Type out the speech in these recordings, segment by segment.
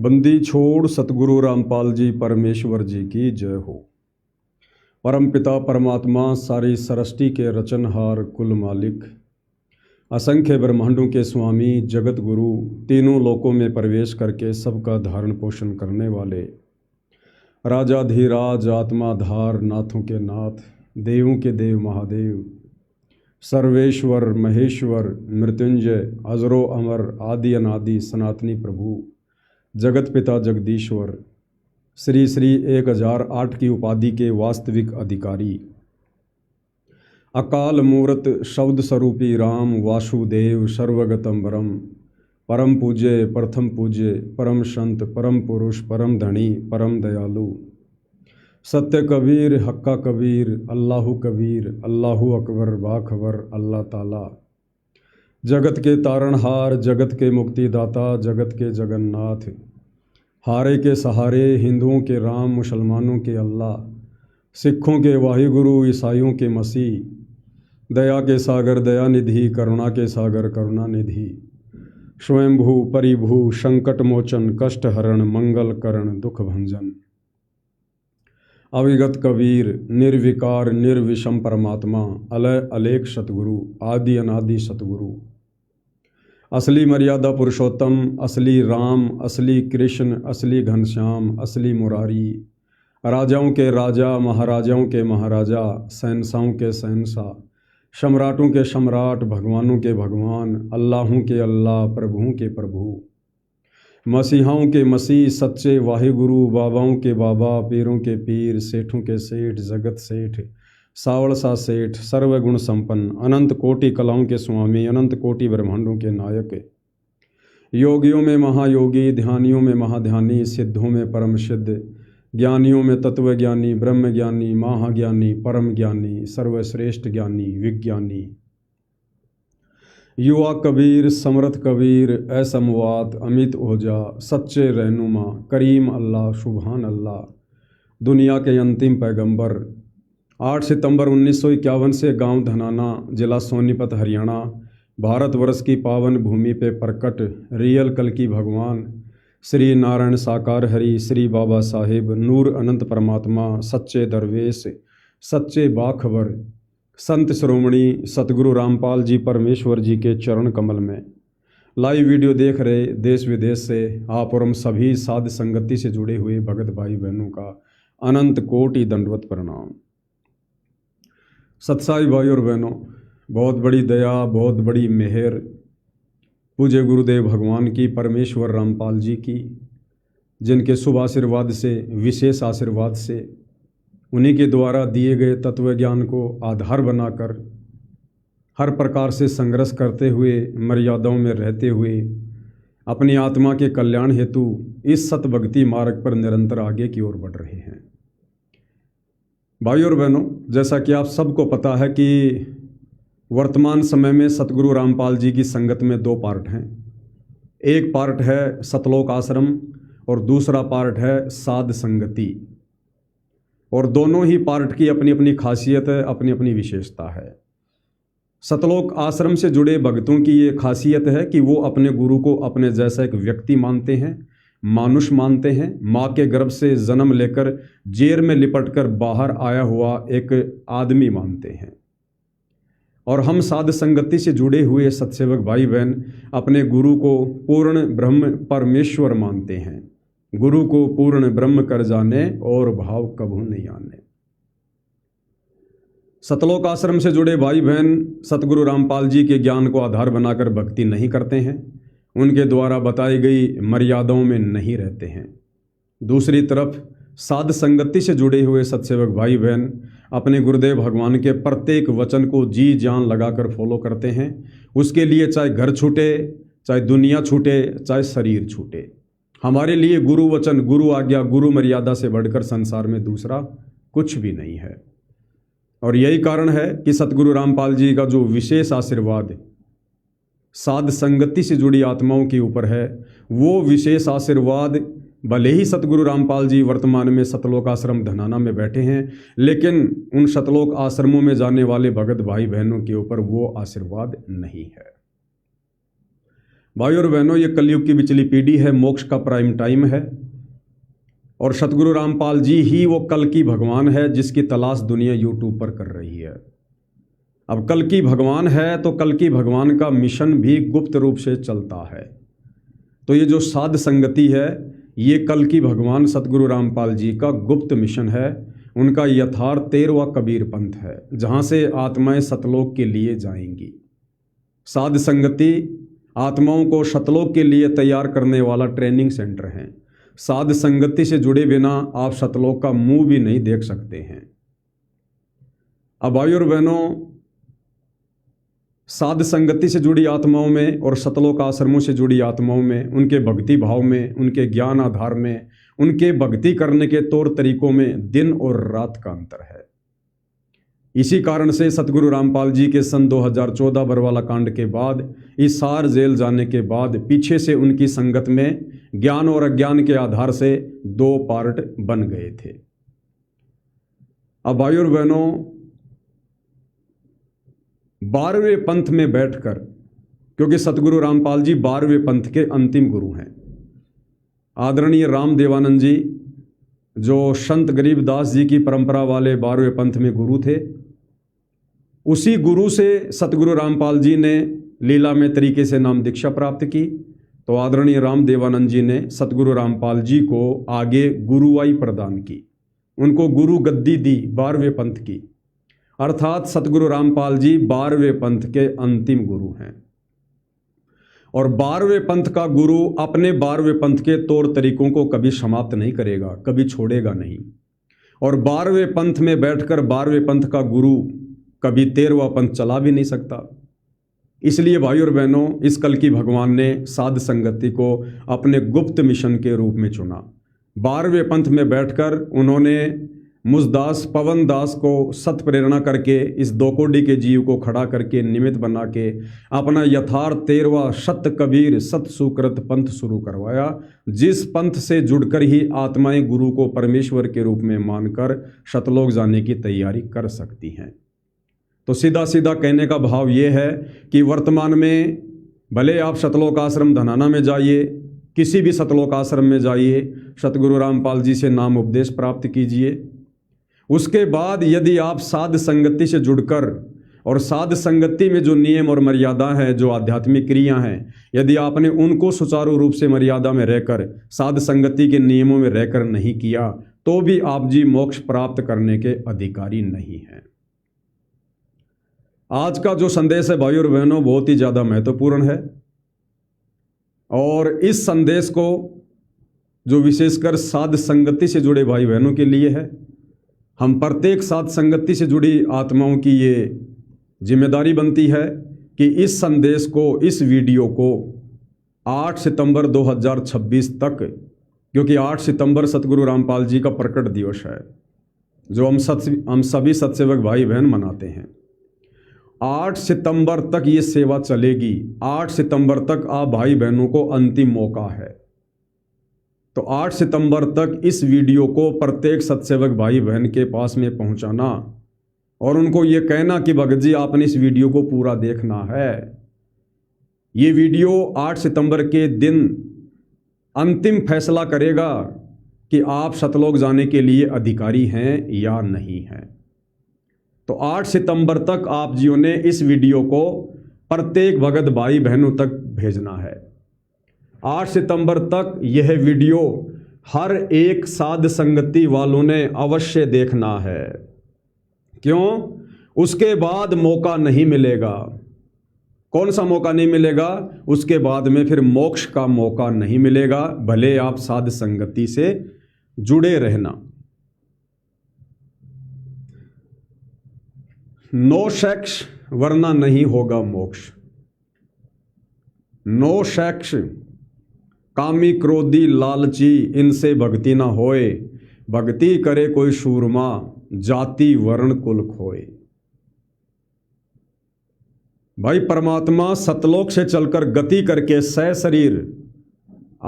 बंदी छोड़ सतगुरु रामपाल जी परमेश्वर जी की जय हो। परम पिता परमात्मा सारी सृष्टि के रचनहार कुल मालिक, असंख्य ब्रह्मांडों के स्वामी, जगत गुरु, तीनों लोकों में प्रवेश करके सबका धारण पोषण करने वाले राजाधीराज, आत्माधार, नाथों के नाथ, देवों के देव महादेव, सर्वेश्वर महेश्वर, मृत्युंजय, अजरो अमर, आदि अनादि सनातनी प्रभु, जगत पिता जगदीश्वर, श्री श्री 1008 की उपाधि के वास्तविक अधिकारी, अकाल मूर्त शब्द स्वरूपी राम वासुदेव सर्वगतम वरम, परम पूज्य, प्रथम पूज्य, परम संत, परम पुरुष, परम धनी, परम दयालु, सत्य कबीर, हक्का कबीर, अल्लाहु कबीर, अल्लाहु अकबर, बाखबर, अल्लाह ताला, जगत के तारणहार, जगत के मुक्तिदाता, जगत के जगन्नाथ, हारे के सहारे, हिंदुओं के राम, मुसलमानों के अल्लाह, सिखों के वाहिगुरु, ईसाइयों के मसीह, दया के सागर दया निधि, करुणा के सागर करुणा निधि, स्वयंभू परिभू, संकट मोचन, कष्ट हरण, मंगल करण, दुख भंजन, अविगत कबीर, निर्विकार निर्विषम परमात्मा, अलय अलेख सतगुरु, आदि अनादि सतगुरु, असली मर्यादा पुरुषोत्तम, असली राम, असली कृष्ण, असली घनश्याम, असली मुरारी, राजाओं के राजा, महाराजाओं के महाराजा, शहंशाहों के शहंशाह, सम्राटों के सम्राट, भगवानों के भगवान, अल्लाहों के अल्लाह, प्रभुओं के प्रभु, मसीहाओं के मसीह, सच्चे वाहिगुरु, बाबाओं के बाबा, पीरों के पीर, सेठों के सेठ, जगत सेठ, सावड़सा सेठ, सर्वगुण संपन्न, अनंत कोटि कलाओं के स्वामी, अनंत कोटि ब्रह्मांडों के नायक, योगियों में महायोगी, ध्यानियों में महाध्यानी, सिद्धों में परम सिद्ध, ज्ञानियों में तत्वज्ञानी, ब्रह्म ज्ञानी, महाज्ञानी, परम ज्ञानी, सर्वश्रेष्ठ ज्ञानी, विज्ञानी, युवा कबीर, समर्थ कबीर, असमवात, अमित ओजा, सच्चे रहनुमा, करीम अल्लाह, सुबहान अल्लाह, दुनिया के अंतिम पैगंबर, 8 सितंबर 1951 से गांव धनाना, जिला सोनीपत, हरियाणा, भारतवर्ष की पावन भूमि पे प्रकट रियल कल की भगवान श्री नारायण साकार हरि, श्री बाबा साहेब, नूर अनंत परमात्मा, सच्चे दरवेश, सच्चे बाखबर, संत श्रोमणी सतगुरु रामपाल जी परमेश्वर जी के चरण कमल में लाइव वीडियो देख रहे देश विदेश से आप और हम सभी साध संगति से जुड़े हुए भगत भाई बहनों का अनंत कोटि दंडवत प्रणाम। सत्साई भाई और बहनों, बहुत बड़ी दया, बहुत बड़ी मेहर पूज्य गुरुदेव भगवान की, परमेश्वर रामपाल जी की, जिनके शुभ आशीर्वाद से, विशेष आशीर्वाद से, उन्हीं के द्वारा दिए गए तत्व ज्ञान को आधार बनाकर हर प्रकार से संघर्ष करते हुए, मर्यादाओं में रहते हुए, अपनी आत्मा के कल्याण हेतु इस सतभक्ति मार्ग पर निरंतर आगे की ओर बढ़ रहे हैं। भाई और बहनों, जैसा कि आप सबको पता है कि वर्तमान समय में सतगुरु रामपाल जी की संगत में 2 पार्ट हैं। एक पार्ट है सतलोक आश्रम और दूसरा पार्ट है साध संगति, और दोनों ही पार्ट की अपनी अपनी खासियत है, अपनी अपनी विशेषता है। सतलोक आश्रम से जुड़े भक्तों की ये खासियत है कि वो अपने गुरु को अपने जैसा एक व्यक्ति मानते हैं, मानुष मानते हैं, माँ के गर्भ से जन्म लेकर जेर में लिपटकर बाहर आया हुआ एक आदमी मानते हैं। और हम साध संगति से जुड़े हुए सत्सेवक भाई बहन अपने गुरु को पूर्ण ब्रह्म परमेश्वर मानते हैं। गुरु को पूर्ण ब्रह्म कर जाने और भाव कभू नहीं आने। सतलोक आश्रम से जुड़े भाई बहन सतगुरु रामपाल जी के ज्ञान को आधार बनाकर भक्ति नहीं करते हैं, उनके द्वारा बताई गई मर्यादाओं में नहीं रहते हैं। दूसरी तरफ साध संगति से जुड़े हुए सत्सेवक भाई बहन अपने गुरुदेव भगवान के प्रत्येक वचन को जी जान लगाकर फॉलो करते हैं। उसके लिए चाहे घर छूटे, चाहे दुनिया छूटे, चाहे शरीर छूटे। हमारे लिए गुरु वचन, गुरु आज्ञा, गुरु मर्यादा से बढ़कर संसार में दूसरा कुछ भी नहीं है। और यही कारण है कि सतगुरु रामपाल जी का जो विशेष आशीर्वाद साध संगति से जुड़ी आत्माओं के ऊपर है, वो विशेष आशीर्वाद भले ही सतगुरु रामपाल जी वर्तमान में सतलोक आश्रम धनाना में बैठे हैं, लेकिन उन सतलोक आश्रमों में जाने वाले भगत भाई बहनों के ऊपर वो आशीर्वाद नहीं है। भाई और बहनों, ये कलयुग की बिचली पीढ़ी है, मोक्ष का प्राइम टाइम है और सतगुरु रामपाल जी ही वो कल की भगवान है जिसकी तलाश दुनिया यूट्यूब पर कर रही है। अब कल की भगवान है तो कल की भगवान का मिशन भी गुप्त रूप से चलता है। तो ये जो साध संगति है, ये कल की भगवान सतगुरु रामपाल जी का गुप्त मिशन है। उनका यथार्थ 13वां कबीर पंथ है, जहाँ से आत्माएं सतलोक के लिए जाएंगी। साध संगति आत्माओं को सतलोक के लिए तैयार करने वाला ट्रेनिंग सेंटर है। साध संगति से जुड़े बिना आप सतलोक का मुंह भी नहीं देख सकते हैं। अब भाई और बहनों, साध संगति से जुड़ी आत्माओं में और सतलोक आश्रमों से जुड़ी आत्माओं में, उनके भक्ति भाव में, उनके ज्ञान आधार में, उनके भक्ति करने के तौर तरीकों में दिन और रात का अंतर है। इसी कारण से सतगुरु रामपाल जी के सन 2014 बरवाला कांड के बाद, हिसार जेल जाने के बाद पीछे से उनकी संगत में ज्ञान और अज्ञान के आधार से 2 पार्ट बन गए थे। अब भाई और बहनों, 12वें पंथ में बैठकर, क्योंकि सतगुरु रामपाल जी 12वें पंथ के अंतिम गुरु हैं। आदरणीय राम देवानंद जी जो संत गरीबदास जी की परंपरा वाले 12वें पंथ में गुरु थे, उसी गुरु से सतगुरु रामपाल जी ने लीला में तरीके से नाम दीक्षा प्राप्त की। तो आदरणीय राम देवानंद जी ने सतगुरु रामपाल जी को आगे गुरुवाई प्रदान की, उनको गुरु गद्दी दी 12वें पंथ की। अर्थात सतगुरु रामपाल जी 12वें पंथ के अंतिम गुरु हैं। और 12वें पंथ का गुरु अपने 12वें पंथ के तौर तरीकों को कभी समाप्त नहीं करेगा, कभी छोड़ेगा नहीं। और 12वें पंथ में बैठकर 12वें पंथ का गुरु कभी 13वां पंथ चला भी नहीं सकता। इसलिए भाई और बहनों, इस कल की भगवान ने साध संगति को अपने गुप्त मिशन के रूप में चुना। 12वें पंथ में बैठकर उन्होंने मुझदास पवन दास को सत प्रेरणा करके इस 2 कोटि के जीव को खड़ा करके निमित्त बना के अपना यथार्थ 13वां सत कबीर सत सुकृत पंथ शुरू करवाया, जिस पंथ से जुड़कर ही आत्माएं गुरु को परमेश्वर के रूप में मानकर सतलोक जाने की तैयारी कर सकती हैं। तो सीधा सीधा कहने का भाव ये है कि वर्तमान में भले आप सतलोक आश्रम धनाना में जाइए, किसी भी सतलोक आश्रम में जाइए, सतगुरु रामपाल जी से नाम उपदेश प्राप्त कीजिए। उसके बाद यदि आप साध संगति से जुड़कर और साध संगति में जो नियम और मर्यादा है, जो आध्यात्मिक क्रिया हैं, यदि आपने उनको सुचारू रूप से मर्यादा में रहकर साध संगति के नियमों में रहकर नहीं किया, तो भी आप जी मोक्ष प्राप्त करने के अधिकारी नहीं हैं। आज का जो संदेश है भाई और बहनों, बहुत ही ज़्यादा महत्वपूर्ण है। और इस संदेश को जो विशेषकर साध संगति से जुड़े भाई बहनों के लिए है, हम प्रत्येक साध संगति से जुड़ी आत्माओं की ये जिम्मेदारी बनती है कि इस संदेश को, इस वीडियो को 8 सितंबर 2026 तक, क्योंकि 8 सितंबर सतगुरु रामपाल जी का प्रकट दिवस है जो हम सभी सत्सेवक भाई बहन मनाते हैं। 8 सितंबर तक ये सेवा चलेगी। 8 सितंबर तक आप भाई बहनों को अंतिम मौका है। तो 8 सितंबर तक इस वीडियो को प्रत्येक सत्सेवक भाई बहन के पास में पहुंचाना और उनको ये कहना कि भगत जी आपने इस वीडियो को पूरा देखना है। ये वीडियो 8 सितंबर के दिन अंतिम फैसला करेगा कि आप सतलोक जाने के लिए अधिकारी हैं या नहीं हैं। तो 8 सितंबर तक आप जियों ने इस वीडियो को प्रत्येक भगत भाई बहनों तक भेजना है। 8 सितंबर तक यह वीडियो हर एक साध संगति वालों ने अवश्य देखना है। क्यों? उसके बाद मौका नहीं मिलेगा। कौन सा मौका नहीं मिलेगा? उसके बाद में फिर मोक्ष का मौका नहीं मिलेगा, भले आप साध संगति से जुड़े रहना। नो सेक्स वरना नहीं होगा मोक्ष। नो सेक्स, कामी क्रोधी लालची इनसे भक्ति ना होए, भक्ति करे कोई सूरमा, जाति वर्ण कुल खोए। भाई परमात्मा सतलोक से चलकर गति करके सशरीर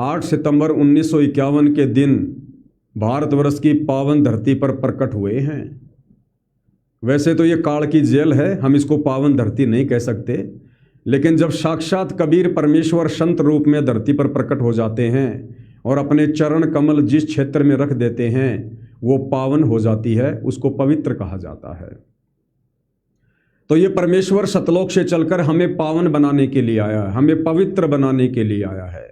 8 सितंबर 1951 के दिन भारतवर्ष की पावन धरती पर प्रकट हुए हैं। वैसे तो ये काल की जेल है, हम इसको पावन धरती नहीं कह सकते, लेकिन जब साक्षात कबीर परमेश्वर संत रूप में धरती पर प्रकट हो जाते हैं और अपने चरण कमल जिस क्षेत्र में रख देते हैं वो पावन हो जाती है, उसको पवित्र कहा जाता है। तो ये परमेश्वर सतलोक से चलकर हमें पावन बनाने के लिए आया है, हमें पवित्र बनाने के लिए आया है।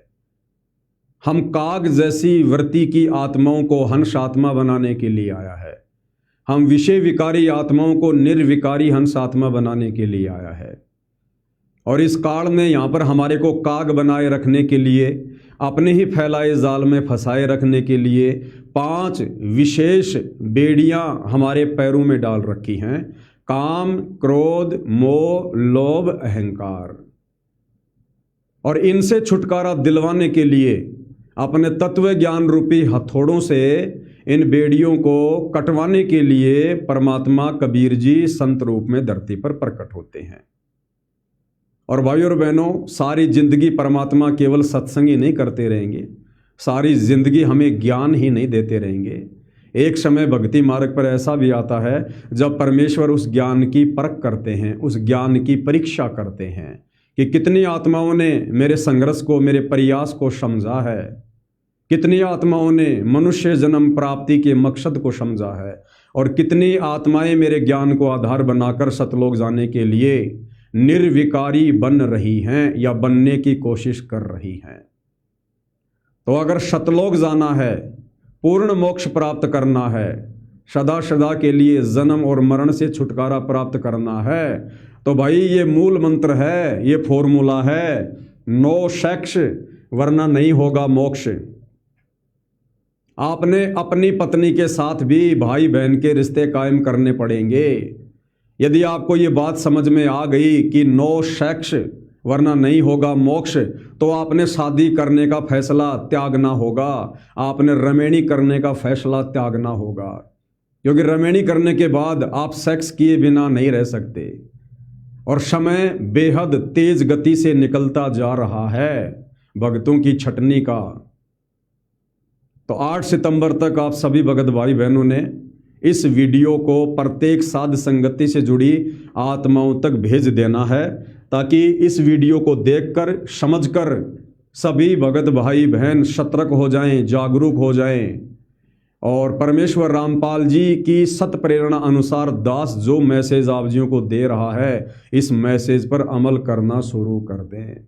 हम काग जैसी वृत्ति की आत्माओं को हंस आत्मा बनाने के लिए आया है। हम विषय विकारी आत्माओं को निर्विकारी हंस आत्मा बनाने के लिए आया है। और इस काल में यहाँ पर हमारे को काग बनाए रखने के लिए, अपने ही फैलाए जाल में फंसाए रखने के लिए 5 विशेष बेड़ियां हमारे पैरों में डाल रखी हैं। काम, क्रोध, मोह, लोभ, अहंकार। और इनसे छुटकारा दिलवाने के लिए अपने तत्व ज्ञान रूपी हथौड़ों से इन बेड़ियों को कटवाने के लिए परमात्मा कबीर जी संत रूप में धरती पर प्रकट होते हैं। और भाइयों और बहनों, सारी जिंदगी परमात्मा केवल सत्संग ही नहीं करते रहेंगे, सारी जिंदगी हमें ज्ञान ही नहीं देते रहेंगे। एक समय भक्ति मार्ग पर ऐसा भी आता है जब परमेश्वर उस ज्ञान की परख करते हैं, उस ज्ञान की परीक्षा करते हैं कि कितनी आत्माओं ने मेरे संघर्ष को, मेरे प्रयास को समझा है, कितनी आत्माओं ने मनुष्य जन्म प्राप्ति के मकसद को समझा है, और कितनी आत्माएं मेरे ज्ञान को आधार बनाकर सतलोक जाने के लिए निर्विकारी बन रही हैं या बनने की कोशिश कर रही हैं। तो अगर सतलोक जाना है, पूर्ण मोक्ष प्राप्त करना है, सदा सदा के लिए जन्म और मरण से छुटकारा प्राप्त करना है, तो भाई ये मूल मंत्र है, ये फॉर्मूला है, नो सेक्स वरना नहीं होगा मोक्ष। आपने अपनी पत्नी के साथ भी भाई बहन के रिश्ते कायम करने पड़ेंगे। यदि आपको ये बात समझ में आ गई कि नो सेक्स वरना नहीं होगा मोक्ष, तो आपने शादी करने का फैसला त्यागना होगा, आपने रमेणी करने का फैसला त्यागना होगा, क्योंकि रमेणी करने के बाद आप सेक्स किए बिना नहीं रह सकते। और समय बेहद तेज गति से निकलता जा रहा है भक्तों की छटनी का। तो 8 सितंबर तक आप सभी भगत भाई बहनों ने इस वीडियो को प्रत्येक साध संगति से जुड़ी आत्माओं तक भेज देना है, ताकि इस वीडियो को देखकर, समझकर सभी भगत भाई बहन सतर्क हो जाएं, जागरूक हो जाएं, और परमेश्वर रामपाल जी की सत प्रेरणा अनुसार दास जो मैसेज आप जियों को दे रहा है, इस मैसेज पर अमल करना शुरू कर दें।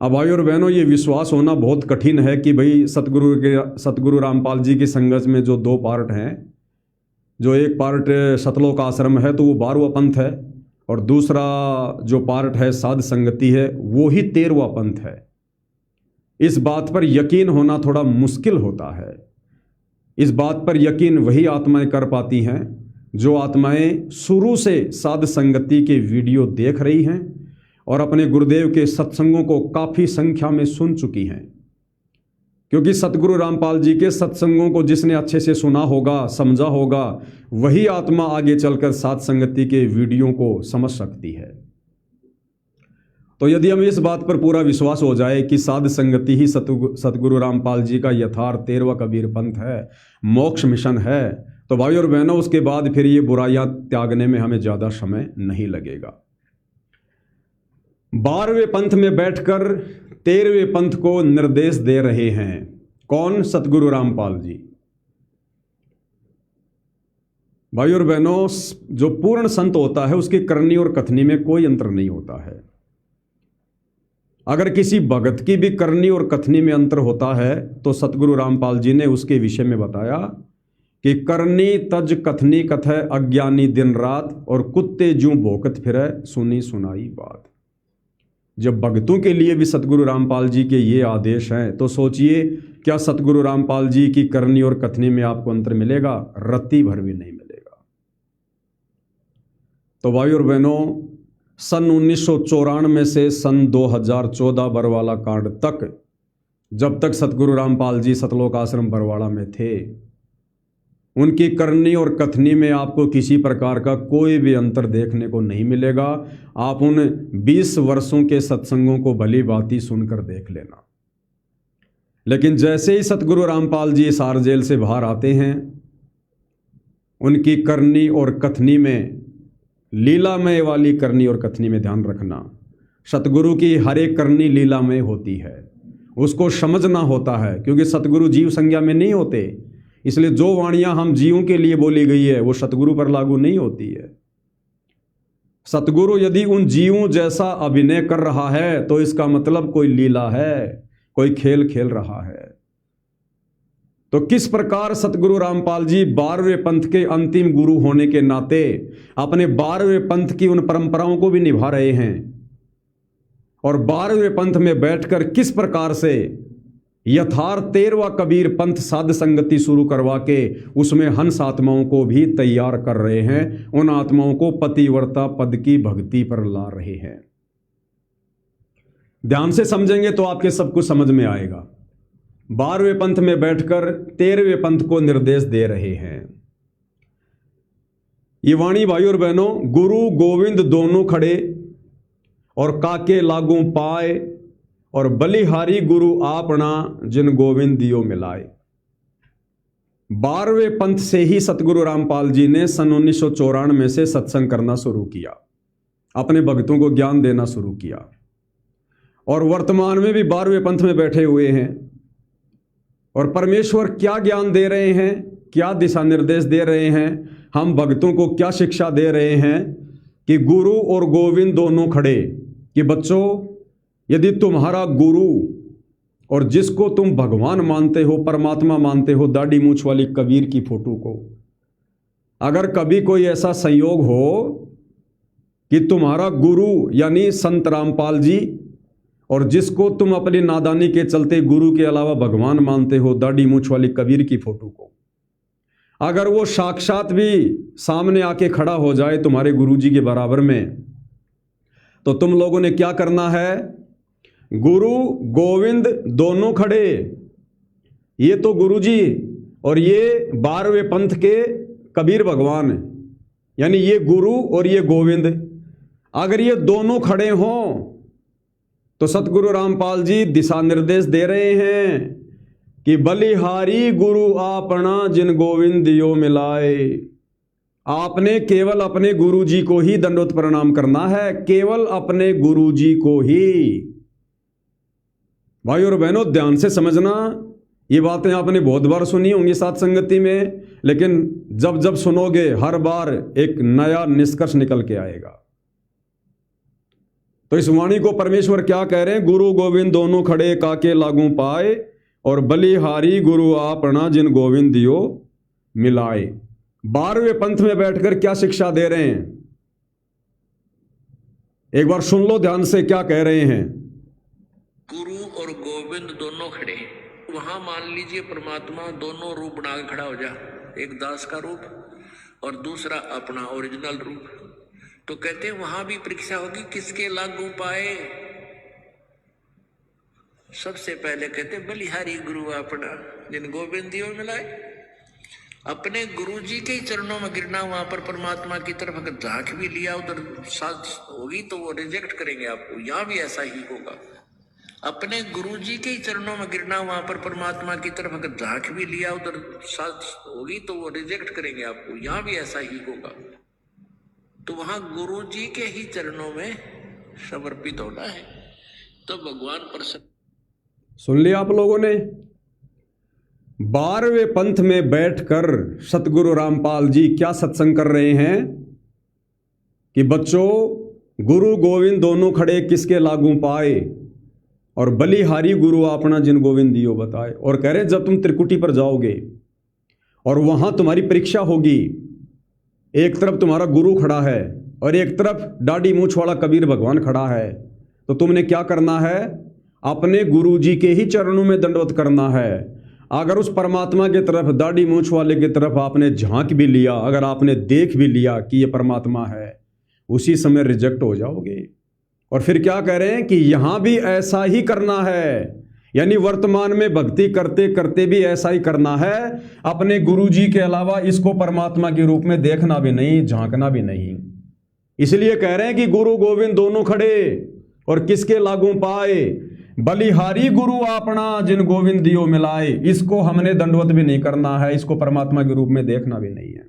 अब भाई और बहनों, ये विश्वास होना बहुत कठिन है कि भाई सतगुरु रामपाल जी की संगत में जो 2 पार्ट हैं, जो एक पार्ट सतलोक आश्रम है तो वो 12वां पंथ है, और दूसरा जो पार्ट है साध संगति है वो ही 13वां पंथ है। इस बात पर यकीन होना थोड़ा मुश्किल होता है। इस बात पर यकीन वही आत्माएं कर पाती हैं जो आत्माएं शुरू से साध संगति के वीडियो देख रही हैं और अपने गुरुदेव के सत्संगों को काफ़ी संख्या में सुन चुकी हैं। क्योंकि सतगुरु रामपाल जी के सत्संगों को जिसने अच्छे से सुना होगा, समझा होगा, वही आत्मा आगे चलकर साध संगति के वीडियो को समझ सकती है। तो यदि हम इस बात पर पूरा विश्वास हो जाए कि साध संगति ही सतगुरु रामपाल जी का यथार्थ 13वां कबीर पंथ है, मोक्ष मिशन है, तो भाई और बहनों, उसके बाद फिर ये बुराइयां त्यागने में हमें ज़्यादा समय नहीं लगेगा। 12वें पंथ में बैठकर 13वें पंथ को निर्देश दे रहे हैं। कौन? सतगुरु रामपाल जी। भाई और बहनों, जो पूर्ण संत होता है उसकी करनी और कथनी में कोई अंतर नहीं होता है। अगर किसी भगत की भी करनी और कथनी में अंतर होता है तो सतगुरु रामपाल जी ने उसके विषय में बताया कि करनी तज कथनी कथय अज्ञानी दिन रात, और कुत्ते जूं भोकत फिरे सुनी सुनाई बात। जब भक्तों के लिए भी सतगुरु रामपाल जी के ये आदेश हैं, तो सोचिए क्या सतगुरु रामपाल जी की करनी और कथनी में आपको अंतर मिलेगा? रत्ती भर भी नहीं मिलेगा। तो भाई और बहनों, सन 1994 से सन 2014 बरवाला कांड तक, जब तक सतगुरु रामपाल जी सतलोक आश्रम बरवाड़ा में थे, उनकी करनी और कथनी में आपको किसी प्रकार का कोई भी अंतर देखने को नहीं मिलेगा। आप उन 20 वर्षों के सत्संगों को भली भांति सुनकर देख लेना। लेकिन जैसे ही सतगुरु रामपाल जी सार जेल से बाहर आते हैं, उनकी करनी और कथनी में लीलामय वाली करनी और कथनी में ध्यान रखना। सतगुरु की हर एक करनी लीलामय होती है, उसको समझना होता है, क्योंकि सतगुरु जीव संज्ञा में नहीं होते। इसलिए जो वाणियां हम जीवों के लिए बोली गई है वो सतगुरु पर लागू नहीं होती है। सतगुरु यदि उन जीवों जैसा अभिनय कर रहा है तो इसका मतलब कोई लीला है, कोई खेल खेल रहा है। तो किस प्रकार सतगुरु रामपाल जी 12वें पंथ के अंतिम गुरु होने के नाते अपने 12वें पंथ की उन परंपराओं को भी निभा रहे हैं, और 12वें पंथ में बैठकर किस प्रकार से यथार्थ 13वां कबीर पंथ साध संगति शुरू करवा के उसमें हंस आत्माओं को भी तैयार कर रहे हैं, उन आत्माओं को पतिव्रता पद की भक्ति पर ला रहे हैं। ध्यान से समझेंगे तो आपके सब कुछ समझ में आएगा। 12वें पंथ में बैठकर 13वें पंथ को निर्देश दे रहे हैं। ये वाणी भाई और बहनों, गुरु गोविंद दोनों खड़े और काके लागू पाए, और बलिहारी गुरु आपना जिन गोविंद दियो मिलाए। 12वें पंथ से ही सतगुरु रामपाल जी ने सन 1994 से सत्संग करना शुरू किया, अपने भक्तों को ज्ञान देना शुरू किया, और वर्तमान में भी 12वें पंथ में बैठे हुए हैं। और परमेश्वर क्या ज्ञान दे रहे हैं, क्या दिशा निर्देश दे रहे हैं, हम भक्तों को क्या शिक्षा दे रहे हैं कि गुरु और गोविंद दोनों खड़े, कि बच्चों यदि तुम्हारा गुरु और जिसको तुम भगवान मानते हो, परमात्मा मानते हो, दाढ़ी मूछ वाली कबीर की फोटो को, अगर कभी कोई ऐसा संयोग हो कि तुम्हारा गुरु यानी संत रामपाल जी और जिसको तुम अपनी नादानी के चलते गुरु के अलावा भगवान मानते हो, दाढ़ी मूछ वाली कबीर की फोटो को, अगर वो साक्षात भी सामने आके खड़ा हो जाए तुम्हारे गुरुजी के बराबर में, तो तुम लोगों ने क्या करना है? गुरु गोविंद दोनों खड़े, ये तो गुरुजी और ये 12वें पंथ के कबीर भगवान, यानी ये गुरु और ये गोविंद, अगर ये दोनों खड़े हों तो सतगुरु रामपाल जी दिशा निर्देश दे रहे हैं कि बलिहारी गुरु आपना जिन गोविंद दियो मिलाए। आपने केवल अपने गुरुजी को ही दंडवत प्रणाम करना है, केवल अपने गुरुजी को ही। भाई और बहनों, ध्यान से समझना, ये बातें आपने बहुत बार सुनी होंगी साथ संगति में, लेकिन जब जब सुनोगे हर बार एक नया निष्कर्ष निकल के आएगा। तो इस वाणी को परमेश्वर क्या कह रहे हैं? गुरु गोविंद दोनों खड़े काके लागू पाए, और बलिहारी गुरु आपना जिन गोविंद दियो मिलाए। 12वें पंथ में बैठकर क्या शिक्षा दे रहे हैं, एक बार सुन लो ध्यान से क्या कह रहे हैं। गुरु और गोविंद दोनों खड़े, वहां मान लीजिए परमात्मा दोनों रूप बना के खड़ा हो जा, एक दास का रूप और दूसरा अपना ओरिजिनल रूप। तो कहते हैं वहां भी परीक्षा होगी, किसके लागू पाए। सबसे पहले कहते बलिहारी गुरु अपना जिन गोविंद दियो मिलाए। अपने गुरु जी के ही चरणों में गिरना, वहां पर परमात्मा की तरफ अगर झांक भी लिया उधर साथ होगी तो वो रिजेक्ट करेंगे आपको। यहाँ भी ऐसा ही होगा, अपने गुरु जी के ही चरणों में गिरना, वहां पर परमात्मा की तरफ अगर झांक भी लिया उधर साथ होगी तो वो रिजेक्ट करेंगे आपको। यहाँ भी ऐसा ही होगा। तो वहां गुरु जी के ही चरणों में समर्पित होना है, तो भगवान प्रसन्न। सुन लिया आप लोगों ने? 12वें पंथ में बैठकर सतगुरु रामपाल जी क्या सत्संग कर रहे हैं कि बच्चों, गुरु गोविंद दोनों खड़े किसके लागू पाए, और बलिहारी गुरु आपना जिन गोविंद दियो बताए। और कह रहे जब तुम त्रिकुटी पर जाओगे और वहां तुम्हारी परीक्षा होगी, एक तरफ तुम्हारा गुरु खड़ा है और एक तरफ दाढ़ी मूछ वाला कबीर भगवान खड़ा है, तो तुमने क्या करना है? अपने गुरु जी के ही चरणों में दंडवत करना है। अगर उस परमात्मा की तरफ, दाढ़ी मूछ वाले की तरफ आपने झांक भी लिया, अगर आपने देख भी लिया कि ये परमात्मा है, उसी समय रिजेक्ट हो जाओगे। और फिर क्या कह रहे हैं कि यहां भी ऐसा ही करना है, यानी वर्तमान में भक्ति करते करते भी ऐसा ही करना है। अपने गुरुजी के अलावा इसको परमात्मा के रूप में देखना भी नहीं, झांकना भी नहीं। इसलिए कह रहे हैं कि गुरु गोविंद दोनों खड़े और किसके लागू पाए, बलिहारी गुरु आपना जिन गोविंद दियो मिलाए। इसको हमने दंडवत भी नहीं करना है, इसको परमात्मा के रूप में देखना भी नहीं है।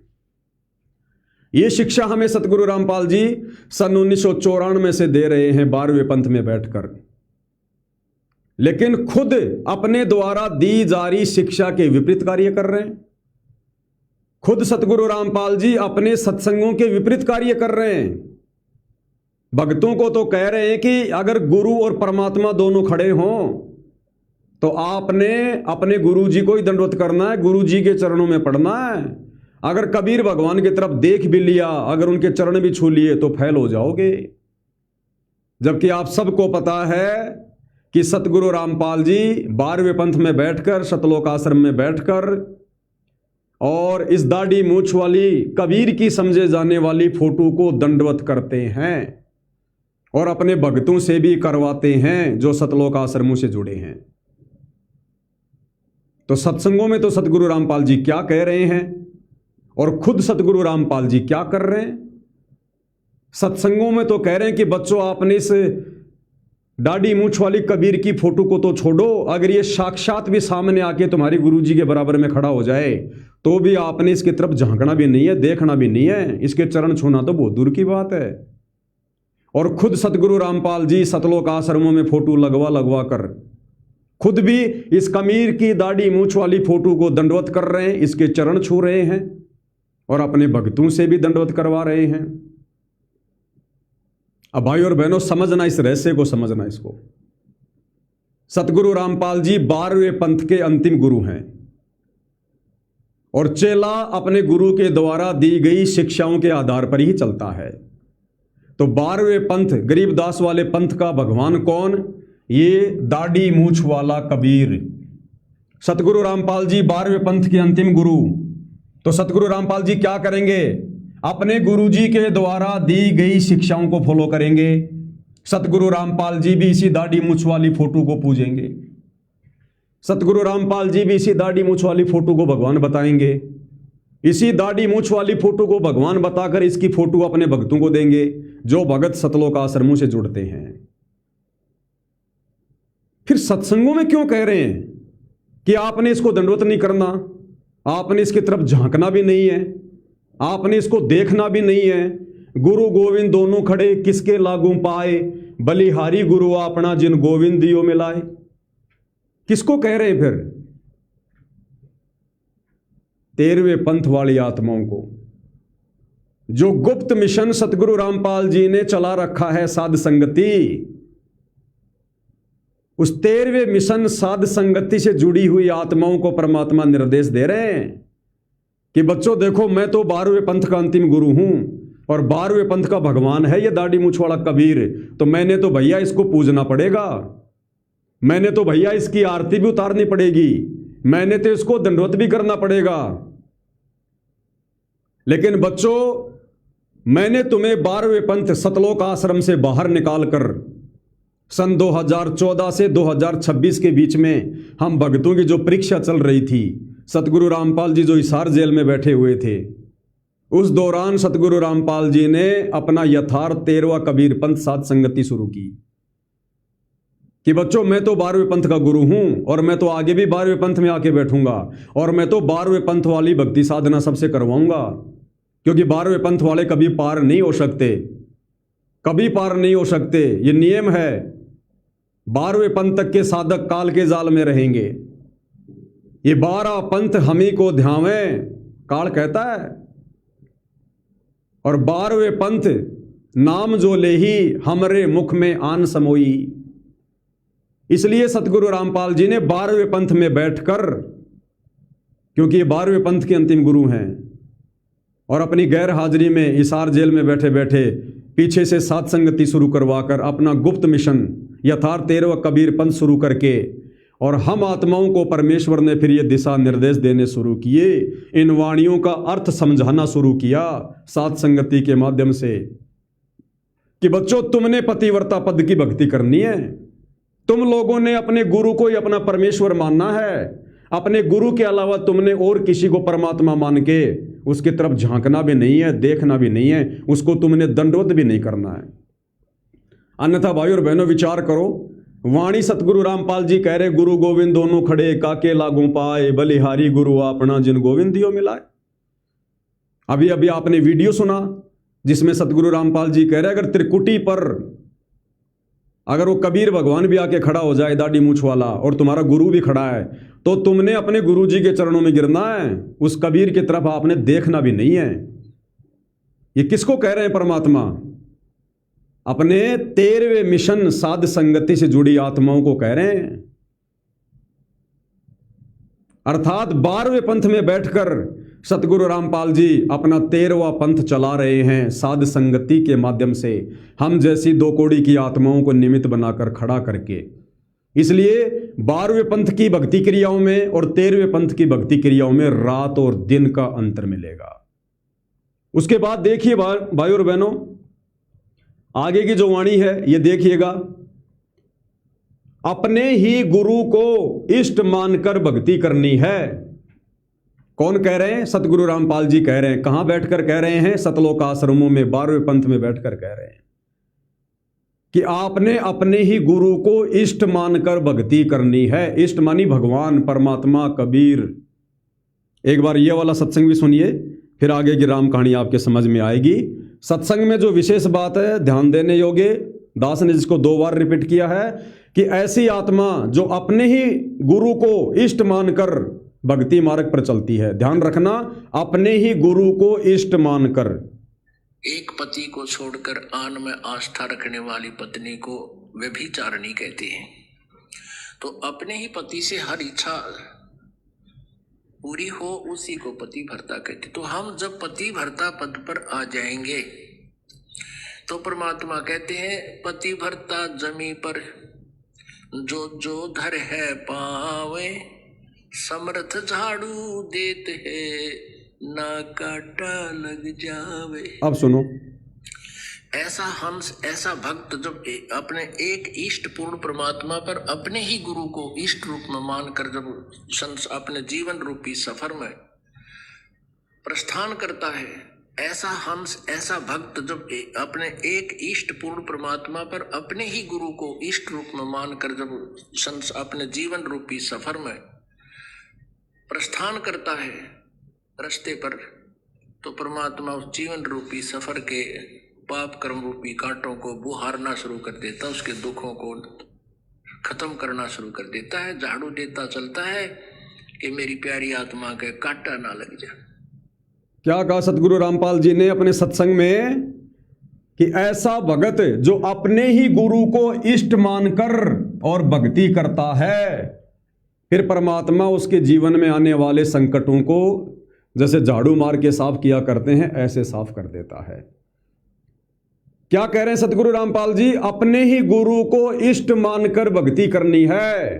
ये शिक्षा हमें सतगुरु रामपाल जी सन 1994 से दे रहे हैं 12वें पंथ में बैठकर, लेकिन खुद अपने द्वारा दी जा रही शिक्षा के विपरीत कार्य कर रहे हैं। खुद सतगुरु रामपाल जी अपने सत्संगों के विपरीत कार्य कर रहे हैं। भक्तों को तो कह रहे हैं कि अगर गुरु और परमात्मा दोनों खड़े हों तो आपने अपने गुरु जी को ही दंडवत करना है, गुरु जी के चरणों में पड़ना है। अगर कबीर भगवान की तरफ देख भी लिया, अगर उनके चरण भी छू लिए तो फेल हो जाओगे। जबकि आप सबको पता है कि सतगुरु रामपाल जी 12वें पंथ में बैठकर, सतलोक आश्रम में बैठकर और इस दाढ़ी मूछ वाली कबीर की समझे जाने वाली फोटो को दंडवत करते हैं और अपने भक्तों से भी करवाते हैं जो सतलोक आश्रमों से जुड़े हैं। तो सत्संगों में तो सतगुरु रामपाल जी क्या कह रहे हैं और खुद सतगुरु रामपाल जी क्या कर रहे हैं। सत्संगों में तो कह रहे हैं कि बच्चों आपने इस दाढ़ी मूछ वाली कबीर की फोटो को तो छोड़ो, अगर ये साक्षात भी सामने आके तुम्हारी गुरु जी के बराबर में खड़ा हो जाए तो भी आपने इसकी तरफ झांकना भी नहीं है, देखना भी नहीं है, इसके चरण छूना तो बहुत दूर की बात है। और खुद सतगुरु रामपाल जी सतलोक आश्रमों में फोटो लगवा लगवा कर खुद भी इस कबीर की दाढ़ी मूछ वाली फोटो को दंडवत कर रहे हैं, इसके चरण छू रहे हैं और अपने भक्तों से भी दंडवत करवा रहे हैं। अब भाई और बहनों, समझना इस रहस्य को, समझना इसको। सतगुरु रामपाल जी 12वें पंथ के अंतिम गुरु हैं और चेला अपने गुरु के द्वारा दी गई शिक्षाओं के आधार पर ही चलता है। तो 12वें पंथ, गरीबदास वाले पंथ का भगवान कौन? ये दाढ़ी मूछ वाला कबीर। सतगुरु रामपाल जी 12वें पंथ के अंतिम गुरु। तो सतगुरु रामपाल जी क्या करेंगे? अपने गुरु जी के द्वारा दी गई शिक्षाओं को फॉलो करेंगे। सतगुरु रामपाल जी भी इसी दाढ़ी मूछ वाली फोटो को पूजेंगे। सतगुरु रामपाल जी भी इसी दाढ़ी मूछ वाली फोटो को भगवान बताएंगे। इसी दाढ़ी मूछ वाली फोटो को भगवान बताकर इसकी फोटो अपने भक्तों को देंगे जो भगत सतलोक आश्रमों से जुड़ते हैं। फिर सत्संगों में क्यों कह रहे हैं कि आपने इसको दंडवत नहीं करना, आपने इसकी तरफ झांकना भी नहीं है, आपने इसको देखना भी नहीं है। गुरु गोविंद दोनों खड़े किसके लागू पाए, बलिहारी गुरु अपना जिन गोविंद दियो मिलाए। किसको कह रहे हैं फिर? 13वें पंथ वाली आत्माओं को। जो गुप्त मिशन सतगुरु रामपाल जी ने चला रखा है साध संगति, उस 13वें मिशन साध संगति से जुड़ी हुई आत्माओं को परमात्मा निर्देश दे रहे हैं कि बच्चों देखो, मैं तो 12वें पंथ का अंतिम गुरु हूं और 12वें पंथ का भगवान है ये दाढ़ी मूछ वाला कबीर। तो मैंने तो भैया इसको पूजना पड़ेगा, मैंने तो भैया इसकी आरती भी उतारनी पड़ेगी, मैंने तो इसको दंडवत भी करना पड़ेगा। लेकिन बच्चों, मैंने तुम्हें 12वें पंथ सतलोक आश्रम से बाहर निकालकर सन 2014 से 2026 के बीच में हम भक्तों की जो परीक्षा चल रही थी, सतगुरु रामपाल जी जो हिसार जेल में बैठे हुए थे, उस दौरान सतगुरु रामपाल जी ने अपना यथार्थ 13वां कबीर पंथ साध संगति शुरू की कि बच्चों, मैं तो 12वें पंथ का गुरु हूं और मैं तो आगे भी 12वें पंथ में आके बैठूंगा और मैं तो 12वें पंथ वाली भक्ति साधना सबसे करवाऊंगा, क्योंकि 12वें पंथ वाले कभी पार नहीं हो सकते, कभी पार नहीं हो सकते। ये नियम है, 12वें पंथ तक के साधक काल के जाल में रहेंगे। ये 12 पंथ हम ही को ध्यावें, काल कहता है। और 12वें पंथ नाम जो ले ही हमरे मुख में आन समोई। इसलिए सतगुरु रामपाल जी ने 12वें पंथ में बैठकर, क्योंकि ये 12वें पंथ के अंतिम गुरु हैं, और अपनी गैर हाजिरी में हिसार जेल में बैठे बैठे पीछे से साध संगति शुरू करवाकर अपना गुप्त मिशन यथार्थ 13वां कबीर पंथ शुरू करके, और हम आत्माओं को परमेश्वर ने फिर ये दिशा निर्देश देने शुरू किए, इन वाणियों का अर्थ समझाना शुरू किया साध संगति के माध्यम से कि बच्चों, तुमने पतिव्रता पद की भक्ति करनी है, तुम लोगों ने अपने गुरु को ही अपना परमेश्वर मानना है, अपने गुरु के अलावा तुमने और किसी को परमात्मा मान के उसकी तरफ झांकना भी नहीं है, देखना भी नहीं है, उसको तुमने दंडवत भी नहीं करना है। अन्यथा भाई और बहनों, विचार करो, वाणी सतगुरु रामपाल जी कह रहे गुरु गोविंद दोनों खड़े काके लागू पाए, बलिहारी गुरु अपना जिन गोविंद दियो मिलाए। अभी अभी आपने वीडियो सुना जिसमें सतगुरु रामपाल जी कह रहे अगर त्रिकुटी पर अगर वो कबीर भगवान भी आके खड़ा हो जाए दाढ़ी मूछ वाला और तुम्हारा गुरु भी खड़ा है तो तुमने अपने गुरु जी के चरणों में गिरना है, उस कबीर की तरफ आपने देखना भी नहीं है। ये किसको कह रहे हैं परमात्मा? अपने 13वें मिशन साध संगति से जुड़ी आत्माओं को कह रहे हैं। अर्थात 12वें पंथ में बैठकर सतगुरु रामपाल जी अपना 13वां पंथ चला रहे हैं साध संगति के माध्यम से, हम जैसी दो कोड़ी की आत्माओं को निमित्त बनाकर खड़ा करके। इसलिए 12वें पंथ की भक्ति क्रियाओं में और 13वें पंथ की भक्ति क्रियाओं में रात और दिन का अंतर मिलेगा। उसके बाद देखिए भाई और बहनों, आगे की जो वाणी है ये देखिएगा। अपने ही गुरु को इष्ट मानकर भक्ति करनी है। कौन कह रहे हैं? सतगुरु रामपाल जी कह रहे हैं। कहां बैठकर कह रहे हैं? सतलोक आश्रमों में 12वें पंथ में बैठकर कह रहे हैं कि आपने अपने ही गुरु को इष्ट मानकर भक्ति करनी है। इष्ट मानी भगवान, परमात्मा, कबीर। एक बार ये वाला सत्संग भी सुनिए, फिर आगे की राम कहानी आपके समझ में आएगी। सत्संग में जो विशेष बात है, ध्यान देने योग्य, दास ने जिसको 2 बार रिपीट किया है कि ऐसी आत्मा जो अपने ही गुरु को इष्ट मानकर भक्ति मार्ग पर चलती है। ध्यान रखना, अपने ही गुरु को इष्ट मानकर। एक पति को छोड़कर आन में आस्था रखने वाली पत्नी को व्यभिचारिणी कहते हैं। तो अपने ही पति से हर इच्छा पूरी हो उसी को पति भर्ता कहते। तो हम जब पति भर्ता पद पर आ जाएंगे तो परमात्मा कहते हैं पति भर्ता जमी पर जो जो धर है पावे, समर्थ झाड़ू देते है ना काटा लग जावे। अब सुनो, ऐसा भक्त जब अपने एक इष्ट पूर्ण परमात्मा पर अपने ही गुरु को इष्ट रूप में मानकर जब अपने जीवन रूपी सफर में प्रस्थान करता है, ऐसा भक्त जब अपने एक इष्ट पूर्ण परमात्मा पर अपने ही गुरु को इष्ट रूप में मानकर जब अपने जीवन रूपी सफर में प्रस्थान करता है रास्ते पर, तो परमात्मा उस जीवन रूपी सफर के पाप कर्म रूपी कांटों को बुहारना शुरू कर देता है, उसके दुखों को खत्म करना शुरू कर देता है, झाड़ू देता चलता है कि मेरी प्यारी आत्मा के कांटा ना लग जाए। क्या कहा सतगुरु रामपाल जी ने अपने सत्संग में कि ऐसा भगत जो अपने ही गुरु को इष्ट मानकर और भक्ति करता है, फिर परमात्मा उसके जीवन में आने वाले संकटों को जैसे झाड़ू मार के साफ किया करते हैं ऐसे साफ कर देता है। क्या कह रहे हैं सतगुरु रामपाल जी? अपने ही गुरु को इष्ट मानकर भक्ति करनी है।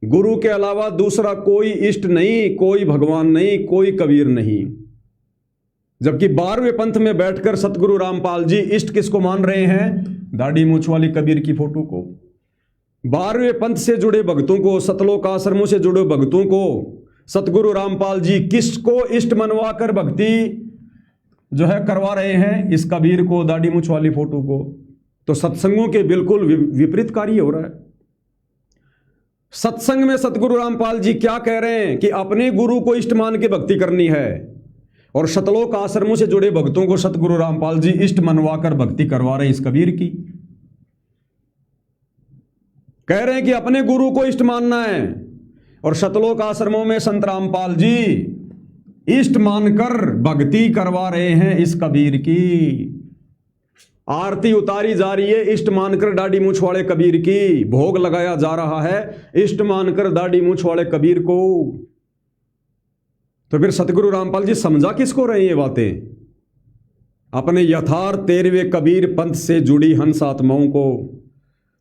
गुरु के अलावा दूसरा कोई इष्ट नहीं, कोई भगवान नहीं, कोई कबीर नहीं। जबकि 12वें पंथ में बैठकर सतगुरु रामपाल जी इष्ट किसको मान रहे हैं? दाढ़ी मूछ वाली कबीर की फोटो को। 12वें पंथ से जुड़े भक्तों को, सतलोक आश्रमों से जुड़े भक्तों को सतगुरु रामपाल जी किसको इष्ट मनवा कर भक्ति जो है करवा रहे हैं? इस कबीर को, दाढ़ी मूछ वाली फोटो को। तो सत्संगों के बिल्कुल विपरीत कार्य हो रहा है। सत्संग में सतगुरु रामपाल जी क्या कह रहे हैं कि अपने गुरु को इष्ट मान के भक्ति करनी है, और सतलोक आश्रमों से जुड़े भक्तों को सतगुरु रामपाल जी इष्ट मनवाकर भक्ति करवा रहे हैं इस कबीर की। कह रहे हैं कि अपने गुरु को इष्ट मानना है, और सतलोक आश्रमों में संत रामपाल जी इष्ट मानकर भक्ति करवा रहे हैं इस कबीर की। आरती उतारी जा रही है इष्ट मानकर दाढ़ी मूछ वाले कबीर की, भोग लगाया जा रहा है इष्ट मानकर दाढ़ी मूछ वाले कबीर को। तो फिर सतगुरु रामपाल जी समझा किसको रहे ये बातें? अपने यथार्थ 13वें कबीर पंथ से जुड़ी हंस आत्माओं को,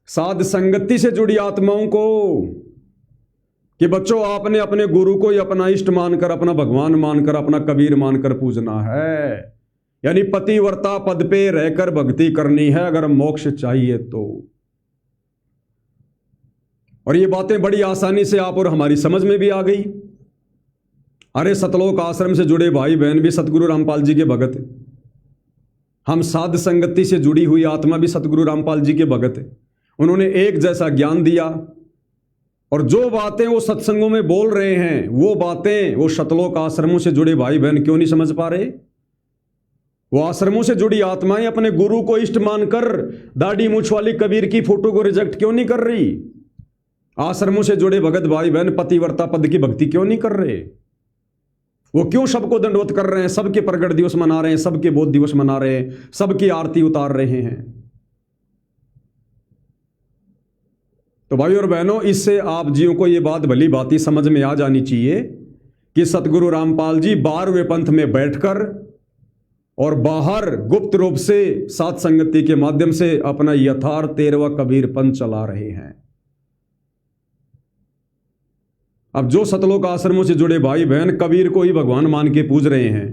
साध संगति से जुड़ी आत्माओं को, कि बच्चों आपने अपने गुरु को ही अपना इष्ट मानकर, अपना भगवान मानकर, अपना कबीर मानकर पूजना है। यानी पतिव्रता पद पे रहकर भक्ति करनी है अगर मोक्ष चाहिए तो। और ये बातें बड़ी आसानी से आप और हमारी समझ में भी आ गई। अरे सतलोक आश्रम से जुड़े भाई बहन भी सतगुरु रामपाल जी के भगत है, हम साध संगति से जुड़ी हुई आत्मा भी सतगुरु रामपाल जी के भगत है। उन्होंने एक जैसा ज्ञान दिया, और जो बातें वो सत्संगों में बोल रहे हैं वो बातें वो सतलोक आश्रमों से जुड़े भाई बहन क्यों नहीं समझ पा रहे? वो आश्रमों से जुड़ी आत्माएं अपने गुरु को इष्ट मानकर दाढ़ी मूछ वाली कबीर की फोटो को रिजेक्ट क्यों नहीं कर रही? आश्रमों से जुड़े भगत भाई बहन पतिव्रता पद की भक्ति क्यों नहीं कर रहे? वो क्यों सबको दंडवत कर रहे हैं, सबके प्रगट दिवस मना रहे हैं, सबके बोध दिवस मना रहे हैं, सबकी आरती उतार रहे हैं? तो भाई और बहनों, इससे आप जियों को ये बात भली भांति समझ में आ जानी चाहिए कि सतगुरु रामपाल जी 12वें पंथ में बैठकर और बाहर गुप्त रूप से सात संगति के माध्यम से अपना यथार्थ 13वां कबीर पंथ चला रहे हैं। अब जो सतलोक आश्रमों से जुड़े भाई बहन कबीर को ही भगवान मान के पूज रहे हैं,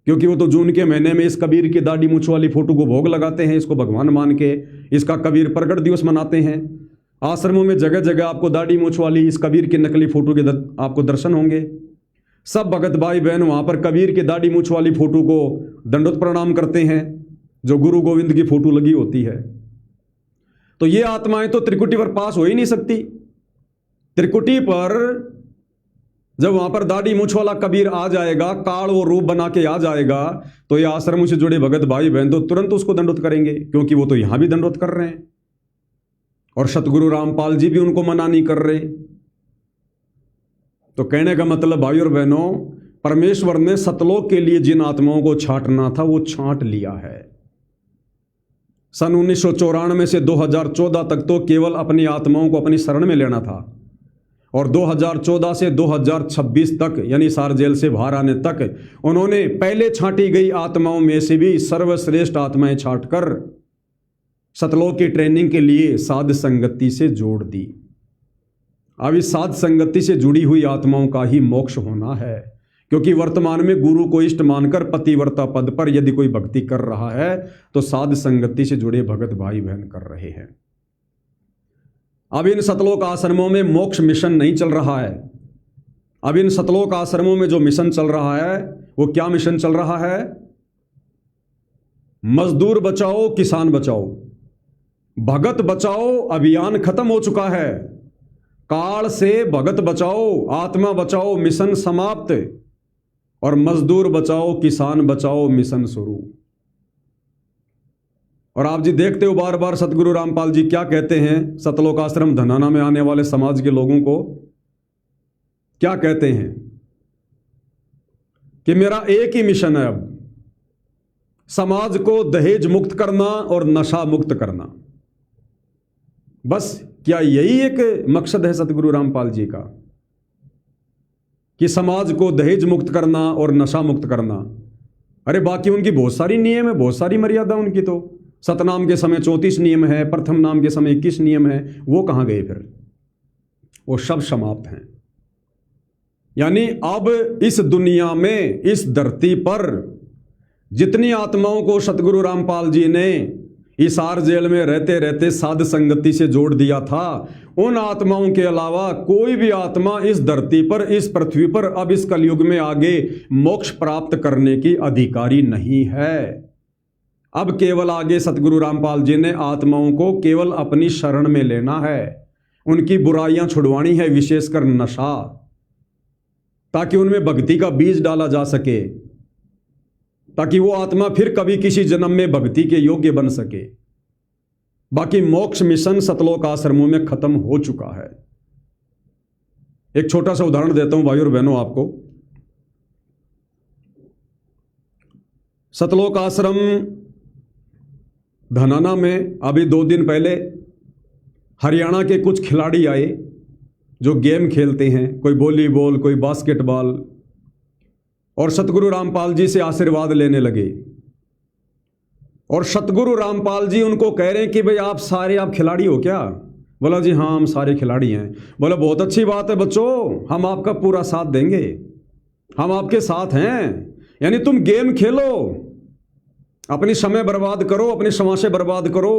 क्योंकि वो तो जून के महीने में इस कबीर की दाढ़ी मूछ वाली फोटो को भोग लगाते हैं, इसको भगवान मान के इसका कबीर प्रगट दिवस मनाते हैं। आश्रमों में जगह जगह आपको दाढ़ी मूछ वाली इस कबीर की नकली फोटो के आपको दर्शन होंगे। सब भगत भाई बहन वहां पर कबीर के दाढ़ी मूछ वाली फोटो को दंडोत प्रणाम करते हैं, जो गुरु गोविंद की फोटो लगी होती है। तो ये आत्माएं तो त्रिकुटी पर पास हो ही नहीं सकती। त्रिकुटी पर जब वहां पर दाढ़ी मूछ वाला कबीर आ जाएगा, काल वो रूप बना के आ जाएगा, तो ये आश्रमों से जुड़े भगत भाई बहन तो तुरंत उसको दंडोत करेंगे, क्योंकि वो तो यहां भी दंडोत कर रहे हैं और सतगुरु रामपाल जी भी उनको मना नहीं कर रहे। तो कहने का मतलब भाई और बहनों, परमेश्वर ने सतलोक के लिए जिन आत्माओं को छांटना था वो छांट लिया है। सन 1994 से 2014 तक तो केवल अपनी आत्माओं को अपनी शरण में लेना था, और 2014 से 2026 तक यानी सार जेल से बाहर आने तक उन्होंने पहले छांटी गई आत्माओं में से भी सर्वश्रेष्ठ आत्माएं छांटकर सतलोक की ट्रेनिंग के लिए साध संगति से जोड़ दी। अब इस साध संगति से जुड़ी हुई आत्माओं का ही मोक्ष होना है, क्योंकि वर्तमान में गुरु को इष्ट मानकर पतिव्रता पद पर यदि कोई भक्ति कर रहा है तो साध संगति से जुड़े भगत भाई बहन कर रहे हैं। अब इन सतलोक आश्रमों में मोक्ष मिशन नहीं चल रहा है। अब इन सतलोक आश्रमों में जो मिशन चल रहा है वो क्या मिशन चल रहा है? मजदूर बचाओ किसान बचाओ, भगत बचाओ अभियान खत्म हो चुका है। काल से भगत बचाओ, आत्मा बचाओ मिशन समाप्त, और मजदूर बचाओ किसान बचाओ मिशन शुरू। और आप जी देखते हो बार बार सतगुरु रामपाल जी क्या कहते हैं सतलोक आश्रम धनाना में आने वाले समाज के लोगों को? क्या कहते हैं कि मेरा एक ही मिशन है, अब समाज को दहेज मुक्त करना और नशा मुक्त करना। बस क्या यही एक मकसद है सतगुरु रामपाल जी का कि समाज को दहेज मुक्त करना और नशा मुक्त करना? अरे बाकी उनकी बहुत सारी नियम है, बहुत सारी मर्यादा उनकी। तो सतनाम के समय 34 नियम है, प्रथम नाम के समय 21 नियम है, वो कहां गए फिर? वो सब समाप्त हैं। यानी अब इस दुनिया में, इस धरती पर जितनी आत्माओं को सतगुरु रामपाल जी ने हिसार जेल में रहते रहते साध संगति से जोड़ दिया था, उन आत्माओं के अलावा कोई भी आत्मा इस धरती पर, इस पृथ्वी पर अब इस कलयुग में आगे मोक्ष प्राप्त करने की अधिकारी नहीं है। अब केवल आगे सतगुरु रामपाल जी ने आत्माओं को केवल अपनी शरण में लेना है, उनकी बुराइयां छुड़वानी है, विशेषकर नशा, ताकि उनमें भक्ति का बीज डाला जा सके, ताकि वो आत्मा फिर कभी किसी जन्म में भक्ति के योग्य बन सके। बाकी मोक्ष मिशन सतलोक आश्रमों में खत्म हो चुका है। एक छोटा सा उदाहरण देता हूं भाई और बहनों आपको। सतलोक आश्रम धनाना में अभी 2 दिन पहले हरियाणा के कुछ खिलाड़ी आए जो गेम खेलते हैं, कोई वॉलीबॉल, कोई बास्केटबॉल, और सतगुरु रामपाल जी से आशीर्वाद लेने लगे। और सतगुरु रामपाल जी उनको कह रहे हैं कि भाई आप सारे आप खिलाड़ी हो क्या? बोला जी हाँ हम सारे खिलाड़ी हैं। बोला बहुत अच्छी बात है बच्चों, हम आपका पूरा साथ देंगे, हम आपके साथ हैं। यानी तुम गेम खेलो, अपनी समय बर्बाद करो, अपनी समाशे बर्बाद करो,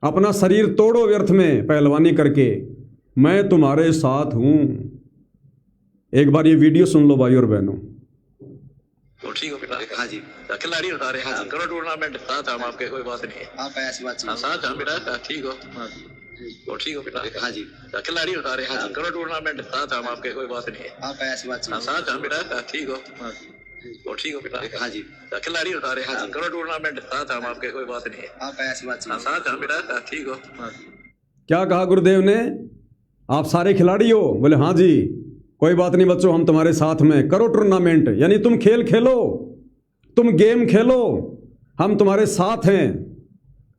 अपना शरीर तोड़ो व्यर्थ में पहलवानी करके, मैं तुम्हारे साथ हूं। एक बार ये वीडियो सुन लो भाई और बहनों। तो ठीक हो बेटा। हाँ जी खिलाड़ी उठा रहे हैं, करो टूर्नामेंट साथ हम आपके, कोई बात नहीं है। हाँ ऐसी बात नहीं, साथ हम बेटा ठीक हो। तो ठीक हो बेटा। हाँ जी खिलाड़ी उठा रहे हैं, करो टूर्नामेंट साथ हम आपके, कोई बात नहीं है। हाँ ऐसी बात नहीं, साथ हम बेटा ठीक हो। और ठीक हो बेटा? हाँ जी। खिलाड़ी उठा रहे? हाँ जी। करो टूर्नामेंट साथ हम आपके, कोई बात नहीं है। हाँ ऐसी बात हाँ, साथ हम बेटा, ठीक हो? हाँ। क्या कहा गुरुदेव ने? आप सारे खिलाड़ी हो? बोले हाँ जी। कोई बात नहीं बच्चों, हम तुम्हारे साथ में, करो टूर्नामेंट, यानी तुम खेल खेलो, तुम गेम खेलो, हम तुम्हारे साथ हैं,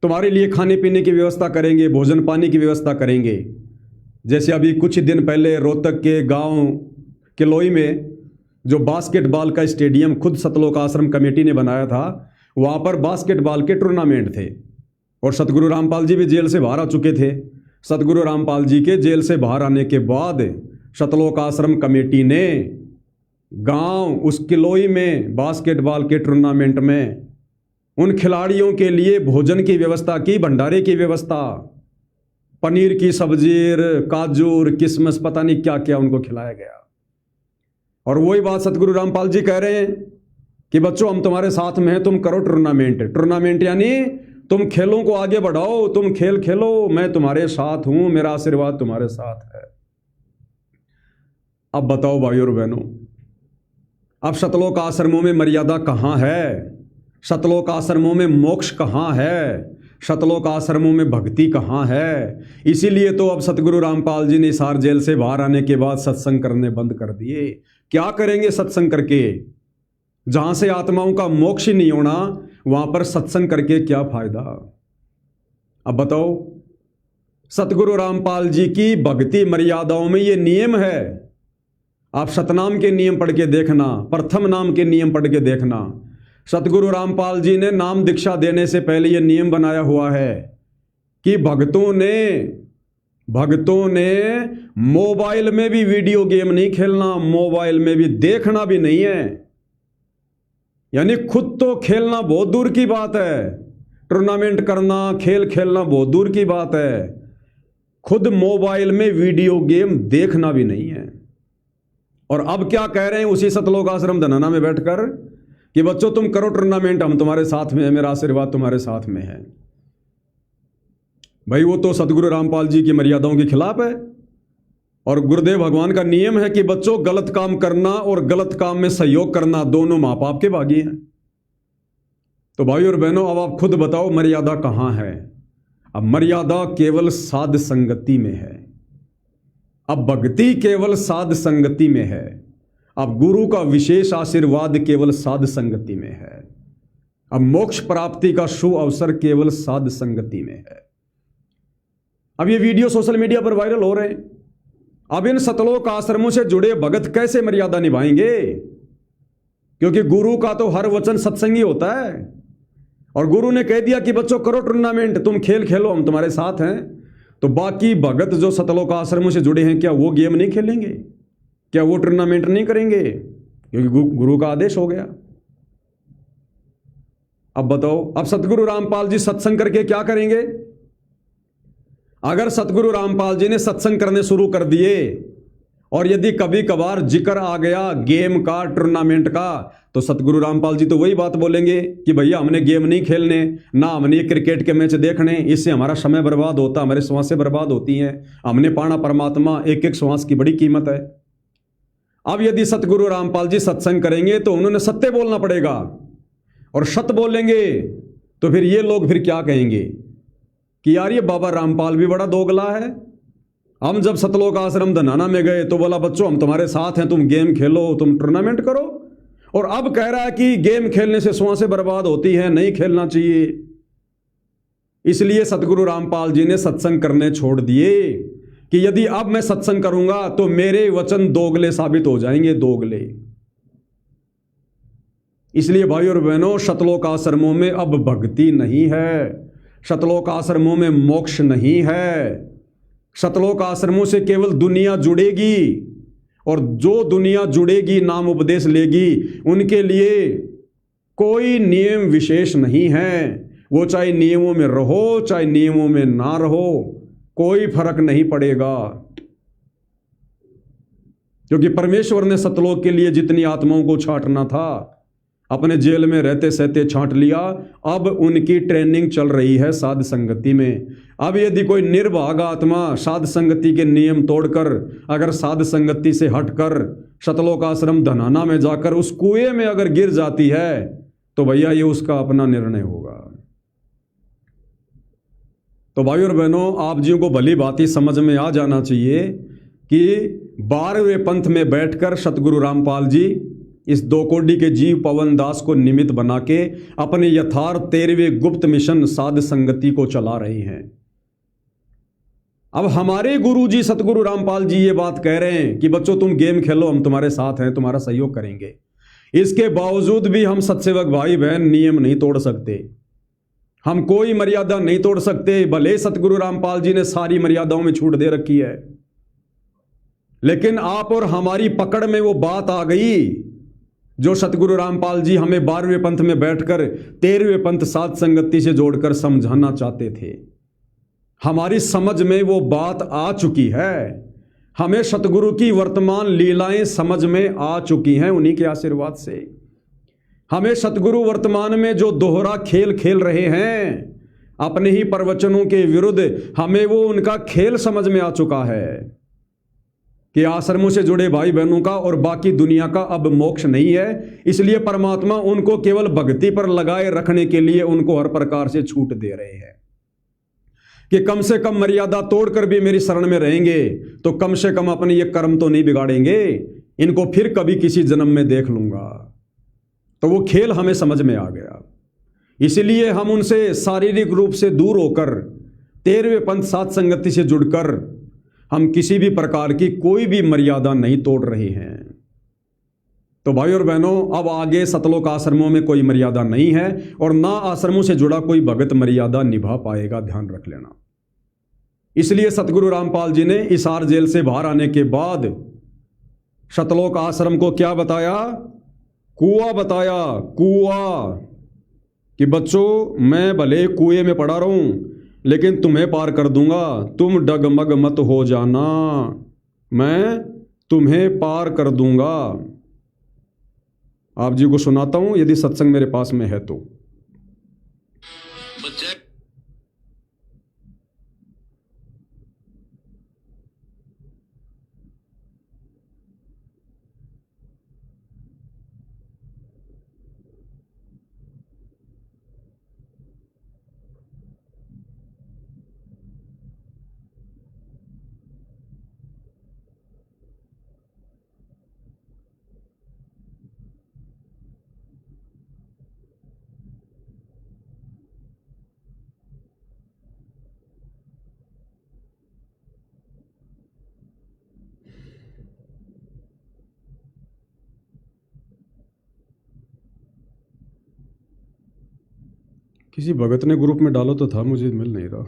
तुम्हारे लिए खाने पीने की व्यवस्था करेंगे, भोजन पानी की व्यवस्था करेंगे। जैसे अभी कुछ दिन पहले रोहतक के गांव किलोई में जो बास्केटबॉल का स्टेडियम खुद सतलोक आश्रम कमेटी ने बनाया था, वहाँ पर बास्केटबॉल के टूर्नामेंट थे और सतगुरु रामपाल जी भी जेल से बाहर आ चुके थे। सतगुरु रामपाल जी के जेल से बाहर आने के बाद सतलोक आश्रम कमेटी ने गांव उस किलोई में बास्केटबॉल के टूर्नामेंट में उन खिलाड़ियों के लिए भोजन की व्यवस्था की, भंडारे की व्यवस्था, पनीर की सब्जी, काजू, किशमिश, पता नहीं क्या क्या उनको खिलाया गया। और वही बात सतगुरु रामपाल जी कह रहे हैं कि बच्चों हम तुम्हारे साथ में हैं, तुम करो टूर्नामेंट। टूर्नामेंट यानी तुम खेलों को आगे बढ़ाओ, तुम खेल खेलो, मैं तुम्हारे साथ हूं, मेरा आशीर्वाद तुम्हारे साथ है। अब बताओ भाइयों और बहनों, अब सतलोक आश्रमों में मर्यादा कहाँ है? सतलोक आश्रमों में मोक्ष कहाँ है? सतलोक आश्रमों में भक्ति कहाँ है? इसीलिए तो अब सतगुरु रामपाल जी ने हिसार जेल से बाहर आने के बाद सत्संग करने बंद कर दिए। क्या करेंगे सत्संग करके? जहां से आत्माओं का मोक्ष ही नहीं होना, वहां पर सत्संग करके क्या फायदा? अब बताओ, सतगुरु रामपाल जी की भक्ति मर्यादाओं में ये नियम है। आप सतनाम के नियम पढ़ के देखना, प्रथम नाम के नियम पढ़ के देखना। सतगुरु रामपाल जी ने नाम दीक्षा देने से पहले ये नियम बनाया हुआ है कि भक्तों ने मोबाइल में भी वीडियो गेम नहीं खेलना, मोबाइल में भी देखना भी नहीं है। यानी खुद तो खेलना बहुत दूर की बात है, टूर्नामेंट करना, खेल खेलना बहुत दूर की बात है, खुद मोबाइल में वीडियो गेम देखना भी नहीं है। और अब क्या कह रहे हैं उसी सतलोक आश्रम धनाना में बैठकर कि बच्चों तुम करो टूर्नामेंट, हम तुम्हारे साथ में है, मेरा आशीर्वाद तुम्हारे साथ में है। भाई वो तो सतगुरु रामपाल जी की मर्यादाओं के खिलाफ है। और गुरुदेव भगवान का नियम है कि बच्चों गलत काम करना और गलत काम में सहयोग करना दोनों माँ बाप के भागी हैं। तो भाई और बहनों, अब आप खुद बताओ मर्यादा कहाँ है? अब मर्यादा केवल साध संगति में है। अब भक्ति केवल साध संगति में है। अब गुरु का विशेष आशीर्वाद केवल साध संगति में है। अब मोक्ष प्राप्ति का शुभ अवसर केवल साध संगति में है। अब ये वीडियो सोशल मीडिया पर वायरल हो रहे हैं। अब इन सतलोक आश्रमों से जुड़े भगत कैसे मर्यादा निभाएंगे? क्योंकि गुरु का तो हर वचन सत्संगी होता है और गुरु ने कह दिया कि बच्चों करो टूर्नामेंट, तुम खेल खेलो, हम तुम्हारे साथ हैं। तो बाकी भगत जो सतलोक आश्रमों से जुड़े हैं, क्या वो गेम नहीं खेलेंगे? क्या वो टूर्नामेंट नहीं करेंगे? क्योंकि गुरु का आदेश हो गया। अब बताओ, अब सतगुरु रामपाल जी सत्संग करके क्या करेंगे? अगर सतगुरु रामपाल जी ने सत्संग करने शुरू कर दिए और यदि कभी कभार जिक्र आ गया गेम का, टूर्नामेंट का, तो सतगुरु रामपाल जी तो वही बात बोलेंगे कि भैया हमने गेम नहीं खेलने, ना हमने क्रिकेट के मैच देखने, इससे हमारा समय बर्बाद होता, हमारे श्वासें बर्बाद होती हैं, हमने पाना परमात्मा, एक एक श्वास की बड़ी कीमत है। अब यदि सतगुरु रामपाल जी सत्संग करेंगे तो उन्होंने सत्य बोलना पड़ेगा, और सत्य बोलेंगे तो फिर ये लोग फिर क्या कहेंगे कि यार ये बाबा रामपाल भी बड़ा दोगला है। हम जब सतलोक आश्रम धनाना में गए तो बोला बच्चों हम तुम्हारे साथ हैं, तुम गेम खेलो, तुम टूर्नामेंट करो, और अब कह रहा है कि गेम खेलने से श्वासें बर्बाद होती हैं, नहीं खेलना चाहिए। इसलिए सतगुरु रामपाल जी ने सत्संग करने छोड़ दिए कि यदि अब मैं सत्संग करूंगा तो मेरे वचन दोगले साबित हो जाएंगे, दोगले। इसलिए भाई और बहनों, सतलोक आश्रमों में अब भक्ति नहीं है, सतलोक आश्रमों में मोक्ष नहीं है। सतलोक आश्रमों से केवल दुनिया जुड़ेगी, और जो दुनिया जुड़ेगी, नाम उपदेश लेगी, उनके लिए कोई नियम विशेष नहीं है। वो चाहे नियमों में रहो, चाहे नियमों में ना रहो, कोई फर्क नहीं पड़ेगा। क्योंकि परमेश्वर ने सतलोक के लिए जितनी आत्माओं को छांटना था, अपने जेल में रहते सहते छांट लिया। अब उनकी ट्रेनिंग चल रही है साध संगति में। अब यदि कोई निर्भाग आत्मा साध संगति के नियम तोड़कर अगर साध संगति से हटकर शतलोक आश्रम धनाना में जाकर उस कुएं में अगर गिर जाती है तो भैया ये उसका अपना निर्णय होगा। तो भाई और बहनों, आप जियों को भली भांति समझ में आ जाना चाहिए कि 12वें पंथ में बैठकर सतगुरु रामपाल जी इस 2 कोड़ी के जीव पवन दास को निमित्त बना के अपने यथार्थ 13वें गुप्त मिशन साध संगति को चला रहे हैं। अब हमारे गुरुजी सतगुरु रामपाल जी ये बात कह रहे हैं कि बच्चों तुम गेम खेलो, हम तुम्हारे साथ हैं, तुम्हारा सहयोग करेंगे। इसके बावजूद भी हम सत्सेवक भाई बहन नियम नहीं तोड़ सकते, हम कोई मर्यादा नहीं तोड़ सकते। भले सतगुरु रामपाल जी ने सारी मर्यादाओं में छूट दे रखी है, लेकिन आप और हमारी पकड़ में वो बात आ गई जो सतगुरु रामपाल जी हमें 12वें पंथ में बैठकर 13वें पंथ साध संगति से जोड़कर समझाना चाहते थे। हमारी समझ में वो बात आ चुकी है, हमें सतगुरु की वर्तमान लीलाएं समझ में आ चुकी हैं। उन्हीं के आशीर्वाद से हमें सतगुरु वर्तमान में जो दोहरा खेल खेल रहे हैं अपने ही प्रवचनों के विरुद्ध, हमें वो उनका खेल समझ में आ चुका है कि आश्रमों से जुड़े भाई बहनों का और बाकी दुनिया का अब मोक्ष नहीं है। इसलिए परमात्मा उनको केवल भक्ति पर लगाए रखने के लिए उनको हर प्रकार से छूट दे रहे हैं कि कम से कम मर्यादा तोड़कर भी मेरी शरण में रहेंगे तो कम से कम अपने ये कर्म तो नहीं बिगाड़ेंगे, इनको फिर कभी किसी जन्म में देख लूंगा। तो वो खेल हमें समझ में आ गया, इसलिए हम उनसे शारीरिक रूप से दूर होकर 13वें पंथ साध संगति से जुड़कर हम किसी भी प्रकार की कोई भी मर्यादा नहीं तोड़ रहे हैं। तो भाई और बहनों, अब आगे सतलोक आश्रमों में कोई मर्यादा नहीं है और ना आश्रमों से जुड़ा कोई भगत मर्यादा निभा पाएगा, ध्यान रख लेना। इसलिए सतगुरु रामपाल जी ने हिसार जेल से बाहर आने के बाद सतलोक आश्रम को क्या बताया? कुआं बताया, कुआं, कि बच्चों मैं भले कुएं में पड़ा रहूं लेकिन तुम्हें पार कर दूंगा, तुम डगमग मत हो जाना, मैं तुम्हें पार कर दूंगा। आप जी को सुनाता हूं यदि सत्संग मेरे पास में है तो। किसी भगत ने ग्रुप में डालो तो था, मुझे मिल नहीं रहा।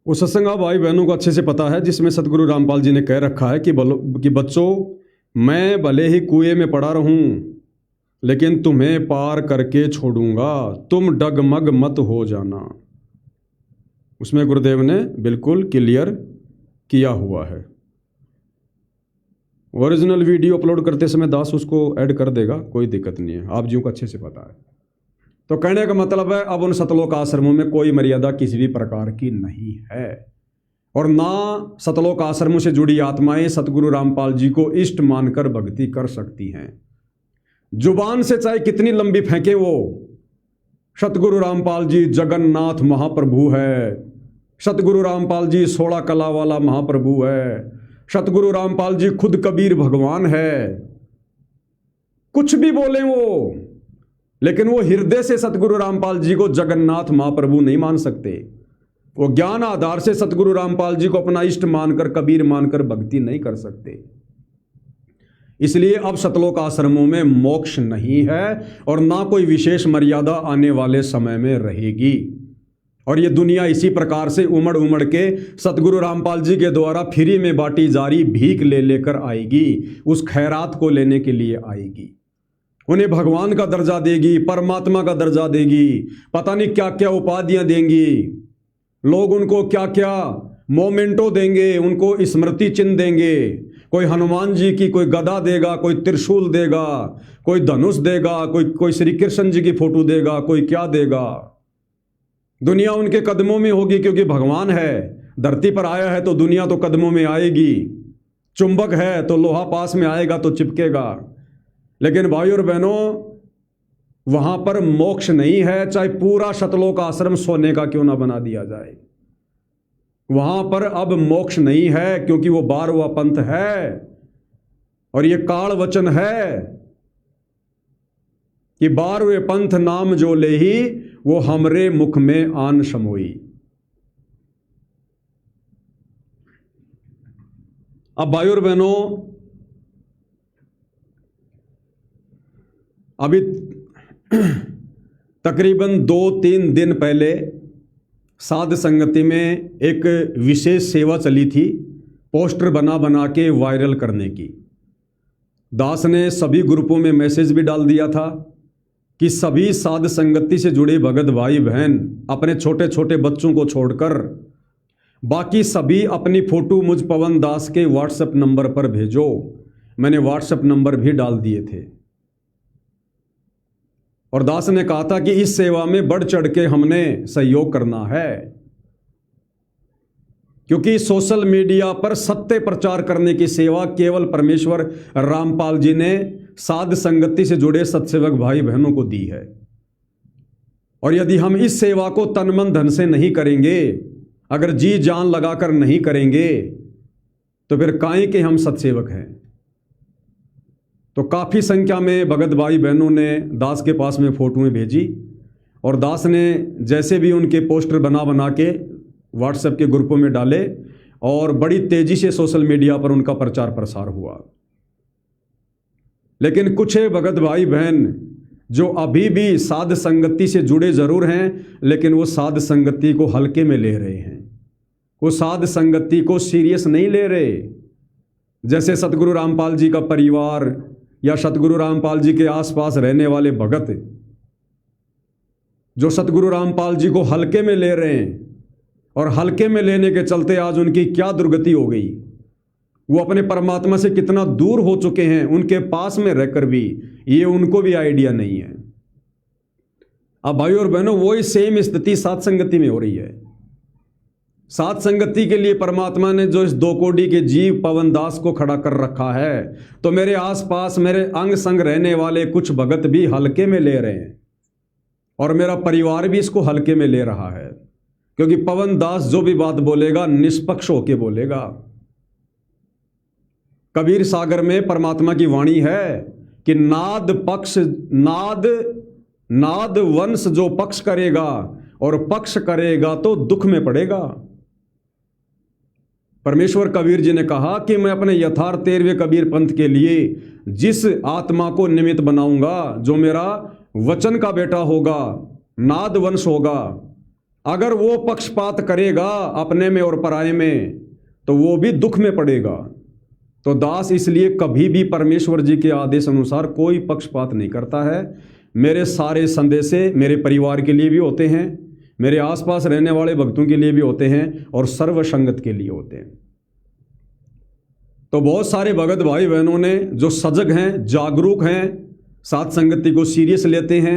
वो सत्संग आप भाई बहनों को अच्छे से पता है जिसमें सतगुरु रामपाल जी ने कह रखा है कि बच्चों मैं भले ही कुएं में पड़ा रहूं लेकिन तुम्हें पार करके छोड़ूंगा, तुम डगमग मत हो जाना। उसमें गुरुदेव ने बिल्कुल क्लियर किया हुआ है। ओरिजिनल वीडियो अपलोड करते समय दास उसको ऐड कर देगा, कोई दिक्कत नहीं है, आप जियों को अच्छे से पता है। तो कहने का मतलब है अब उन सतलोक आश्रमों में कोई मर्यादा किसी भी प्रकार की नहीं है और ना सतलोक आश्रमों से जुड़ी आत्माएं सतगुरु रामपाल जी को इष्ट मानकर भक्ति कर सकती हैं। जुबान से चाहे कितनी लंबी फेंके वो, सतगुरु रामपाल जी जगन्नाथ महाप्रभु है, सतगुरु रामपाल जी 16 कला वाला महाप्रभु है, सतगुरु रामपाल जी खुद कबीर भगवान है, कुछ भी बोले वो, लेकिन वो हृदय से सतगुरु रामपाल जी को जगन्नाथ महाप्रभु नहीं मान सकते। वो ज्ञान आधार से सतगुरु रामपाल जी को अपना इष्ट मानकर कबीर मानकर भक्ति नहीं कर सकते। इसलिए अब सतलोक आश्रमों में मोक्ष नहीं है और ना कोई विशेष मर्यादा आने वाले समय में रहेगी। और ये दुनिया इसी प्रकार से उमड़ उमड़ के सतगुरु रामपाल जी के द्वारा फ्री में बांटी जा रही भीख ले लेकर आएगी, उस खैरात को लेने के लिए आएगी। उन्हें भगवान का दर्जा देगी, परमात्मा का दर्जा देगी, पता नहीं क्या क्या उपाधियां देंगी, लोग उनको क्या क्या मोमेंटो देंगे, उनको स्मृति चिन्ह देंगे। कोई हनुमान जी की कोई गदा देगा, कोई त्रिशूल देगा, कोई धनुष देगा, कोई श्री कृष्ण जी की फोटो देगा, कोई क्या देगा। दुनिया उनके कदमों में होगी, क्योंकि भगवान है, धरती पर आया है तो दुनिया तो कदमों में आएगी। चुंबक है तो लोहा पास में आएगा तो चिपकेगा। लेकिन भाई और बहनों, वहां पर मोक्ष नहीं है, चाहे पूरा शतलोक आश्रम सोने का क्यों ना बना दिया जाए। वहां पर अब मोक्ष नहीं है, क्योंकि वो 12वां पंथ है। और ये काल वचन है कि 12वें पंथ नाम जो लेही, वो हमरे मुख में आन समोई। अब भाई और बहनों, अभी तकरीबन 2-3 दिन पहले साध संगति में एक विशेष सेवा चली थी, पोस्टर बना बना के वायरल करने की। दास ने सभी ग्रुपों में मैसेज भी डाल दिया था कि सभी साध संगति से जुड़े भगत भाई बहन अपने छोटे छोटे बच्चों को छोड़कर बाकी सभी अपनी फोटो मुझ पवन दास के व्हाट्सएप नंबर पर भेजो। मैंने व्हाट्सएप नंबर भी डाल दिए थे। और दास ने कहा था कि इस सेवा में बढ़ चढ़ के हमने सहयोग करना है, क्योंकि सोशल मीडिया पर सत्य प्रचार करने की सेवा केवल परमेश्वर रामपाल जी ने साध संगति से जुड़े सत्सेवक भाई बहनों को दी है। और यदि हम इस सेवा को तन मन धन से नहीं करेंगे, अगर जी जान लगाकर नहीं करेंगे, तो फिर काहे के हम सत्सेवक हैं। तो काफ़ी संख्या में भगत भाई बहनों ने दास के पास में फोटोएं भेजी, और दास ने जैसे भी उनके पोस्टर बना बना के व्हाट्सएप के ग्रुपों में डाले, और बड़ी तेजी से सोशल मीडिया पर उनका प्रचार प्रसार हुआ। लेकिन कुछ भगत भाई बहन जो अभी भी साध संगति से जुड़े जरूर हैं, लेकिन वो साध संगति को हल्के में ले रहे हैं, वो साध संगति को सीरियस नहीं ले रहे। जैसे सतगुरु रामपाल जी का परिवार या सतगुरु रामपाल जी के आसपास रहने वाले भगत जो सतगुरु रामपाल जी को हल्के में ले रहे हैं, और हल्के में लेने के चलते आज उनकी क्या दुर्गति हो गई। वो अपने परमात्मा से कितना दूर हो चुके हैं, उनके पास में रहकर भी ये उनको भी आइडिया नहीं है। अब भाई और बहनों, वही सेम स्थिति साध संगति में हो रही है। साध संगति के लिए परमात्मा ने जो इस 2 कोड़ी के जीव पवन दास को खड़ा कर रखा है, तो मेरे आसपास मेरे अंग संग रहने वाले कुछ भगत भी हल्के में ले रहे हैं, और मेरा परिवार भी इसको हल्के में ले रहा है, क्योंकि पवन दास जो भी बात बोलेगा निष्पक्ष होके बोलेगा। कबीर सागर में परमात्मा की वाणी है कि नाद पक्ष नाद वंश जो पक्ष करेगा, और पक्ष करेगा तो दुख में पड़ेगा। परमेश्वर कबीर जी ने कहा कि मैं अपने यथार्थ 13वें कबीर पंथ के लिए जिस आत्मा को निमित्त बनाऊंगा, जो मेरा वचन का बेटा होगा, नाद वंश होगा, अगर वो पक्षपात करेगा अपने में और पराये में, तो वो भी दुख में पड़ेगा। तो दास इसलिए कभी भी परमेश्वर जी के आदेश अनुसार कोई पक्षपात नहीं करता है। मेरे सारे संदेशे मेरे परिवार के लिए भी होते हैं, मेरे आसपास रहने वाले भक्तों के लिए भी होते हैं, और सर्व संगत के लिए होते हैं। तो बहुत सारे भगत भाई बहनों ने जो सजग हैं, जागरूक हैं, साध संगति को सीरियस लेते हैं,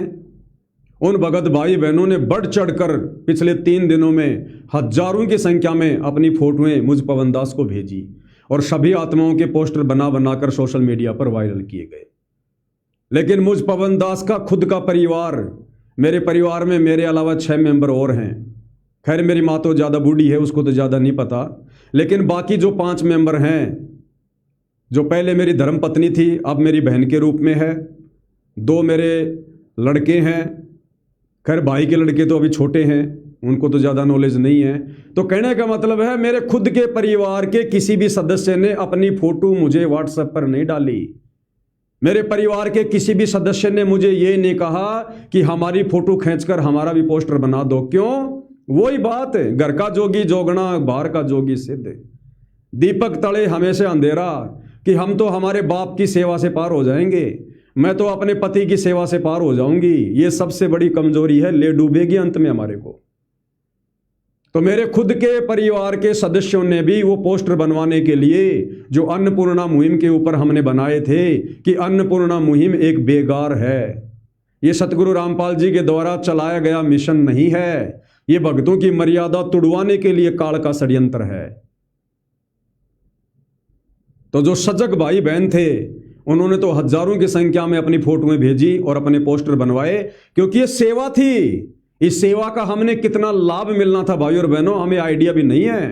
उन भगत भाई बहनों ने बढ़ चढ़कर पिछले 3 दिनों में हजारों की संख्या में अपनी फोटोएं मुझ पवन दास को भेजी, और सभी आत्माओं के पोस्टर बना बनाकर सोशल मीडिया पर वायरल किए गए। लेकिन मुझ पवन दास का खुद का परिवार, मेरे परिवार में मेरे अलावा 6 मेंबर और हैं। खैर मेरी माँ तो ज़्यादा बूढ़ी है, उसको तो ज़्यादा नहीं पता, लेकिन बाकी जो 5 मेंबर हैं, जो पहले मेरी धर्मपत्नी थी अब मेरी बहन के रूप में है, 2 मेरे लड़के हैं। खैर भाई के लड़के तो अभी छोटे हैं, उनको तो ज़्यादा नॉलेज नहीं है। तो कहने का मतलब है, मेरे खुद के परिवार के किसी भी सदस्य ने अपनी फोटो मुझे व्हाट्सएप पर नहीं डाली। मेरे परिवार के किसी भी सदस्य ने मुझे ये नहीं कहा कि हमारी फोटो खींचकर हमारा भी पोस्टर बना दो। क्यों? वही बात है, घर का जोगी जोगना, बाहर का जोगी सिद्ध। दीपक तले हमेशा अंधेरा, कि हम तो हमारे बाप की सेवा से पार हो जाएंगे। मैं तो अपने पति की सेवा से पार हो जाऊंगी, ये सबसे बड़ी कमजोरी है, ले डूबेगी अंत में हमारे को। तो मेरे खुद के परिवार के सदस्यों ने भी वो पोस्टर बनवाने के लिए जो अन्नपूर्णा मुहिम के ऊपर हमने बनाए थे कि अन्नपूर्णा मुहिम एक बेगार है, ये सतगुरु रामपाल जी के द्वारा चलाया गया मिशन नहीं है, ये भक्तों की मर्यादा तुड़वाने के लिए काल का षड्यंत्र है। तो जो सजग भाई बहन थे उन्होंने तो हजारों की संख्या में अपनी फोटोएं भेजी और अपने पोस्टर बनवाए, क्योंकि ये सेवा थी। इस सेवा का हमने कितना लाभ मिलना था भाई और बहनों, हमें आइडिया भी नहीं है,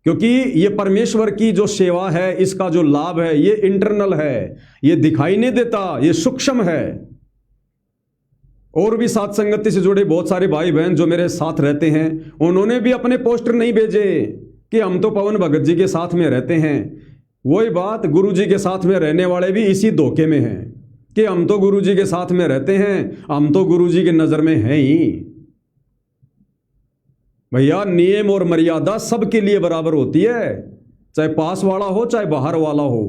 क्योंकि ये परमेश्वर की जो सेवा है इसका जो लाभ है ये इंटरनल है, ये दिखाई नहीं देता, ये सूक्ष्म है। और भी साथ संगति से जुड़े बहुत सारे भाई बहन जो मेरे साथ रहते हैं उन्होंने भी अपने पोस्टर नहीं भेजे कि हम तो पवन भगत जी के साथ में रहते हैं। वही बात, गुरु जी के साथ में रहने वाले भी इसी धोखे में हैं कि हम तो गुरु जी के साथ में रहते हैं, हम तो गुरु जी की नजर में हैं ही। भैया नियम और मर्यादा सबके लिए बराबर होती है, चाहे पास वाला हो चाहे बाहर वाला हो।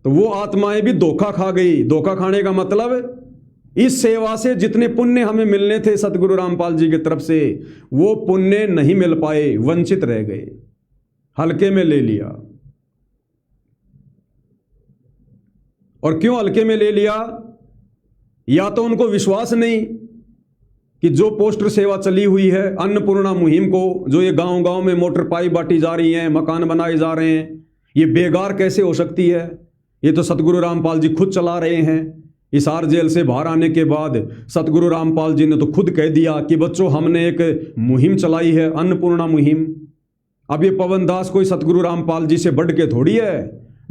तो वो आत्माएं भी धोखा खा गई। धोखा खाने का मतलब इस सेवा से जितने पुण्य हमें मिलने थे सतगुरु रामपाल जी की तरफ से वो पुण्य नहीं मिल पाए, वंचित रह गए, हल्के में ले लिया। और क्यों हल्के में ले लिया? या तो उनको विश्वास नहीं कि जो पोस्टर सेवा चली हुई है अन्नपूर्णा मुहिम को, जो ये गांव गांव में मोटर पाइप बांटी जा रही हैं, मकान बनाए जा रहे हैं, ये बेगार कैसे हो सकती है? ये तो सतगुरु रामपाल जी खुद चला रहे हैं। हिसार जेल से बाहर आने के बाद सतगुरु रामपाल जी ने तो खुद कह दिया कि बच्चों हमने एक मुहिम चलाई है, अन्नपूर्णा मुहिम। अब ये पवन दास कोई सतगुरु रामपाल जी से बढ़ के थोड़ी है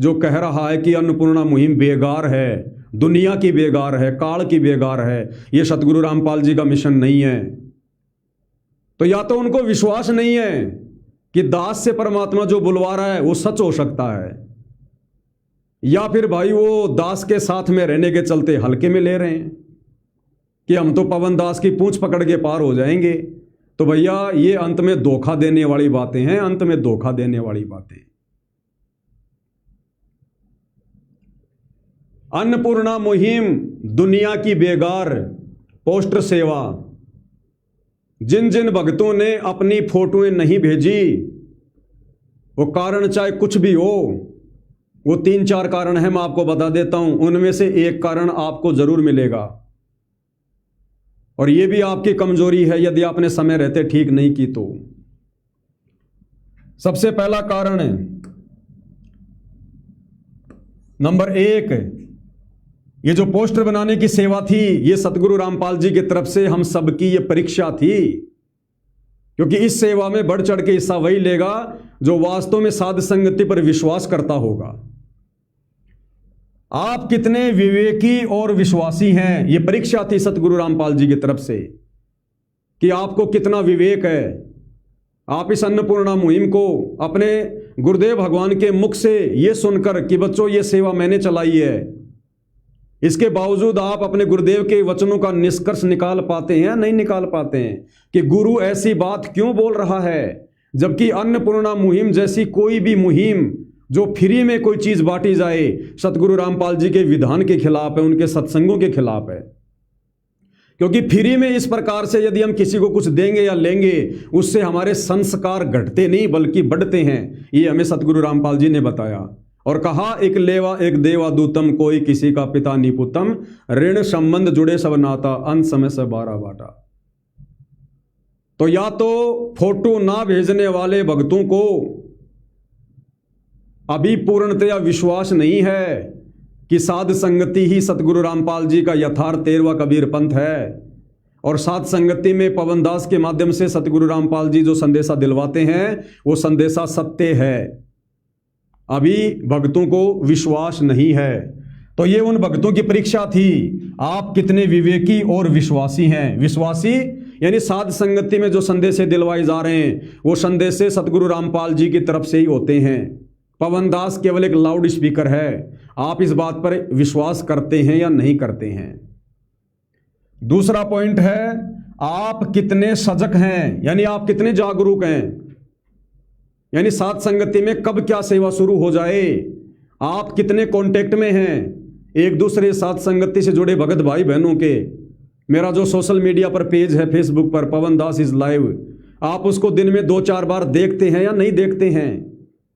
जो कह रहा है कि अन्नपूर्णा मुहिम बेगार है, दुनिया की बेगार है, काल की बेगार है, ये सतगुरु रामपाल जी का मिशन नहीं है। तो या तो उनको विश्वास नहीं है कि दास से परमात्मा जो बुलवा रहा है वो सच हो सकता है, या फिर भाई वो दास के साथ में रहने के चलते हल्के में ले रहे हैं कि हम तो पवन दास की पूंछ पकड़ के पार हो जाएंगे। तो भैया ये अंत में धोखा देने वाली बातें हैं, अंत में धोखा देने वाली बातें। अन्नपूर्णा मुहिम दुनिया की बेगार पोस्टर सेवा। जिन जिन भक्तों ने अपनी फोटोएं नहीं भेजी, वो कारण चाहे कुछ भी हो, वो 3-4 कारण है, मैं आपको बता देता हूं, उनमें से एक कारण आपको जरूर मिलेगा। और ये भी आपकी कमजोरी है यदि आपने समय रहते ठीक नहीं की तो। सबसे पहला कारण है, नंबर 1, ये जो पोस्टर बनाने की सेवा थी ये सतगुरु रामपाल जी की तरफ से हम सबकी ये परीक्षा थी, क्योंकि इस सेवा में बढ़ चढ़ के हिस्सा वही लेगा जो वास्तव में साध संगति पर विश्वास करता होगा। आप कितने विवेकी और विश्वासी हैं, ये परीक्षा थी सतगुरु रामपाल जी की तरफ से कि आपको कितना विवेक है। आप इस अन्नपूर्णा मुहिम को अपने गुरुदेव भगवान के मुख से ये सुनकर कि बच्चों ये सेवा मैंने चलाई है, इसके बावजूद आप अपने गुरुदेव के वचनों का निष्कर्ष निकाल पाते हैं? नहीं निकाल पाते हैं कि गुरु ऐसी बात क्यों बोल रहा है, जबकि अन्नपूर्णा मुहिम जैसी कोई भी मुहिम जो फ्री में कोई चीज बांटी जाए सतगुरु रामपाल जी के विधान के खिलाफ है, उनके सत्संगों के खिलाफ है। क्योंकि फ्री में इस प्रकार से यदि हम किसी को कुछ देंगे या लेंगे उससे हमारे संस्कार घटते नहीं बल्कि बढ़ते हैं। ये हमें सतगुरु रामपाल जी ने बताया और कहा, एक लेवा एक देवा दूतम, कोई किसी का पिता निपुतम, ऋण संबंध जुड़े सब नाता, अंत समय से 12 बाटा। तो या तो फोटो ना भेजने वाले भक्तों को अभी पूर्णतया विश्वास नहीं है कि साध संगति ही सतगुरु रामपाल जी का यथार्थ 13वां कबीर पंथ है, और साध संगति में पवन दास के माध्यम से सतगुरु रामपाल जी जो संदेशा दिलवाते हैं वो संदेशा सत्य है। अभी भक्तों को विश्वास नहीं है। तो ये उन भक्तों की परीक्षा थी, आप कितने विवेकी और विश्वासी हैं। विश्वासी यानी साध संगति में जो संदेश दिलवाए जा रहे हैं वो संदेश सतगुरु रामपाल जी की तरफ से ही होते हैं। पवन दास केवल एक लाउड स्पीकर है। आप इस बात पर विश्वास करते हैं या नहीं करते हैं। दूसरा पॉइंट है, आप कितने सजग हैं, यानी आप कितने जागरूक हैं। यानी साध संगति में कब क्या सेवा शुरू हो जाए आप कितने कांटेक्ट में हैं एक दूसरे साथ संगति से जुड़े भगत भाई बहनों के। मेरा जो सोशल मीडिया पर पेज है फेसबुक पर पवन दास इज लाइव, आप उसको दिन में 2-4 बार देखते हैं या नहीं देखते हैं?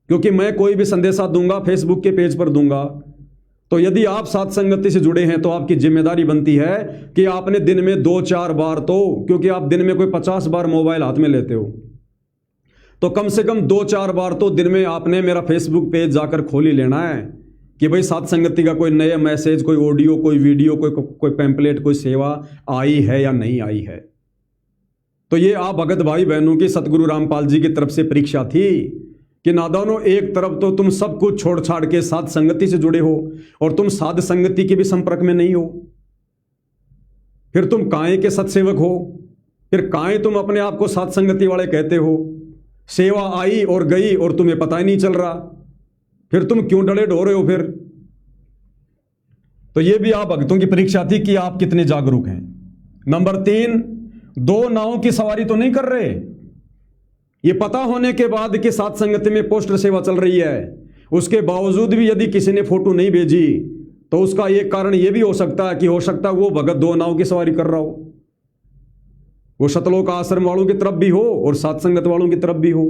क्योंकि मैं कोई भी संदेशा दूंगा फेसबुक के पेज पर दूंगा, तो यदि आप साथ संगति से जुड़े हैं तो आपकी जिम्मेदारी बनती है कि आपने दिन में 2-4 बार, तो क्योंकि आप दिन में कोई 50 बार मोबाइल हाथ में लेते हो, तो कम से कम 2-4 बार तो दिन में आपने मेरा फेसबुक पेज जाकर खोल ही लेना है कि भाई साथ संगति का कोई नया मैसेज, कोई ऑडियो, कोई वीडियो, कोई पैम्पलेट, कोई सेवा आई है या नहीं आई है। तो ये आप भगत भाई बहनों की सतगुरु रामपाल जी की तरफ से परीक्षा थी कि नादानों, एक तरफ तो तुम सब कुछ छोड़ छाड़ के साध संगति से जुड़े हो और तुम साध संगति के भी संपर्क में नहीं हो, फिर तुम काहे के सत्सेवक हो, फिर काहे तुम अपने आप को साध संगति वाले कहते हो। सेवा आई और गई और तुम्हें पता ही नहीं चल रहा, फिर तुम क्यों डरे ढो रहे हो फिर? तो ये भी आप भक्तों की परीक्षा थी कि आप कितने जागरूक हैं। नंबर 3, 2 नावों की सवारी तो नहीं कर रहे। ये पता होने के बाद कि साथ संगति में पोस्टर सेवा चल रही है, उसके बावजूद भी यदि किसी ने फोटो नहीं भेजी तो उसका एक कारण यह भी हो सकता है कि हो सकता है वो भगत 2 नाव की सवारी कर रहा हो। वो सतलोक आश्रम वालों की तरफ भी हो और साथ संगत वालों की तरफ भी हो,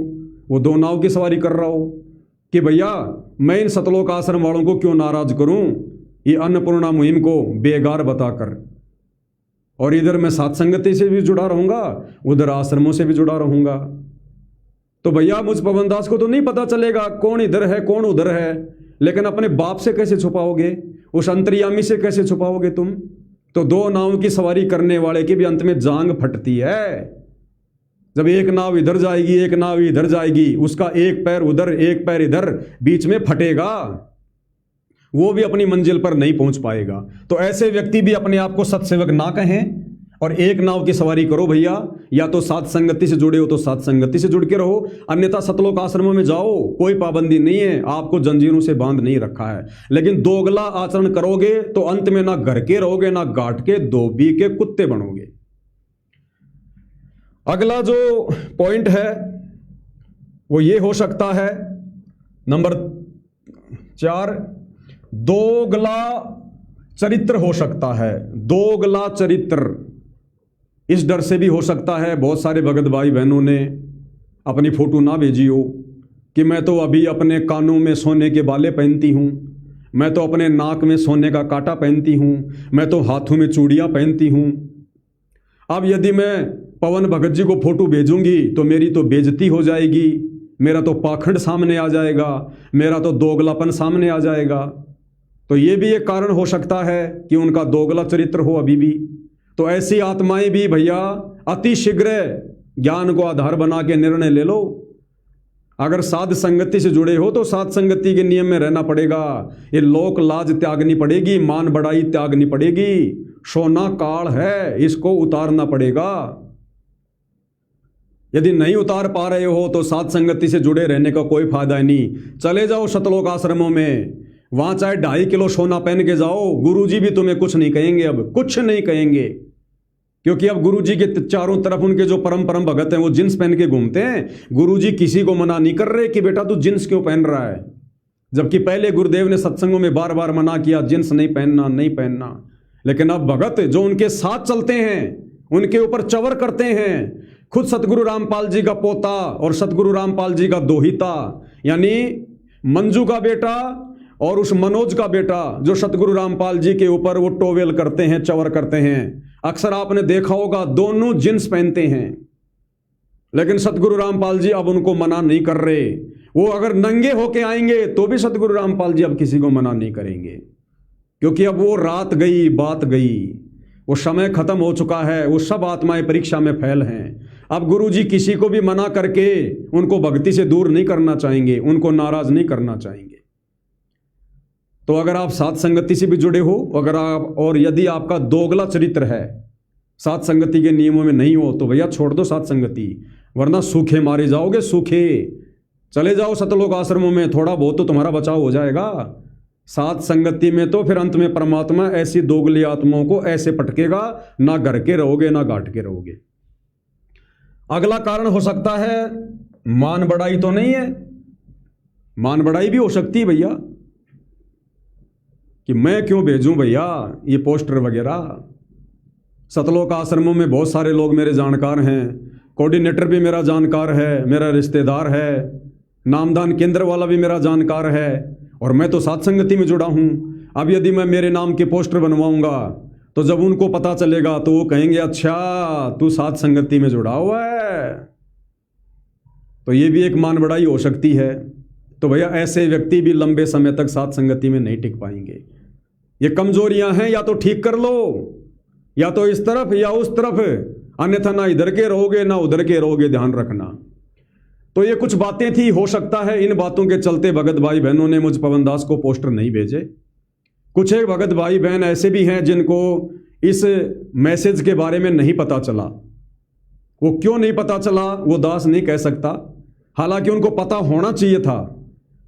वो 2 नाव की सवारी कर रहा हो कि भैया मैं इन सतलोक आश्रम वालों को क्यों नाराज करूं ये अन्नपूर्णा मुहिम को बेगार बताकर, और इधर मैं साथ संगति से भी जुड़ा रहूंगा, उधर आश्रमों से भी जुड़ा रहूंगा। तो भैया मुझ पवन दास को तो नहीं पता चलेगा कौन इधर है कौन उधर है, लेकिन अपने बाप से कैसे छुपाओगे, उस अंतर्यामी से कैसे छुपाओगे तुम? तो 2 नाव की सवारी करने वाले की भी अंत में जांग फटती है। जब एक नाव इधर जाएगी एक नाव इधर जाएगी, उसका एक पैर उधर एक पैर इधर बीच में फटेगा, वो भी अपनी मंजिल पर नहीं पहुंच पाएगा। तो ऐसे व्यक्ति भी अपने आप को सत्सेवक ना कहें और एक नाव की सवारी करो भैया। या तो साथ संगति से जुड़े हो तो साथ संगति से जुड़ के रहो, अन्यथा सतलोक आश्रमों में जाओ, कोई पाबंदी नहीं है, आपको जंजीरों से बांध नहीं रखा है। लेकिन दोगला आचरण करोगे तो अंत में ना घर के रहोगे ना घाट के, धोबी के कुत्ते बनोगे। अगला जो पॉइंट है वो ये हो सकता है, नंबर 4, दोगला चरित्र हो सकता है। दोगला चरित्र इस डर से भी हो सकता है, बहुत सारे भगत भाई बहनों ने अपनी फोटो ना भेजी हो कि मैं तो अभी अपने कानों में सोने के बाले पहनती हूँ, मैं तो अपने नाक में सोने का कांटा पहनती हूँ, मैं तो हाथों में चूड़ियाँ पहनती हूँ। अब यदि मैं पवन भगत जी को फोटो भेजूंगी तो मेरी तो बेइज्जती हो जाएगी, मेरा तो पाखंड सामने आ जाएगा, मेरा तो दोगलापन सामने आ जाएगा। तो ये भी एक कारण हो सकता है कि उनका दोगला चरित्र हो अभी भी। तो ऐसी आत्माएं भी भैया अति शीघ्र ज्ञान को आधार बना के निर्णय ले लो। अगर साध संगति से जुड़े हो तो साध संगति के नियम में रहना पड़ेगा, ये लोक लाज त्यागनी पड़ेगी, मान बढ़ाई त्यागनी पड़ेगी, सोना काल है इसको उतारना पड़ेगा। यदि नहीं उतार पा रहे हो तो साध संगति से जुड़े रहने का कोई फायदा नहीं। चले जाओ सतलोक आश्रमों में, वहां चाहे 2.5 किलो सोना पहन के जाओ, गुरुजी भी तुम्हें कुछ नहीं कहेंगे, अब कुछ नहीं कहेंगे, क्योंकि अब गुरुजी के चारों तरफ उनके जो परम भगत हैं वो जींस पहन के घूमते हैं। गुरुजी किसी को मना नहीं कर रहे कि बेटा तू जींस क्यों पहन रहा है, जबकि पहले गुरुदेव ने सत्संगों में बार बार मना किया जींस नहीं पहनना नहीं पहनना। लेकिन अब भगत जो उनके साथ चलते हैं उनके ऊपर चवर करते हैं। खुद सतगुरु रामपाल जी का पोता और सतगुरु रामपाल जी का दोहिता यानी मंजू का बेटा और उस मनोज का बेटा जो सतगुरु रामपाल जी के ऊपर वो टोवेल करते हैं, चवर करते हैं। अक्सर आपने देखा होगा दोनों जींस पहनते हैं, लेकिन सतगुरु रामपाल जी अब उनको मना नहीं कर रहे। वो अगर नंगे होके आएंगे तो भी सतगुरु रामपाल जी अब किसी को मना नहीं करेंगे, क्योंकि अब वो रात गई बात गई, वो समय खत्म हो चुका है, वो सब आत्माएं परीक्षा में फेल हैं। अब गुरुजी किसी को भी मना करके उनको भक्ति से दूर नहीं करना चाहेंगे, उनको नाराज नहीं करना चाहेंगे। तो अगर आप साथ संगति से भी जुड़े हो, अगर आप और यदि आपका दोगला चरित्र है, साथ संगति के नियमों में नहीं हो, तो भैया छोड़ दो साथ संगति, वरना सूखे मारे जाओगे। सूखे चले जाओ सतलोक आश्रमों में, थोड़ा बहुत तो तुम्हारा बचाव हो जाएगा। साथ संगति में तो फिर अंत में परमात्मा ऐसी दोगली आत्माओं को ऐसे पटकेगा, ना घर के रहोगे ना घाट के रहोगे। अगला कारण हो सकता है मान बढ़ाई तो नहीं है, मान बढ़ाई भी हो सकती है भैया। कि मैं क्यों भेजूं भैया ये पोस्टर वगैरह। सतलोक आश्रमों में बहुत सारे लोग मेरे जानकार हैं, कोऑर्डिनेटर भी मेरा जानकार है, मेरा रिश्तेदार है, नामदान केंद्र वाला भी मेरा जानकार है, और मैं तो साध संगति में जुड़ा हूँ। अब यदि मैं मेरे नाम के पोस्टर बनवाऊंगा तो जब उनको पता चलेगा तो वो कहेंगे अच्छा तू साध संगति में जुड़ा हुआ है, तो ये भी एक मान बढ़ाई हो सकती है। तो भैया ऐसे व्यक्ति भी लंबे समय तक साध संगति में नहीं टिक पाएंगे। ये कमजोरियां हैं, या तो ठीक कर लो, या तो इस तरफ या उस तरफ, अन्यथा ना इधर के रहोगे ना उधर के रहोगे, ध्यान रखना। तो ये कुछ बातें थी, हो सकता है इन बातों के चलते भगत भाई बहनों ने मुझ पवन दास को पोस्टर नहीं भेजे। कुछ एक भगत भाई बहन ऐसे भी हैं जिनको इस मैसेज के बारे में नहीं पता चला। वो क्यों नहीं पता चला वो दास नहीं कह सकता, हालांकि उनको पता होना चाहिए था।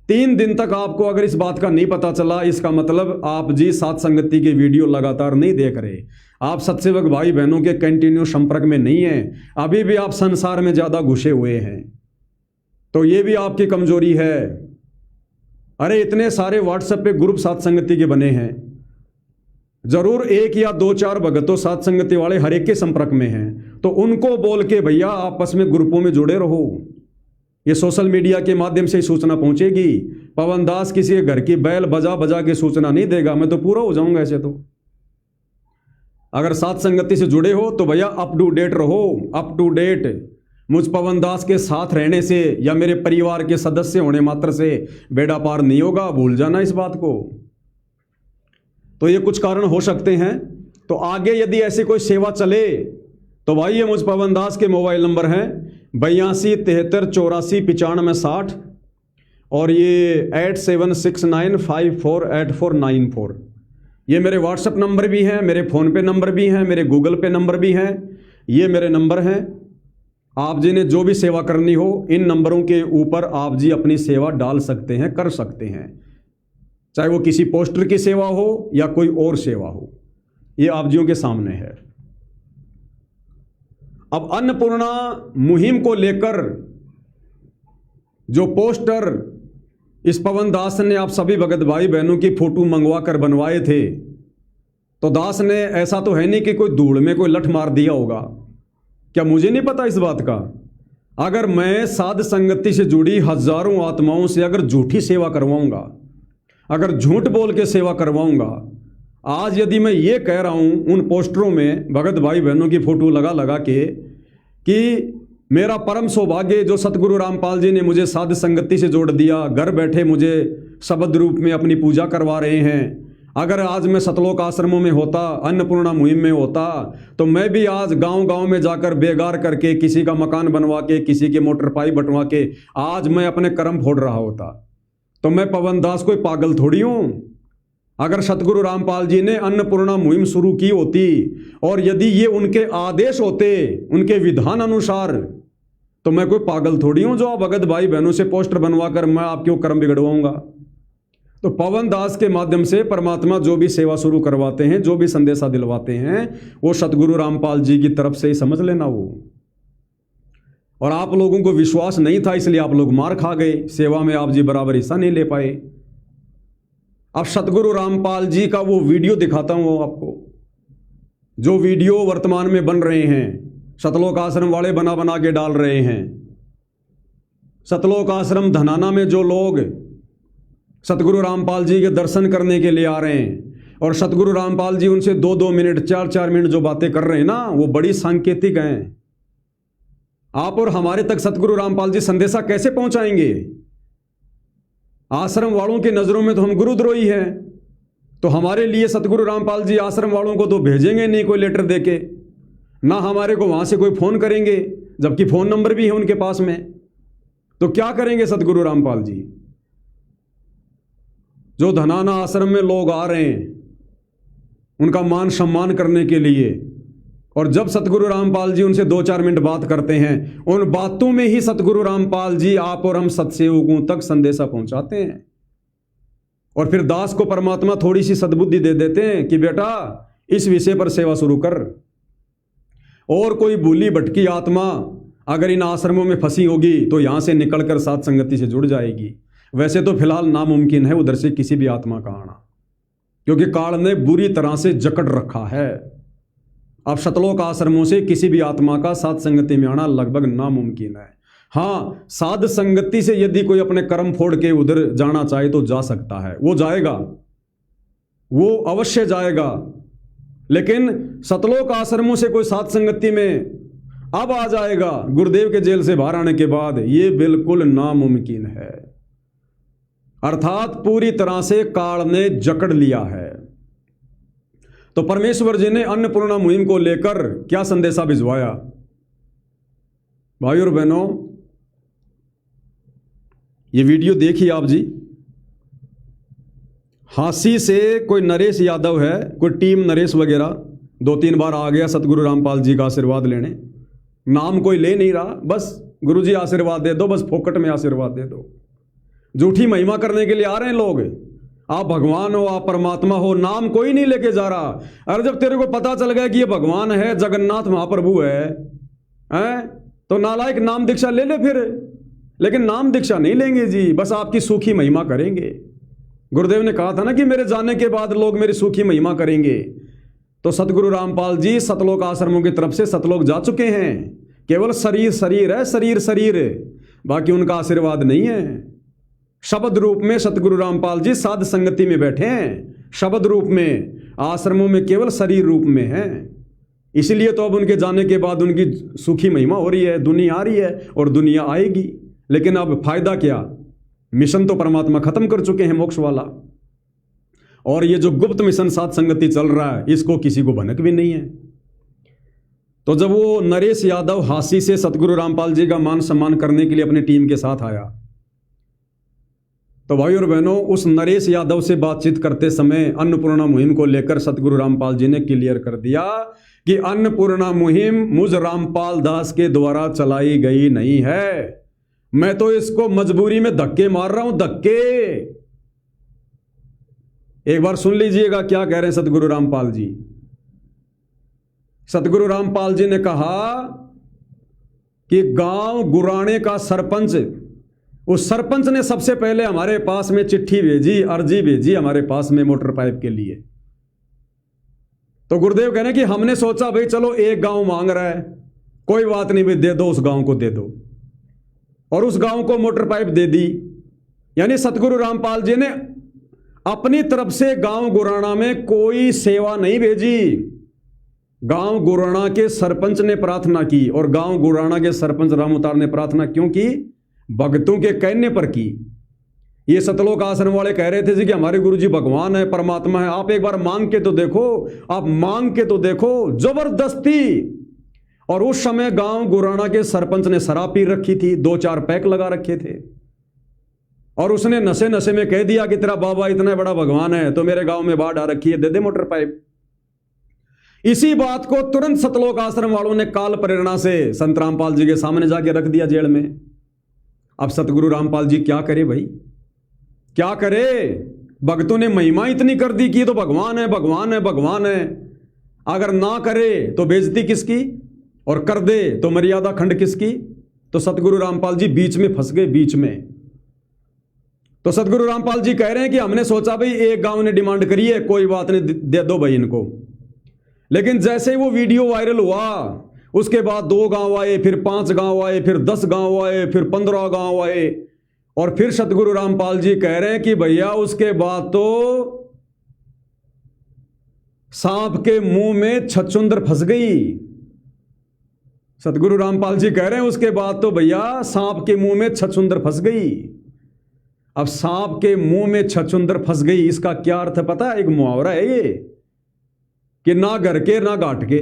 3 दिन तक आपको अगर इस बात का नहीं पता चला, इसका मतलब आप जी साध संगति के वीडियो लगातार नहीं देख रहे, आप सत्सेवक भाई बहनों के कंटिन्यू संपर्क में नहीं हैं, अभी भी आप संसार में ज्यादा घुसे हुए हैं। तो ये भी आपकी कमजोरी है। अरे इतने सारे व्हाट्सएप पे ग्रुप साध संगति के बने हैं, जरूर 1 या 2-4 भगतों साध संगति वाले हर एक के संपर्क में हैं, तो उनको बोल के भैया आपस में ग्रुपों में जुड़े रहो। ये सोशल मीडिया के माध्यम से सूचना पहुंचेगी। पवन दास किसी के घर की बैल बजा बजा के सूचना नहीं देगा, मैं तो पूरा हो जाऊंगा ऐसे। तो अगर साध संगति से जुड़े हो तो भैया अप टू डेट रहो, अप टू डेट। मुझ पवन दास के साथ रहने से या मेरे परिवार के सदस्य होने मात्र से बेड़ा पार नहीं होगा, भूल जाना इस बात को। तो ये कुछ कारण हो सकते हैं। तो आगे यदि ऐसी कोई सेवा चले तो भाई ये मुझ पवन दास के मोबाइल नंबर हैं 82 73 84 95 60 और ये 8769548494। ये मेरे व्हाट्सएप नंबर भी हैं, मेरे फ़ोन पे नंबर भी हैं, मेरे गूगल पे नंबर भी हैं। ये मेरे नंबर हैं। आप जी ने जो भी सेवा करनी हो इन नंबरों के ऊपर आप जी अपनी सेवा डाल सकते हैं, कर सकते हैं, चाहे वो किसी पोस्टर की सेवा हो या कोई और सेवा हो। ये आप जियों के सामने है। अब अन्नपूर्णा मुहिम को लेकर जो पोस्टर इस पवन दास ने आप सभी भगत भाई बहनों की फोटो मंगवा कर बनवाए थे, तो दास ने ऐसा तो है नहीं कि कोई धूल में कोई लठ मार दिया होगा। क्या मुझे नहीं पता इस बात का? अगर मैं साध संगति से जुड़ी हजारों आत्माओं से अगर झूठी सेवा करवाऊंगा, अगर झूठ बोल के सेवा करवाऊंगा, आज यदि मैं ये कह रहा हूं उन पोस्टरों में भगत भाई बहनों की फोटो लगा लगा के कि मेरा परम सौभाग्य जो सतगुरु रामपाल जी ने मुझे साध संगति से जोड़ दिया, घर बैठे मुझे शब्द रूप में अपनी पूजा करवा रहे हैं, अगर आज मैं सतलोक आश्रमों में होता, अन्नपूर्णा मुहिम में होता, तो मैं भी आज गांव-गांव में जाकर बेगार करके किसी का मकान बनवा के, किसी के मोटर पाइप बंटवा के आज मैं अपने कर्म फोड़ रहा होता। तो मैं पवन दास कोई पागल थोड़ी हूं। अगर सतगुरु रामपाल जी ने अन्नपूर्णा मुहिम शुरू की होती और यदि ये उनके आदेश होते, उनके विधान अनुसार, तो मैं कोई पागल थोड़ी हूं जो आप भगत भाई बहनों से पोस्टर बनवा कर मैं आपके कर्म बिगड़वाऊंगा। तो पवन दास के माध्यम से परमात्मा जो भी सेवा शुरू करवाते हैं, जो भी संदेशा दिलवाते हैं, वो सतगुरु रामपाल जी की तरफ से ही समझ लेना वो। और आप लोगों को विश्वास नहीं था इसलिए आप लोग मार खा गए, सेवा में आप जी बराबर हिस्सा नहीं ले पाए। अब सतगुरु रामपाल जी का वो वीडियो दिखाता हूं आपको, जो वीडियो वर्तमान में बन रहे हैं, सतलोक आश्रम वाले बना बना के डाल रहे हैं। सतलोक आश्रम धनाना में जो लोग सतगुरु रामपाल जी के दर्शन करने के लिए आ रहे हैं और सतगुरु रामपाल जी उनसे 2-2 मिनट 4-4 मिनट जो बातें कर रहे हैं ना, वो बड़ी सांकेतिक हैं। आप और हमारे तक सतगुरु रामपाल जी संदेशा कैसे पहुंचाएंगे? आश्रम वालों की नजरों में तो हम गुरुद्रोही हैं, तो हमारे लिए सतगुरु रामपाल जी आश्रम वालों को तो भेजेंगे नहीं कोई लेटर देके, ना हमारे को वहां से कोई फोन करेंगे, जबकि फोन नंबर भी है उनके पास में। तो क्या करेंगे सतगुरु रामपाल जी? जो धनाना आश्रम में लोग आ रहे हैं उनका मान सम्मान करने के लिए, और जब सतगुरु रामपाल जी उनसे 2-4 मिनट बात करते हैं, उन बातों में ही सतगुरु रामपाल जी आप और हम सत्सेवकों तक संदेशा पहुंचाते हैं। और फिर दास को परमात्मा थोड़ी सी सद्बुद्धि दे देते हैं कि बेटा इस विषय पर सेवा शुरू कर। और कोई भूली भटकी आत्मा अगर इन आश्रमों में फंसी होगी तो यहां से निकलकर साध संगति से जुड़ जाएगी। वैसे तो फिलहाल नामुमकिन है उधर से किसी भी आत्मा का आना। क्योंकि काल ने बुरी तरह से जकड़ रखा है। अब सतलोक आश्रमों से किसी भी आत्मा का साध संगति में आना लगभग नामुमकिन है। हाँ, साध संगति से यदि कोई अपने कर्म फोड़ के उधर जाना चाहे तो जा सकता है, वो जाएगा, वो अवश्य जाएगा। लेकिन सतलोक आश्रमों से कोई साध संगति में अब आ जाएगा गुरुदेव के जेल से बाहर आने के बाद, ये बिल्कुल नामुमकिन है। अर्थात पूरी तरह से काल ने जकड़ लिया है। तो परमेश्वर जी ने अन्नपूर्णा मुहिम को लेकर क्या संदेशा भिजवाया? भाइयों और बहनों, ये वीडियो देखिए आप जी। हांसी से कोई नरेश यादव है, कोई टीम नरेश वगैरह 2-3 बार आ गया सतगुरु रामपाल जी का आशीर्वाद लेने। नाम कोई ले नहीं रहा, बस गुरुजी आशीर्वाद दे दो, बस फोकट में आशीर्वाद दे दो। झूठी महिमा करने के लिए आ रहे हैं लोग। आप भगवान हो, आप परमात्मा हो, नाम कोई नहीं लेके जा रहा। अरे जब तेरे को पता चल गया कि ये भगवान है, जगन्नाथ महाप्रभु है, तो नालायक नाम दीक्षा ले ले फिर। लेकिन नाम दीक्षा नहीं लेंगे जी, बस आपकी सूखी महिमा करेंगे। गुरुदेव ने कहा था ना कि मेरे जाने के बाद लोग मेरी सूखी महिमा करेंगे। तो सतगुरु रामपाल जी सतलोक आश्रमों की तरफ से सतलोक जा चुके हैं। केवल शरीर शरीर है, शरीर शरीर, बाकी उनका आशीर्वाद नहीं है। शब्द रूप में सतगुरु रामपाल जी साध संगति में बैठे हैं, शब्द रूप में, आश्रमों में केवल शरीर रूप में है। इसलिए तो अब उनके जाने के बाद उनकी सूखी महिमा हो रही है, दुनिया आ रही है और दुनिया आएगी। लेकिन अब फायदा क्या? मिशन तो परमात्मा खत्म कर चुके हैं, मोक्ष वाला। और ये जो गुप्त मिशन साध संगति चल रहा है, इसको किसी को भनक भी नहीं है। तो जब वो नरेश यादव हांसी से सतगुरु रामपाल जी का मान सम्मान करने के लिए अपनी टीम के साथ आया, तो भाई और बहनों, उस नरेश यादव से बातचीत करते समय अन्नपूर्णा मुहिम को लेकर सतगुरु रामपाल जी ने क्लियर कर दिया कि अन्नपूर्णा मुहिम मुझ रामपाल दास के द्वारा चलाई गई नहीं है। मैं तो इसको मजबूरी में धक्के मार रहा हूं, धक्के। एक बार सुन लीजिएगा क्या कह रहे हैं सतगुरु रामपाल जी। सतगुरु रामपाल जी ने कहा कि गांव गुराणे का सरपंच, उस सरपंच ने सबसे पहले हमारे पास में चिट्ठी भेजी, अर्जी भेजी हमारे पास में मोटर पाइप के लिए। तो गुरुदेव कह रहे हैं कि हमने सोचा भाई चलो एक गांव मांग रहा है, कोई बात नहीं भाई, दे दो, उस गांव को दे दो। और उस गांव को मोटर पाइप दे दी। यानी सतगुरु रामपाल जी ने अपनी तरफ से गांव गुराणा में कोई सेवा नहीं भेजी। गांव गुराणा के सरपंच ने प्रार्थना की, और गांव गुराणा के सरपंच राम उतार ने प्रार्थना क्यों की? भक्तों के कहने पर की। ये सतलोक आश्रम वाले कह रहे थे जी कि हमारे गुरुजी भगवान है, परमात्मा है, आप एक बार मांग के तो देखो, आप मांग के तो देखो, जबरदस्ती। और उस समय गांव गुराणा के सरपंच ने शराब पी रखी थी, 2-4 पैक लगा रखे थे, और उसने नशे नशे में कह दिया कि तेरा बाबा इतना बड़ा भगवान है तो मेरे गांव में बाढ़ आ रखी है, दे दे मोटर पाइप। इसी बात को तुरंत सतलोक आश्रम वालों ने काल प्रेरणा से संत रामपाल जी के सामने जाके रख दिया जेल में। अब सतगुरु रामपाल जी क्या करे भाई, क्या करे? भक्तों ने महिमा इतनी कर दी कि ये तो भगवान है, भगवान है, भगवान है। अगर ना करे तो बेइज्जती किसकी, और कर दे तो मर्यादा खंड किसकी? तो सतगुरु रामपाल जी बीच में फंस गए, बीच में। तो सतगुरु रामपाल जी कह रहे हैं कि हमने सोचा भाई एक गांव ने डिमांड करी है, कोई बात नहीं, दे दो भाई इनको। लेकिन जैसे ही वो वीडियो वायरल हुआ, उसके बाद 2 गांव आए, फिर 5 गांव आए, फिर 10 गांव आए, फिर 15 गांव आए, और फिर सतगुरु रामपाल जी कह रहे हैं कि भैया उसके बाद तो सांप के मुंह में छछूंदर फंस गई। सतगुरु रामपाल जी कह रहे हैं उसके बाद तो भैया सांप के मुंह में छछूंदर फंस गई। अब सांप के मुंह में छछूंदर फंस गई, इसका क्या अर्थ है पता है? एक मुहावरा है ये कि ना घर के ना घाट के,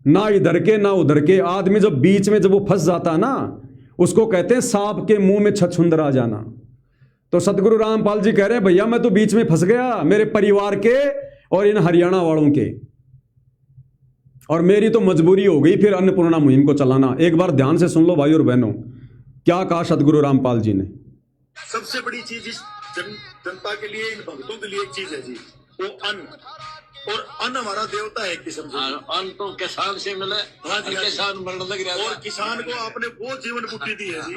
ना इधर के ना उधर के। आदमी जब बीच में जब वो फंस जाता है ना, उसको कहते हैं सांप के मुंह में छछूंदर आ जाना। तो सतगुरु रामपाल जी कह रहे हैं भैया मैं तो बीच में फंस गया, मेरे परिवार के और इन हरियाणा वालों के, और मेरी तो मजबूरी हो गई फिर अन्नपूर्णा मुहिम को चलाना। एक बार ध्यान से सुन लो भाई और बहनों, क्या कहा सतगुरु रामपाल जी ने। सबसे बड़ी चीज इस जनता के लिए, इन भक्तों के लिए एक चीज है जी, वो अन्न। और अन्न हमारा देवता है किस्म से। अन्न तो किसान से मिले, हाँ जी, किसान मरने लग रहा है। और किसान को आपने वो जीवन बुद्धि दी है जी,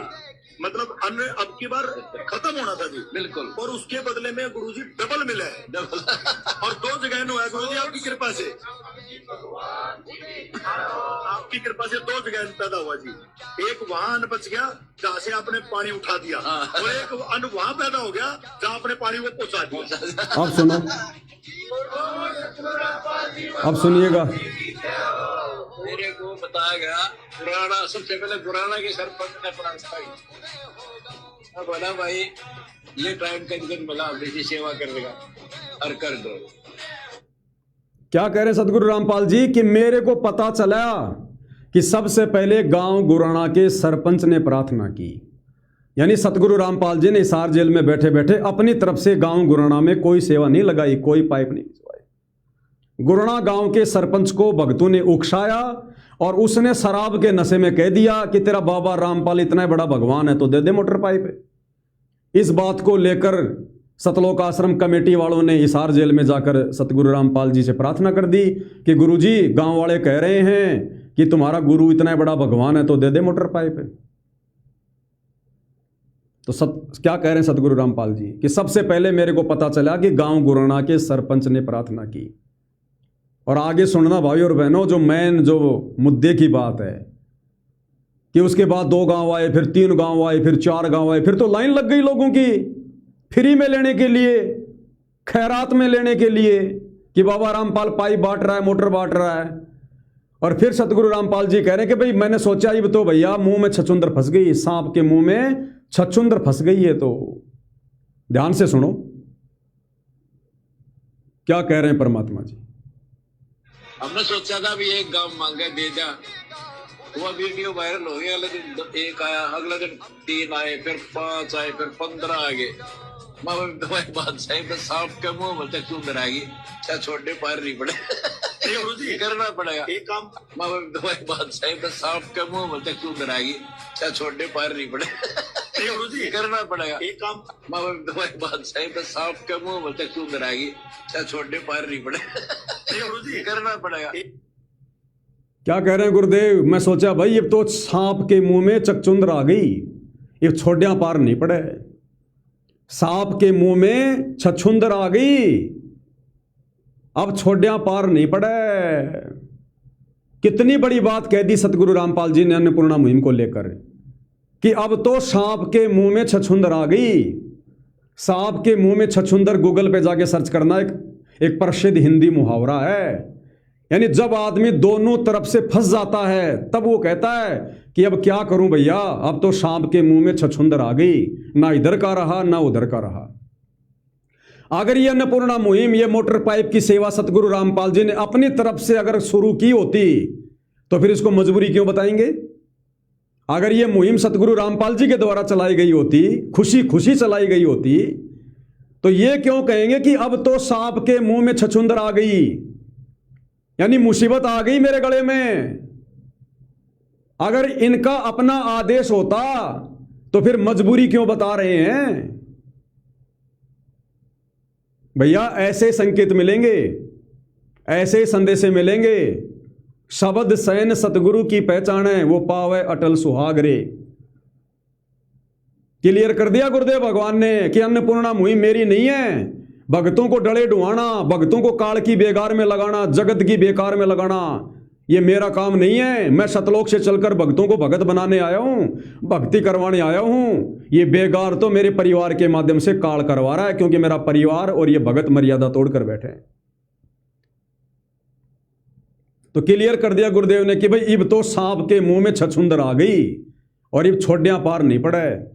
मतलब अन्न अब की बार खत्म होना था जी, बिल्कुल। और उसके बदले में गुरुजी डबल मिला है, डबल। और 2 जगह हुआ है गुरुजी आपकी कृपा से, आपकी कृपा से 2 जगह पैदा हुआ जी। एक वहां अन्न बच गया जहाँ से आपने पानी उठा दिया, और एक अन्न वहां पैदा हो गया जहाँ आपने पानी को पहुंचा दिया। अब सुनो, अब सुनिएगा। मेरे को बताया गया पुराना, सबसे पहले पुराना के सरपंच ने प्रार्थना बोला भाई ये टाइम कहीं दिन बोला बेटी सेवा कर देगा और कर दो। क्या कह रहे सतगुरु रामपाल जी कि मेरे को पता चला कि सबसे पहले गांव गुराना के सरपंच ने प्रार्थना की, यानी सतगुरु रामपाल जी ने हिसार जेल में बैठे बैठे अपनी तरफ से गांव गुराना में कोई सेवा नहीं लगाई, कोई पाइप नहीं भिजवाई। गुराना गांव के सरपंच को भक्तों ने उकसाया और उसने शराब के नशे में कह दिया कि तेरा बाबा रामपाल इतना बड़ा भगवान है तो दे दे मोटर पाइप। इस बात को लेकर सतलोक आश्रम कमेटी वालों ने हिसार जेल में जाकर सतगुरु रामपाल जी से प्रार्थना कर दी कि गुरुजी गांव वाले कह रहे हैं कि तुम्हारा गुरु इतना बड़ा भगवान है तो दे दे मोटर पाइप। तो क्या कह रहे हैं सतगुरु रामपाल जी कि सबसे पहले मेरे को पता चला कि गांव गुराना के सरपंच ने प्रार्थना की। और आगे सुनना भाई और बहनों, जो मेन जो मुद्दे की बात है कि उसके बाद 2 गांव आए, फिर 3 गांव आए, फिर 4 गांव आए, फिर तो लाइन लग गई लोगों की फ्री में लेने के लिए, खैरात में लेने के लिए कि बाबा रामपाल पाइप बांट रहा है, मोटर बांट रहा है। और फिर सतगुरु रामपाल जी कह रहे हैं कि भाई मैंने सोचा अब तो भैया मुंह में छछुंदर फंस गई, सांप के मुंह में छछुंदर फंस गई है। तो ध्यान से सुनो क्या कह रहे हैं परमात्मा जी। हमने सोचा था भी एक गांव मांगे दे जा, वो वीडियो वायरल हो गया। अगले दिन 1 आया, अगले दिन 3 आए, फिर 5 आए, फिर 15 आ गए। तुम्हारी बात सही, तो सांप के मुंह में छछुंदर आ गई, क्या छोटे पैर नहीं पड़े करना पड़ेगा एक काम। तुम्हारी बात सही, तो सांप के मुंह में छछुंदर आ गई, क्या छोटे पैर नहीं पड़े करना पड़ेगा एक काम। तुम्हारी बात सही, तो सांप के मुंह में छछुंदर आ गई, क्या छोटे पैर नहीं पड़े करना पड़ेगा। क्या कह रहे हैं गुरुदेव? मैं सोचा भाई अब तो सांप के मुंह में चकचुंदर आ गई, ये छोड़िया पार नहीं पड़े। सांप के मुंह में छछुंदर आ गई, अब छोड़िया पार नहीं पड़े। कितनी बड़ी बात कह दी सतगुरु रामपाल जी ने अन्नपूर्णा मुहिम को लेकर कि अब तो सांप के मुंह में छछुंदर आ गई। सांप के मुंह में छछुंदर गूगल पे जाके सर्च करना, एक प्रसिद्ध हिंदी मुहावरा है। यानी जब आदमी दोनों तरफ से फंस जाता है तब वो कहता है कि अब क्या करूं भैया, अब तो सांप के मुंह में छछुंदर आ गई, ना इधर का रहा ना उधर का रहा। अगर ये अन्नपूर्णा मुहिम, ये मोटर पाइप की सेवा सतगुरु रामपाल जी ने अपनी तरफ से अगर शुरू की होती तो फिर इसको मजबूरी क्यों बताएंगे? अगर ये मुहिम सतगुरु रामपाल जी के द्वारा चलाई गई होती, खुशी खुशी चलाई गई होती, तो ये क्यों कहेंगे कि अब तो सांप के मुंह में छछुंदर आ गई, यानी मुसीबत आ गई मेरे गले में। अगर इनका अपना आदेश होता तो फिर मजबूरी क्यों बता रहे हैं? भैया ऐसे संकेत मिलेंगे, ऐसे संदेशे मिलेंगे। शब्द सैन सतगुरु की पहचान है, वो पावे अटल सुहाग रे। क्लियर कर दिया गुरुदेव भगवान ने कि अन्नपूर्णा मुहिम मेरी नहीं है। भक्तों को डले ढुआना, भक्तों को काल की बेकार में लगाना, जगत की बेकार में लगाना, ये मेरा काम नहीं है। मैं सतलोक से चलकर भक्तों को भगत बनाने आया हूं, भक्ति करवाने आया हूं। ये बेगार तो मेरे परिवार के माध्यम से काल करवा रहा है, क्योंकि मेरा परिवार और ये भगत मर्यादा तोड़कर बैठे हैं। तो क्लियर कर दिया गुरुदेव ने कि भाई इब तो सांप के मुंह में छछुंदर आ गई और इब छोड़िया पार नहीं पड़े।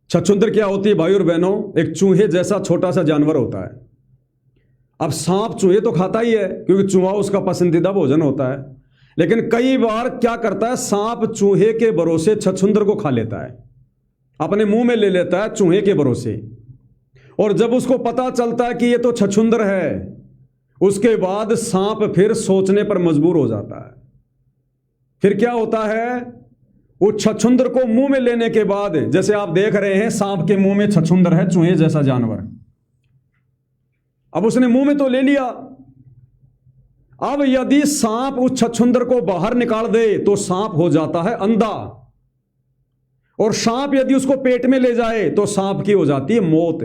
छछुंदर क्या होती है भाई और बहनों? एक चूहे जैसा छोटा सा जानवर होता है। अब सांप चूहे तो खाता ही है क्योंकि चूहा उसका पसंदीदा भोजन होता है, लेकिन कई बार क्या करता है, सांप चूहे के भरोसे छछुंदर को खा लेता है, अपने मुंह में ले लेता है चूहे के भरोसे। और जब उसको पता चलता है कि ये तो छछुंदर है, उसके बाद सांप फिर सोचने पर मजबूर हो जाता है। फिर क्या होता है, उस छछुंदर को मुंह में लेने के बाद, जैसे आप देख रहे हैं सांप के मुंह में छछुंदर है, चूहे जैसा जानवर। अब उसने मुंह में तो ले लिया, अब यदि सांप उस छछुंदर को बाहर निकाल दे तो सांप हो जाता है अंधा। और सांप यदि उसको पेट में ले जाए तो सांप की हो जाती है मौत।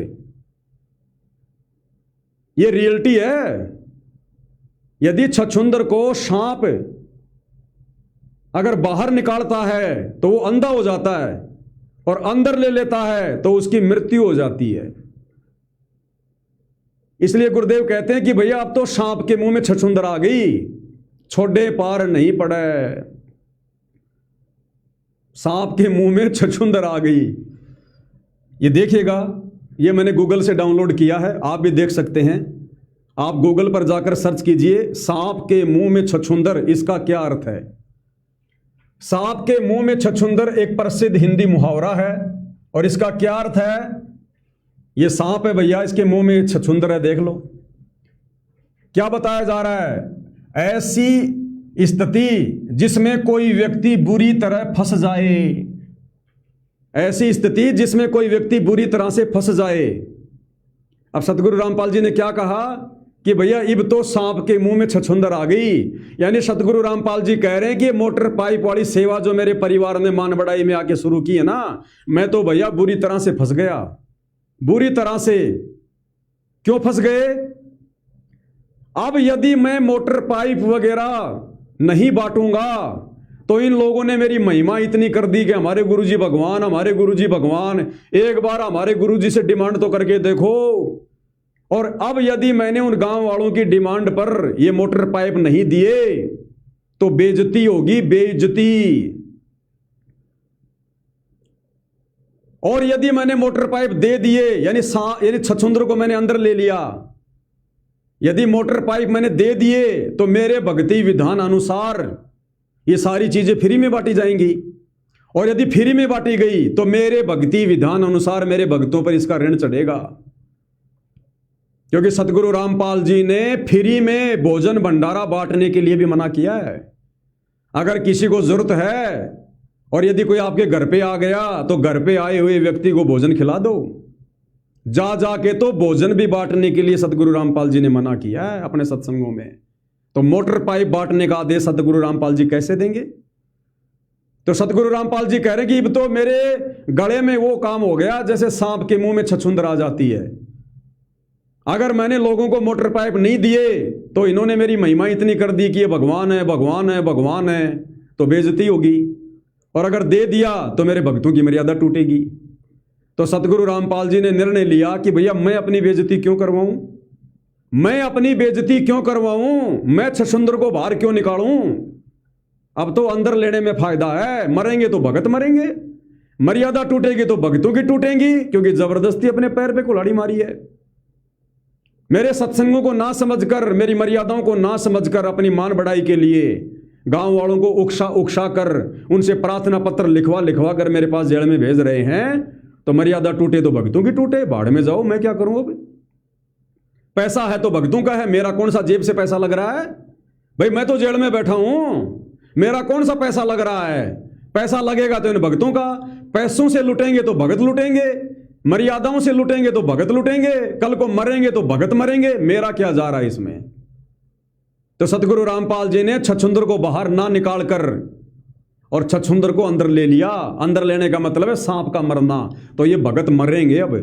ये रियलिटी है। यदि छछूंदर को सांप अगर बाहर निकालता है तो वो अंधा हो जाता है, और अंदर ले लेता है तो उसकी मृत्यु हो जाती है। इसलिए गुरुदेव कहते हैं कि भैया अब तो सांप के मुंह में छछूंदर आ गई, छोड़े पार नहीं पड़े। सांप के मुंह में छछूंदर आ गई। ये देखिएगा, ये मैंने गूगल से डाउनलोड किया है, आप भी देख सकते हैं। आप गूगल पर जाकर सर्च कीजिए सांप के मुंह में छछूंदर, इसका क्या अर्थ है। सांप के मुंह में छछूंदर एक प्रसिद्ध हिंदी मुहावरा है, और इसका क्या अर्थ है। ये सांप है भैया, इसके मुंह में छछूंदर है, देख लो। क्या बताया जा रहा है, ऐसी स्थिति जिसमें कोई व्यक्ति बुरी तरह फंस जाए, ऐसी स्थिति जिसमें कोई व्यक्ति बुरी तरह से फंस जाए। अब सतगुरु रामपाल जी ने क्या कहा कि भैया इब तो सांप के मुंह में छछूंदर आ गई। यानी सतगुरु रामपाल जी कह रहे हैं कि मोटर पाइप वाली सेवा जो मेरे परिवार ने मान बढ़ाई में आके शुरू की है ना, मैं तो भैया बुरी तरह से फंस गया। बुरी तरह से क्यों फंस गए। अब यदि मैं मोटर पाइप वगैरह नहीं बांटूंगा तो इन लोगों ने मेरी महिमा इतनी कर दी कि हमारे गुरुजी भगवान, हमारे गुरुजी भगवान। एक बार हमारे गुरुजी से डिमांड तो करके देखो। और अब यदि मैंने उन गांव वालों की डिमांड पर ये मोटर पाइप नहीं दिए तो बेइज्जती होगी, बेइज्जती। और यदि मैंने मोटर पाइप दे दिए, यानी छछूंदर को मैंने अंदर ले लिया, यदि मोटर पाइप मैंने दे दिए तो मेरे भक्ति विधान अनुसार ये सारी चीजें फ्री में बांटी जाएंगी। और यदि फ्री में बांटी गई तो मेरे भक्ति विधान अनुसार मेरे भक्तों पर इसका ऋण चढ़ेगा। क्योंकि सतगुरु रामपाल जी ने फ्री में भोजन भंडारा बांटने के लिए भी मना किया है। अगर किसी को जरूरत है और यदि कोई आपके घर पे आ गया तो घर पे आए हुए व्यक्ति को भोजन खिला दो। जा जाके तो भोजन भी बांटने के लिए सतगुरु रामपाल जी ने मना किया है अपने सत्संगों में। तो मोटर पाइप बांटने का आदेश सतगुरु रामपाल जी कैसे देंगे। तो सतगुरु रामपाल जी कह रहे कि अब तो मेरे गले में वो काम हो गया जैसे सांप के मुंह में छछूंदर आ जाती है। अगर मैंने लोगों को मोटर पाइप नहीं दिए तो इन्होंने मेरी महिमा इतनी कर दी कि ये भगवान है, भगवान है, भगवान है, तो बेइज्जती होगी। और अगर दे दिया तो मेरे भक्तों की मर्यादा टूटेगी। तो सतगुरु रामपाल जी ने निर्णय लिया कि भैया मैं अपनी बेइज्जती क्यों करवाऊं, मैं अपनी बेइज्जती क्यों करवाऊं, मैं छछूंदर को बाहर क्यों निकालूं। अब तो अंदर लेने में फायदा है। मरेंगे तो भगत मरेंगे, मर्यादा टूटेगी तो भक्तों की टूटेंगी, क्योंकि जबरदस्ती अपने पैर पे कुल्हाड़ी मारी है। मेरे सत्संगों को ना समझकर, मेरी मर्यादाओं को ना समझकर अपनी मान बढ़ाई के लिए गांव वालों को उकसा कर उनसे प्रार्थना पत्र लिखवा कर मेरे पास जेल में भेज रहे हैं। तो मर्यादा टूटे तो भक्तों की टूटे, भाड़ में जाओ, मैं क्या करूं। अब पैसा है तो भक्तों का है, मेरा कौन सा जेब से पैसा लग रहा है। भाई मैं तो जेल में बैठा हूं, मेरा कौन सा पैसा लग रहा है। पैसा लगेगा तो इन भक्तों का। पैसों से लुटेंगे तो भगत लुटेंगे, मर्यादाओं से लुटेंगे तो भगत लुटेंगे, कल को मरेंगे तो भगत मरेंगे। मेरा क्या जा रहा है इसमें। तो सतगुरु रामपाल जी ने छछूंदर को बाहर ना निकाल कर और छछूंदर को अंदर ले लिया। अंदर लेने का मतलब है सांप का मरना। तो ये भगत मरेंगे। अब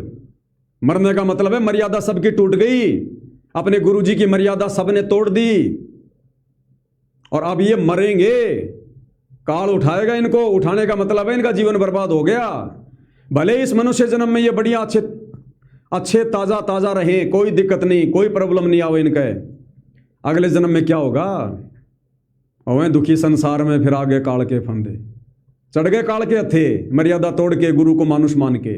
मरने का मतलब है मर्यादा सबकी टूट गई, अपने गुरुजी की मर्यादा सबने तोड़ दी और अब ये मरेंगे। काल उठाएगा इनको। उठाने का मतलब है इनका जीवन बर्बाद हो गया। भले इस मनुष्य जन्म में ये बढ़िया अच्छे ताजा रहे, कोई दिक्कत नहीं, कोई प्रॉब्लम नहीं आवे इनके। अगले जन्म में क्या होगा। और दुखी संसार में फिर आगे काल के फंदे चढ़ गए, काल के हथे, मर्यादा तोड़ के गुरु को मानुष मान के।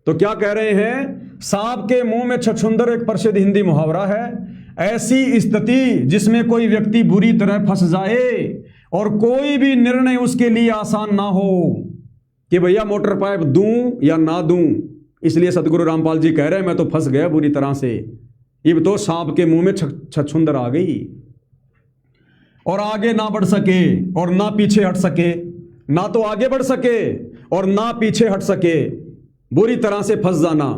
तो क्या कह रहे हैं, सांप के मुंह में छछूंदर एक प्रसिद्ध हिंदी मुहावरा है। ऐसी स्थिति जिसमें कोई व्यक्ति बुरी तरह फंस जाए और कोई भी निर्णय उसके लिए आसान ना हो कि भैया मोटर पाइप दूं या ना दूं। इसलिए सतगुरु रामपाल जी कह रहे हैं मैं तो फंस गया बुरी तरह से। अब तो सांप के मुंह में छछूंदर आ गई और आगे ना बढ़ सके और ना पीछे हट सके। ना तो आगे बढ़ सके और ना पीछे हट सके, बुरी तरह से फंस जाना।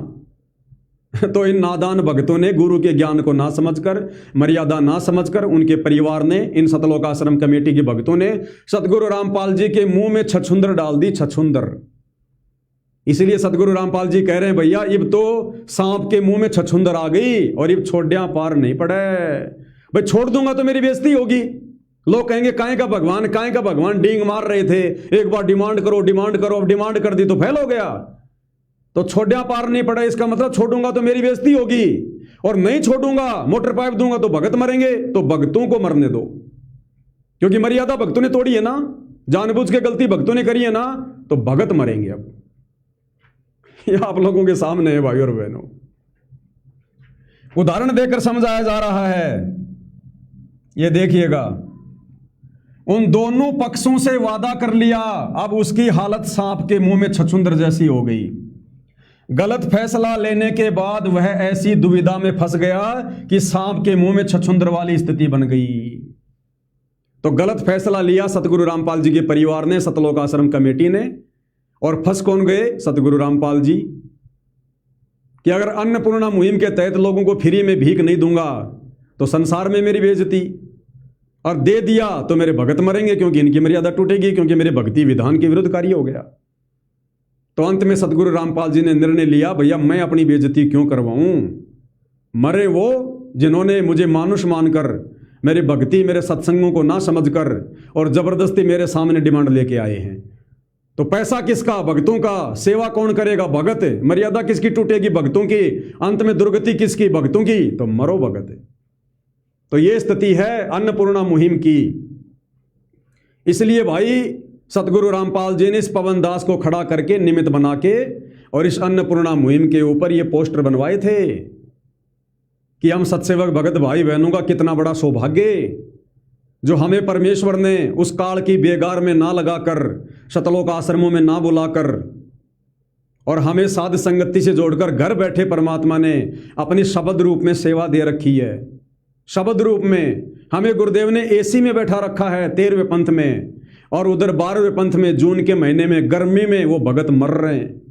तो इन नादान भक्तों ने गुरु के ज्ञान को ना समझकर, मर्यादा ना समझकर, उनके परिवार ने, इन सतलोक आश्रम कमेटी के भक्तों ने सतगुरु रामपाल जी के मुंह में छछुंदर डाल दी, छछुंदर। इसलिए सतगुरु रामपाल जी कह रहे हैं, भैया इब तो सांप के मुंह में छछुंदर आ गई और इब छोड़िया पार नहीं पड़े। भाई छोड़ दूंगा तो मेरी बेइज्जती होगी, लोग कहेंगे काहे का भगवान, काहे का भगवान, डींग मार रहे थे, एक बार डिमांड करो डिमांड करो, अब डिमांड कर दी तो फेल हो गया। तो छोड़िया पार नहीं पड़ा, इसका मतलब छोड़ूंगा तो मेरी बेइज्जती होगी, और नहीं छोड़ूंगा, मोटर पाइप दूंगा तो भगत मरेंगे। तो भक्तों को मरने दो, क्योंकि मर्यादा भक्तों ने तोड़ी है ना, जानबूझ के गलती भक्तों ने करी है ना, तो भगत मरेंगे। अब यह आप लोगों के सामने है भाई और बहनों, उदाहरण देकर समझाया जा रहा है। यह देखिएगा, उन दोनों पक्षों से वादा कर लिया, अब उसकी हालत सांप के मुंह में छछुंदर जैसी हो गई। गलत फैसला लेने के बाद वह ऐसी दुविधा में फंस गया कि सांप के मुंह में छछुंदर वाली स्थिति बन गई। तो गलत फैसला लिया सतगुरु रामपाल जी के परिवार ने, सतलोक आश्रम कमेटी ने, और फंस कौन गए? सतगुरु रामपाल जी। कि अगर अन्नपूर्णा मुहिम के तहत लोगों को फ्री में भीख नहीं दूंगा तो संसार में मेरी बेइज्जती, और दे दिया तो मेरे भगत मरेंगे, क्योंकि इनकी मर्यादा टूटेगी, क्योंकि मेरे भक्ति विधान के विरुद्ध कार्य हो गया। तो अंत में सतगुरु रामपाल जी ने निर्णय लिया, भैया मैं अपनी बेइज्जती क्यों करवाऊं, मरे वो जिन्होंने मुझे मानुष मानकर, मेरी भक्ति मेरे सत्संगों को ना समझकर और जबरदस्ती मेरे सामने डिमांड लेके आए हैं। तो पैसा किसका? भक्तों का। सेवा कौन करेगा? भगत। मर्यादा किसकी टूटेगी? भक्तों की। अंत में दुर्गति किसकी? भक्तों की। तो मरो भगत। तो ये स्थिति है अन्नपूर्णा मुहिम की। इसलिए भाई सतगुरु रामपाल जी ने इस पवन दास को खड़ा करके, निमित्त बना के, और इस अन्नपूर्णा मुहिम के ऊपर ये पोस्टर बनवाए थे कि हम सत्सेवक भगत भाई बहनों का कितना बड़ा सौभाग्य, जो हमें परमेश्वर ने उस काल की बेगार में ना लगाकर, सतलोक आश्रमों में ना बुलाकर, और हमें साध संगति से जोड़कर घर बैठे परमात्मा ने अपनी शब्द रूप में सेवा दे रखी है। शब्द रूप में हमें गुरुदेव ने एसी में बैठा रखा है 13वें पंथ में, और उधर 12वें पंथ में जून के महीने में गर्मी में वो भगत मर रहे हैं।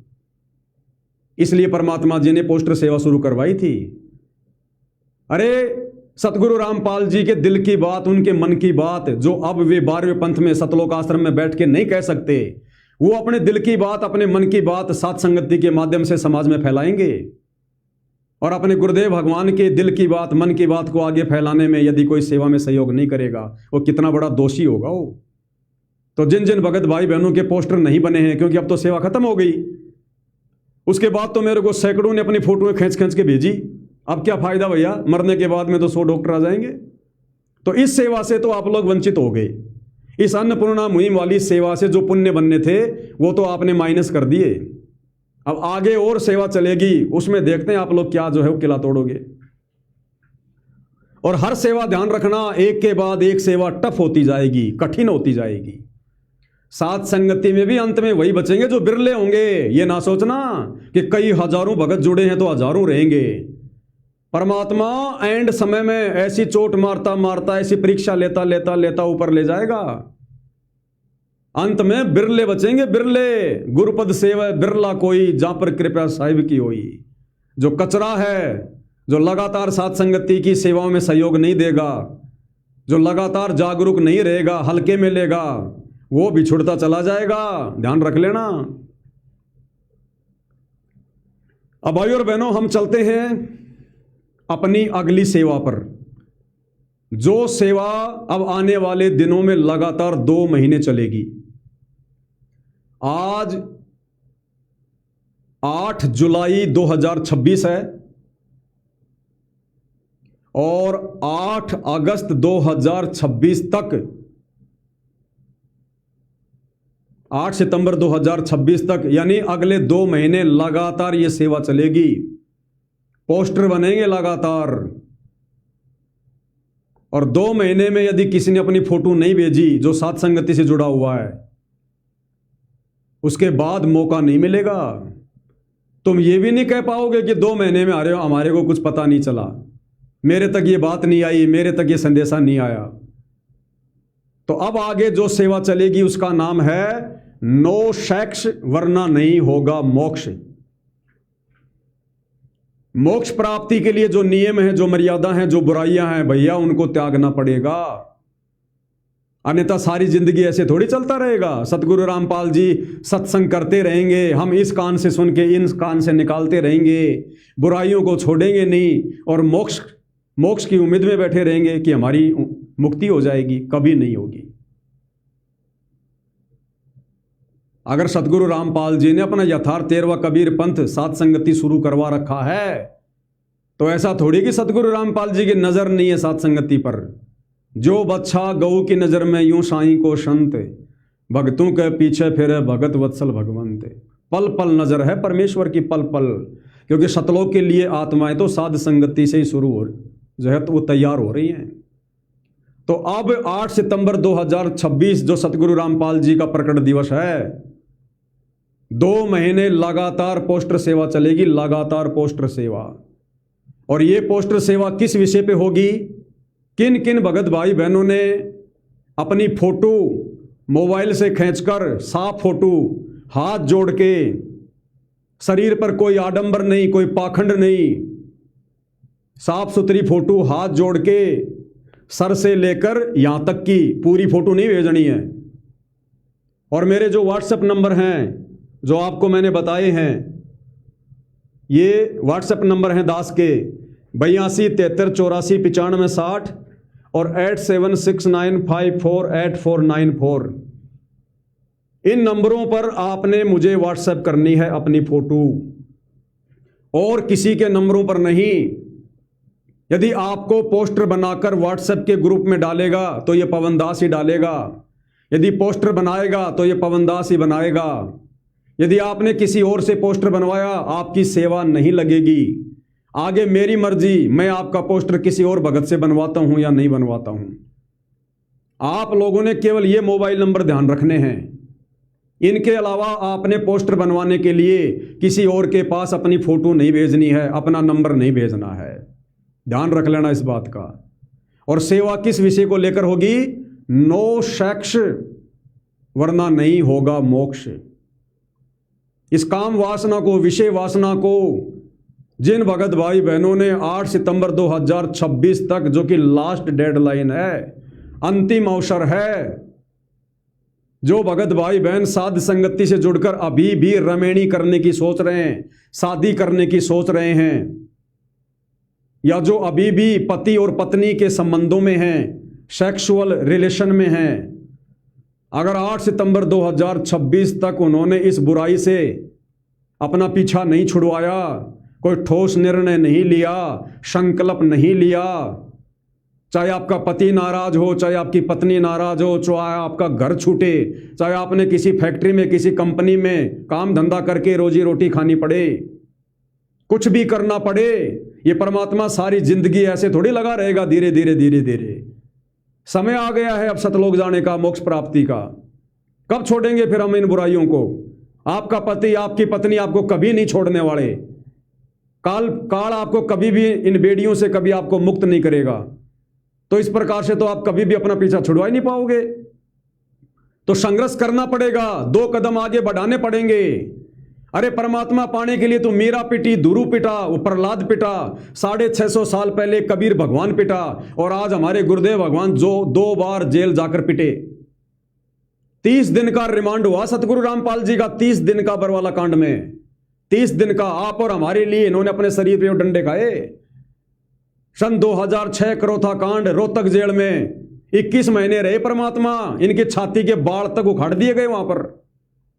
इसलिए परमात्मा जी ने पोस्टर सेवा शुरू करवाई थी। अरे सतगुरु रामपाल जी के दिल की बात, उनके मन की बात, जो अब वे 12वें पंथ में सतलोक आश्रम में बैठ के नहीं कह सकते, वो अपने दिल की बात, अपने मन की बात साध संगति के माध्यम से समाज में फैलाएंगे। और अपने गुरुदेव भगवान के दिल की बात, मन की बात को आगे फैलाने में यदि कोई सेवा में सहयोग नहीं करेगा, वो कितना बड़ा दोषी होगा वो। तो जिन जिन भगत भाई बहनों के पोस्टर नहीं बने हैं, क्योंकि अब तो सेवा खत्म हो गई, उसके बाद तो मेरे को सैकड़ों ने अपनी फोटोएं खींच खींच के भेजी। अब क्या फायदा भैया, मरने के बाद में तो 100 डॉक्टर आ जाएंगे। तो इस सेवा से तो आप लोग वंचित हो गए। इस अन्नपूर्णा मुहिम वाली सेवा से जो पुण्य बनने थे वो तो आपने माइनस कर दिए। अब आगे और सेवा चलेगी, उसमें देखते हैं आप लोग क्या जो है वो किला तोड़ोगे। और हर सेवा ध्यान रखना, एक के बाद एक सेवा टफ होती जाएगी, कठिन होती जाएगी। साथ संगति में भी अंत में वही बचेंगे जो बिरले होंगे। ये ना सोचना कि कई हजारों भगत जुड़े हैं तो हजारों रहेंगे। परमात्मा एंड समय में ऐसी चोट मारता मारता, ऐसी परीक्षा लेता लेता लेता ऊपर ले जाएगा। अंत में बिरले बचेंगे, बिरले। गुरुपद सेवा बिरला कोई, जहां पर कृपया साहिब की होई। जो कचरा है, जो लगातार साथ संगति की सेवाओं में सहयोग नहीं देगा, जो लगातार जागरूक नहीं रहेगा, हल्के में लेगा, वो बिछुड़ता चला जाएगा। ध्यान रख लेना। अब भाई और बहनों, हम चलते हैं अपनी अगली सेवा पर, जो सेवा अब आने वाले दिनों में लगातार 2 महीने चलेगी। आज 8 जुलाई 2026 है और 8 अगस्त 2026 तक, 8 सितंबर 2026 तक, यानी अगले 2 महीने लगातार ये सेवा चलेगी। पोस्टर बनेंगे लगातार। और 2 महीने में यदि किसी ने अपनी फोटो नहीं भेजी जो साथ संगति से जुड़ा हुआ है, उसके बाद मौका नहीं मिलेगा। तुम ये भी नहीं कह पाओगे कि 2 महीने में आ रहे हो, हमारे को कुछ पता नहीं चला, मेरे तक ये बात नहीं आई, मेरे तक ये संदेशा नहीं आया। तो अब आगे जो सेवा चलेगी उसका नाम है नो सेक्स वरना नहीं होगा मोक्ष। मोक्ष प्राप्ति के लिए जो नियम है, जो मर्यादा है, जो बुराइयां हैं भैया, उनको त्यागना पड़ेगा, अन्यथा सारी जिंदगी ऐसे थोड़ी चलता रहेगा। सतगुरु रामपाल जी सत्संग करते रहेंगे, हम इस कान से सुन के इन कान से निकालते रहेंगे, बुराइयों को छोड़ेंगे नहीं और मोक्ष की उम्मीद में बैठे रहेंगे कि हमारी मुक्ति हो जाएगी। कभी नहीं होगी। अगर सतगुरु रामपाल जी ने अपना यथार्थ 13वां कबीर पंथ साध संगति शुरू करवा रखा है तो ऐसा थोड़ी कि सतगुरु रामपाल जी की नजर नहीं है साध संगति पर। जो बच्चा गऊ की नजर में यूं साईं को संत, भगतों के पीछे फिरे भगत वत्सल भगवंत। पल पल नजर है परमेश्वर की, पल पल, क्योंकि सतलोक के लिए आत्माएं तो साध संगति से ही शुरू हो जो है तो वो तैयार हो रही हैं। तो अब 8 सितंबर 2026 जो सतगुरु रामपाल जी का प्रकट दिवस है, 2 महीने लगातार पोस्टर सेवा चलेगी, लगातार पोस्टर सेवा। और ये पोस्टर सेवा किस विषय पे होगी? किन किन भगत भाई बहनों ने अपनी फोटो मोबाइल से खींचकर, साफ फोटो, हाथ जोड़ के, शरीर पर कोई आडंबर नहीं, कोई पाखंड नहीं, साफ सुथरी फोटो हाथ जोड़ के सर से लेकर यहां तक की पूरी फोटो नहीं भेजनी है। और मेरे जो व्हाट्सएप नंबर हैं जो आपको मैंने बताए हैं, ये व्हाट्सएप नंबर हैं दास के 82 73 84 95 60 और 8769548494। इन नंबरों पर आपने मुझे व्हाट्सएप करनी है अपनी फोटो, और किसी के नंबरों पर नहीं। यदि आपको पोस्टर बनाकर व्हाट्सएप के ग्रुप में डालेगा तो ये पवन दास ही डालेगा, यदि पोस्टर बनाएगा तो ये पवन दास ही बनाएगा। यदि आपने किसी और से पोस्टर बनवाया, आपकी सेवा नहीं लगेगी। आगे मेरी मर्जी, मैं आपका पोस्टर किसी और भगत से बनवाता हूं या नहीं बनवाता हूं। आप लोगों ने केवल ये मोबाइल नंबर ध्यान रखने हैं। इनके अलावा आपने पोस्टर बनवाने के लिए किसी और के पास अपनी फोटो नहीं भेजनी है, अपना नंबर नहीं भेजना है। ध्यान रख लेना इस बात का। और सेवा किस विषय को लेकर होगी? नो सेक्स, वरना नहीं होगा मोक्ष। इस काम वासना को, विषय वासना को जिन भगत भाई बहनों ने 8 सितंबर 2026 तक, जो कि लास्ट डेडलाइन है, अंतिम अवसर है, जो भगत भाई बहन साध संगति से जुड़कर अभी भी रमेणी करने की सोच रहे हैं, शादी करने की सोच रहे हैं, या जो अभी भी पति और पत्नी के संबंधों में हैं, सेक्सुअल रिलेशन में हैं, अगर 8 सितंबर 2026 तक उन्होंने इस बुराई से अपना पीछा नहीं छुड़वाया, कोई ठोस निर्णय नहीं लिया, संकल्प नहीं लिया, चाहे आपका पति नाराज हो, चाहे आपकी पत्नी नाराज हो, चाहे आपका घर छूटे, चाहे आपने किसी फैक्ट्री में, किसी कंपनी में काम धंधा करके रोजी रोटी खानी पड़े, कुछ भी करना पड़े, ये परमात्मा सारी जिंदगी ऐसे थोड़ी लगा रहेगा। धीरे धीरे धीरे धीरे समय आ गया है अब सतलोक जाने का, मोक्ष प्राप्ति का। कब छोड़ेंगे फिर हम इन बुराइयों को? आपका पति, आपकी पत्नी आपको कभी नहीं छोड़ने वाले। काल आपको कभी भी इन बेड़ियों से कभी आपको मुक्त नहीं करेगा। तो इस प्रकार से तो आप कभी भी अपना पीछा छुड़वा ही नहीं पाओगे। तो संघर्ष करना पड़ेगा, 2 कदम आगे बढ़ाने पड़ेंगे। अरे परमात्मा पाने के लिए तो मीरा पिटी, दुरु पिटा, वो प्रहलाद पिटा, 650 साल पहले कबीर भगवान पिटा, और आज हमारे गुरुदेव भगवान जो 2 बार जेल जाकर पिटे। 30 दिन का रिमांड हुआ सतगुरु रामपाल जी का, 30 दिन का बरवाला कांड में, 30 दिन का। आप और हमारे लिए इन्होंने अपने शरीर पे डंडे खाए। सन 2006 करोथा कांड, रोहतक जेल में 21 महीने रहे परमात्मा। इनकी छाती के बाल तक उखाड़ दिए गए वहां पर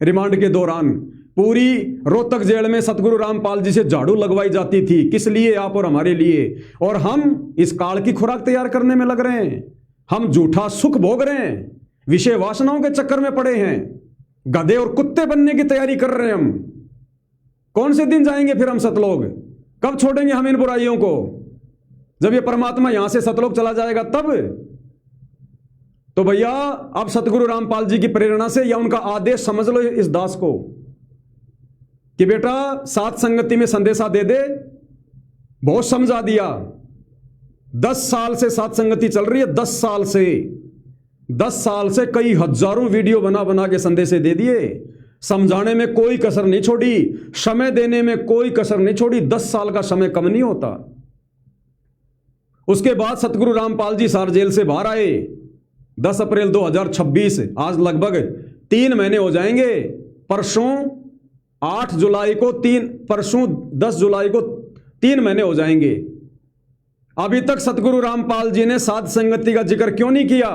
रिमांड के दौरान। पूरी रोहतक जेल में सतगुरु रामपाल जी से झाड़ू लगवाई जाती थी। किस लिए? आप और हमारे लिए। और हम इस काल की खुराक तैयार करने में लग रहे हैं। हम झूठा सुख भोग रहे हैं, विषय वासनाओं के चक्कर में पड़े हैं, गधे और कुत्ते बनने की तैयारी कर रहे हैं हम। कौन से दिन जाएंगे फिर हम सतलोक? कब छोड़ेंगे हम इन बुराइयों को? जब ये परमात्मा यहां से सतलोक चला जाएगा तब। तो भैया अब सतगुरु रामपाल जी की प्रेरणा से या उनका आदेश समझ लो इस दास को कि बेटा साथ संगति में संदेशा दे दे। बहुत समझा दिया। 10 साल से साथ संगति चल रही है, 10 साल से कई हजारों वीडियो बना बना के संदेशे दे दिए। समझाने में कोई कसर नहीं छोड़ी, समय देने में कोई कसर नहीं छोड़ी। 10 साल का समय कम नहीं होता। उसके बाद सतगुरु रामपाल जी सार जेल से बाहर आए 10 अप्रैल 2026। आज लगभग 3 महीने हो जाएंगे। परसों 8 जुलाई को परसों 10 जुलाई को 3 महीने हो जाएंगे। अभी तक सतगुरु रामपाल जी ने साध संगति का जिक्र क्यों नहीं किया?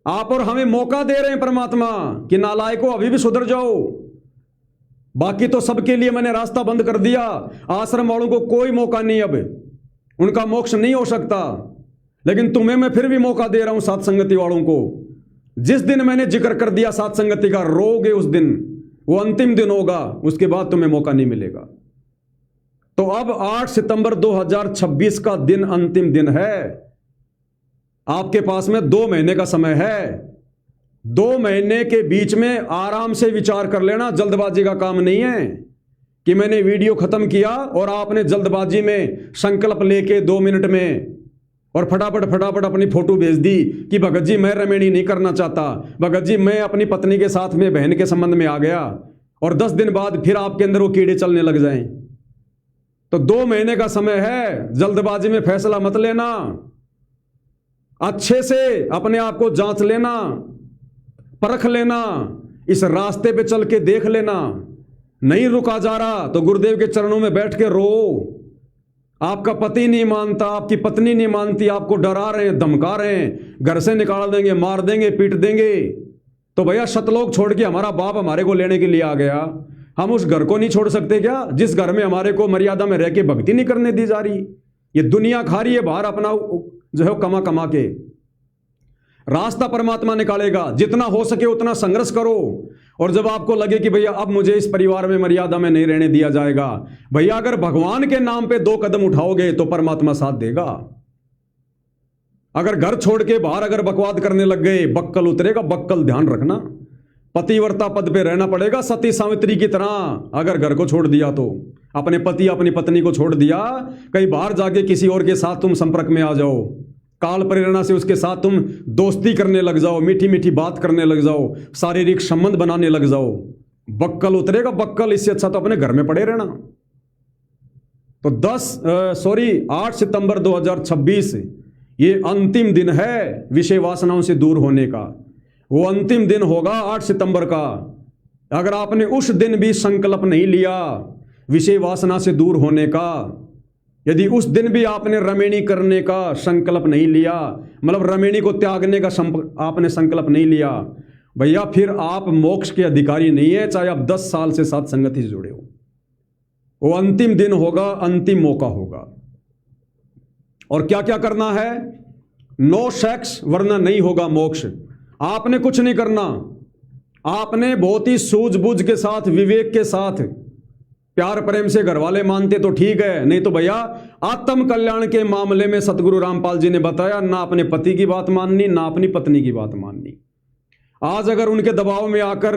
आप और हमें मौका दे रहे हैं परमात्मा कि नालायकों अभी भी सुधर जाओ। बाकी तो सबके लिए मैंने रास्ता बंद कर दिया। आश्रम वालों को कोई मौका नहीं, अब उनका मोक्ष नहीं हो सकता। लेकिन तुम्हें मैं फिर भी मौका दे रहा हूं साध संगति वालों को। जिस दिन मैंने जिक्र कर दिया साध संगति का, रोगे उस दिन, वो अंतिम दिन होगा, उसके बाद तुम्हें मौका नहीं मिलेगा। तो अब 8 सितंबर 2026 का दिन अंतिम दिन है। आपके पास में 2 महीने का समय है। 2 महीने के बीच में आराम से विचार कर लेना। जल्दबाजी का काम नहीं है कि मैंने वीडियो खत्म किया और आपने जल्दबाजी में संकल्प लेके 2 मिनट में और फटाफट अपनी फोटो भेज दी कि भगत जी मैं रमेणी नहीं करना चाहता, भगत जी मैं अपनी पत्नी के साथ में बहन के संबंध में आ गया, और 10 दिन बाद फिर आपके अंदर वो कीड़े चलने लग जाएं। तो 2 महीने का समय है। जल्दबाजी में फैसला मत लेना। अच्छे से अपने आप को जांच लेना, परख लेना, इस रास्ते पे चल के देख लेना। नहीं रुका जा रहा तो गुरुदेव के चरणों में बैठ के रो। आपका पति नहीं मानता, आपकी पत्नी नहीं मानती, आपको डरा रहे हैं, धमका रहे हैं, घर से निकाल देंगे, मार देंगे, पीट देंगे, तो भैया शतलोक छोड़ के हमारा बाप हमारे को लेने के लिए आ गया। हम उस घर को नहीं छोड़ सकते क्या, जिस घर में हमारे को मर्यादा में रह के भक्ति नहीं करने दी जा रही? ये दुनिया खा रही है बाहर अपना जो है कमा कमा के। रास्ता परमात्मा निकालेगा। जितना हो सके उतना संघर्ष करो। और जब आपको लगे कि भैया अब मुझे इस परिवार में मर्यादा में नहीं रहने दिया जाएगा, भैया अगर भगवान के नाम पे 2 कदम उठाओगे तो परमात्मा साथ देगा। अगर घर छोड़ के बाहर अगर बकवाद करने लग गए, बक्कल उतरेगा। बक्कल ध्यान रखना, पतिव्रता पद पे रहना पड़ेगा सती सावित्री की तरह। अगर घर को छोड़ दिया तो अपने पति अपनी पत्नी को छोड़ दिया, कहीं बाहर जाके किसी और के साथ तुम संपर्क में आ जाओ, काल प्रेरणा से उसके साथ तुम दोस्ती करने लग जाओ, मीठी मीठी बात करने लग जाओ, शारीरिक संबंध बनाने लग जाओ, बक्कल उतरेगा बक्कल। इससे अच्छा तो अपने घर में पड़े रहना। तो 8 सितंबर 2026 ये अंतिम दिन है विषय वासनाओं से दूर होने का। वो अंतिम दिन होगा 8 सितंबर का। अगर आपने उस दिन भी संकल्प नहीं लिया विषय वासना से दूर होने का, यदि उस दिन भी आपने रमेणी करने का संकल्प नहीं लिया, मतलब रमेणी को त्यागने का आपने संकल्प नहीं लिया, भैया फिर आप मोक्ष के अधिकारी नहीं है, चाहे आप 10 साल से साथ संगति से जुड़े हो। वो अंतिम दिन होगा, अंतिम मौका होगा। और क्या क्या करना है? नो सेक्स, वरना नहीं होगा मोक्ष। आपने कुछ नहीं करना। आपने बहुत ही सूझबूझ के साथ, विवेक के साथ, प्यार प्रेम से घर वाले मानते तो ठीक है, नहीं तो भैया आत्म कल्याण के मामले में सतगुरु रामपाल जी ने बताया ना अपने पति की बात माननी, ना अपनी पत्नी की बात माननी। आज अगर उनके दबाव में आकर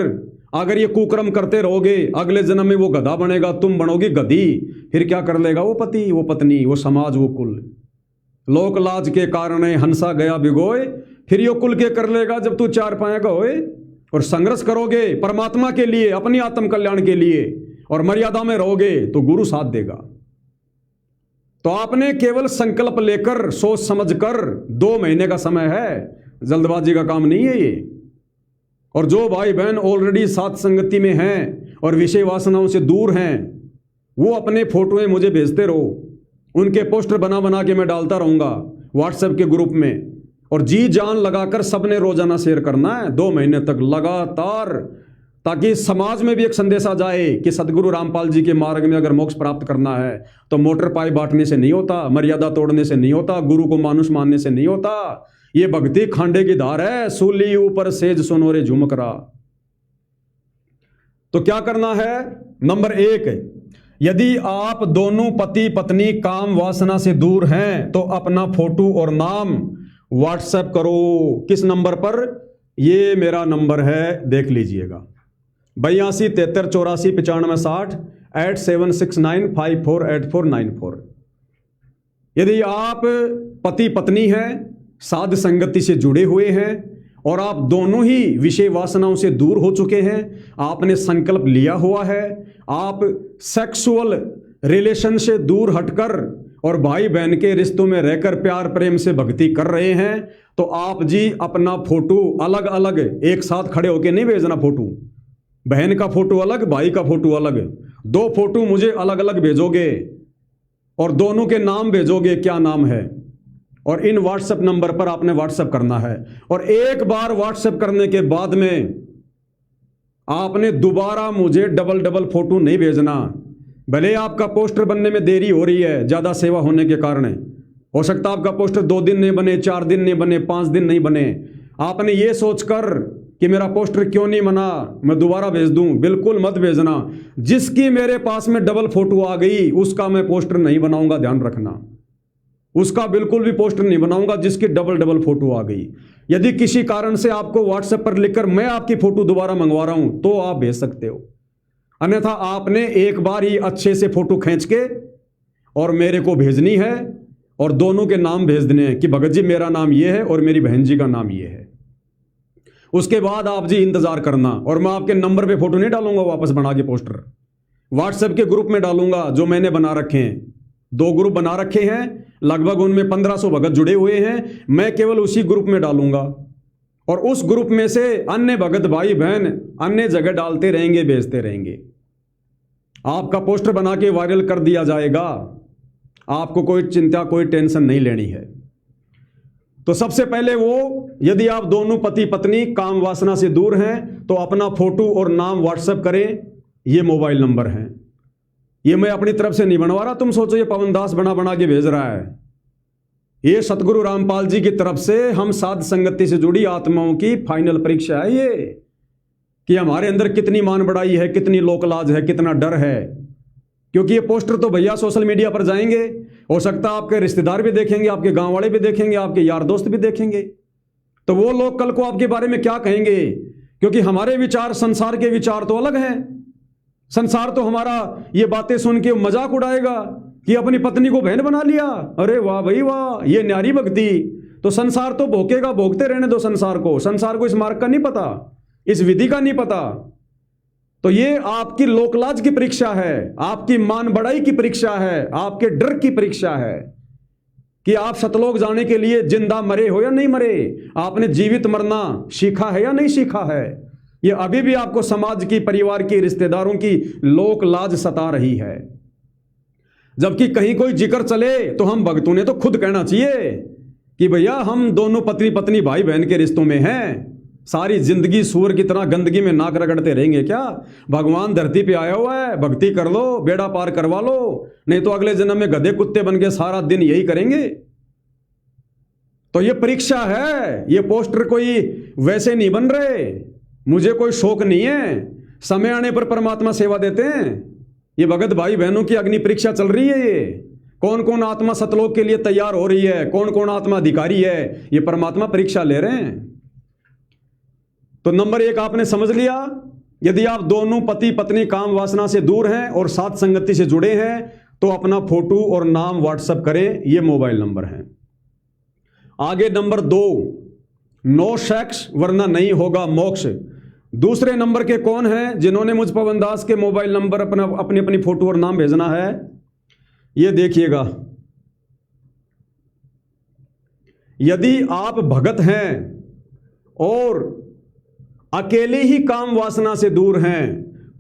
अगर ये कुकर्म करते रहोगे, अगले जन्म में वो गधा बनेगा, तुम बनोगी गधी। फिर क्या कर लेगा वो पति, वो पत्नी, वो समाज, वो कुल? लोक लाज के कारण हंसा गया भिगोए, फिर यो कुल के कर लेगा जब तू 4 पाए का होए। और संघर्ष करोगे परमात्मा के लिए, अपनी आत्म कल्याण के लिए, और मर्यादा में रहोगे तो गुरु साथ देगा। तो आपने केवल संकल्प लेकर, सोच समझकर, 2 महीने का समय है, जल्दबाजी का काम नहीं है ये। और जो भाई बहन ऑलरेडी साथ संगति में हैं और विषय वासनाओं से दूर हैं, वो अपने फोटोएं मुझे भेजते रहो। उनके पोस्टर बना बना के मैं डालता रहूंगा व्हाट्सएप के ग्रुप में। और जी जान लगाकर सबने रोजाना शेयर करना है 2 महीने तक लगातार, ताकि समाज में भी एक संदेश आ जाए कि सदगुरु रामपाल जी के मार्ग में अगर मोक्ष प्राप्त करना है तो मोटर पाई बांटने से नहीं होता, मर्यादा तोड़ने से नहीं होता, गुरु को मानुष मानने से नहीं होता। ये भक्ति खांडे की धार है, सूली ऊपर सेज सुनोरे झुमकरा। तो क्या करना है? नंबर 1, यदि आप दोनों पति पत्नी काम वासना से दूर हैं तो अपना फोटो और नाम व्हाट्सएप करो। किस नंबर पर? ये मेरा नंबर है, देख लीजिएगा, 82 73 84 95 60 8769548494। यदि आप पति पत्नी हैं, साध संगति से जुड़े हुए हैं और आप दोनों ही विषय वासनाओं से दूर हो चुके हैं, आपने संकल्प लिया हुआ है, आप सेक्सुअल रिलेशन से दूर हटकर और भाई बहन के रिश्तों में रहकर प्यार प्रेम से भक्ति कर रहे हैं, तो आप जी अपना फोटो अलग अलग एक साथ खड़े होकर नहीं भेजना। फोटो बहन का फोटो अलग, भाई का फोटो अलग, 2 फोटो मुझे अलग अलग भेजोगे और दोनों के नाम भेजोगे, क्या नाम है, और इन व्हाट्सएप नंबर पर आपने व्हाट्सएप करना है। और एक बार व्हाट्सएप करने के बाद में आपने दोबारा मुझे डबल फोटो नहीं भेजना। भले आपका पोस्टर बनने में देरी हो रही है ज़्यादा सेवा होने के कारण, हो सकता है आपका पोस्टर 2 दिन नहीं बने, 4 दिन नहीं बने, 5 दिन नहीं बने। आपने ये सोचकर कि मेरा पोस्टर क्यों नहीं बना, मैं दोबारा भेज दूं, बिल्कुल मत भेजना। जिसकी मेरे पास में डबल फोटो आ गई उसका मैं पोस्टर नहीं बनाऊंगा, ध्यान रखना, उसका बिल्कुल भी पोस्टर नहीं बनाऊंगा जिसकी डबल फोटो आ गई। यदि किसी कारण से आपको व्हाट्सएप पर लिखकर मैं आपकी फोटो दोबारा मंगवा रहा हूं तो आप भेज सकते हो, अन्यथा आपने एक बार ही अच्छे से फोटो खींच के और मेरे को भेजनी है और दोनों के नाम भेज देने हैं कि भगत जी मेरा नाम ये है और मेरी बहन जी का नाम ये है। उसके बाद आप जी इंतजार करना, और मैं आपके नंबर पे फोटो नहीं डालूंगा वापस बना के पोस्टर, व्हाट्सएप के ग्रुप में डालूंगा जो मैंने बना रखे हैं। 2 ग्रुप बना रखे हैं, लगभग उनमें 1500 भगत जुड़े हुए हैं, मैं केवल उसी ग्रुप में डालूंगा और उस ग्रुप में से अन्य भगत भाई बहन अन्य जगह डालते रहेंगे, भेजते रहेंगे। आपका पोस्टर बना के वायरल कर दिया जाएगा, आपको कोई चिंता कोई टेंशन नहीं लेनी है। तो सबसे पहले यदि आप दोनों पति पत्नी काम वासना से दूर हैं तो अपना फोटो और नाम व्हाट्सएप करें, ये मोबाइल नंबर है। ये मैं अपनी तरफ से नहीं बनवा रहा, तुम सोचो ये पवन दास बना के भेज रहा है। ये सतगुरु रामपाल जी की तरफ से हम साध संगति से जुड़ी आत्माओं की फाइनल परीक्षा है ये, कि हमारे अंदर कितनी मान बढ़ाई है, कितनी लोकलाज है, कितना डर है। क्योंकि ये पोस्टर तो भैया सोशल मीडिया पर जाएंगे, हो सकता है आपके रिश्तेदार भी देखेंगे, आपके गांव वाले भी देखेंगे, आपके यार दोस्त भी देखेंगे, तो वो लोग कल को आपके बारे में क्या कहेंगे। क्योंकि हमारे विचार संसार के विचार तो अलग हैं। संसार तो हमारा ये बातें सुन के मजाक उड़ाएगा कि अपनी पत्नी को बहन बना लिया, अरे वाह भाई वाह, ये न्यारी भक्ति। तो संसार तो भोंकेगा, भोंकते रहने दो संसार को। संसार को इस मार्ग का नहीं पता, इस विधि का नहीं पता। तो ये आपकी लोकलाज की परीक्षा है, आपकी मान बढ़ाई की परीक्षा है, आपके डर की परीक्षा है कि आप सतलोक जाने के लिए जिंदा मरे हो या नहीं मरे, आपने जीवित मरना सीखा है या नहीं सीखा है। ये अभी भी आपको समाज की, परिवार की, रिश्तेदारों की लोक लाज सता रही है। जबकि कहीं कोई जिक्र चले तो हम भक्तों ने तो खुद कहना चाहिए कि भैया हम दोनों पत्नी पत्नी भाई बहन के रिश्तों में हैं। सारी जिंदगी सूअर की तरह गंदगी में नाक रगड़ते रहेंगे क्या? भगवान धरती पे आया हुआ है, भक्ति कर लो, बेड़ा पार करवा लो, नहीं तो अगले जन्म में गधे कुत्ते बन के सारा दिन यही करेंगे। तो ये परीक्षा है, ये पोस्टर कोई वैसे नहीं बन रहे, मुझे कोई शौक नहीं है, समय आने पर परमात्मा सेवा देते हैं। ये भगत भाई बहनों की अग्नि परीक्षा चल रही है। ये कौन कौन आत्मा सतलोक के लिए तैयार हो रही है, कौन कौन आत्मा अधिकारी है, ये परमात्मा परीक्षा ले रहे हैं। तो नंबर 1 आपने समझ लिया, यदि आप दोनों पति पत्नी काम वासना से दूर हैं और साथ संगति से जुड़े हैं तो अपना फोटो और नाम व्हाट्सएप करें, ये मोबाइल नंबर है। आगे नंबर 2, नो सेक्स वरना नहीं होगा मोक्ष। दूसरे नंबर के कौन हैं जिन्होंने मुझ पवन दास के मोबाइल नंबर अपनी अपनी फोटो और नाम भेजना है? ये देखिएगा, यदि आप भगत हैं और अकेले ही काम वासना से दूर हैं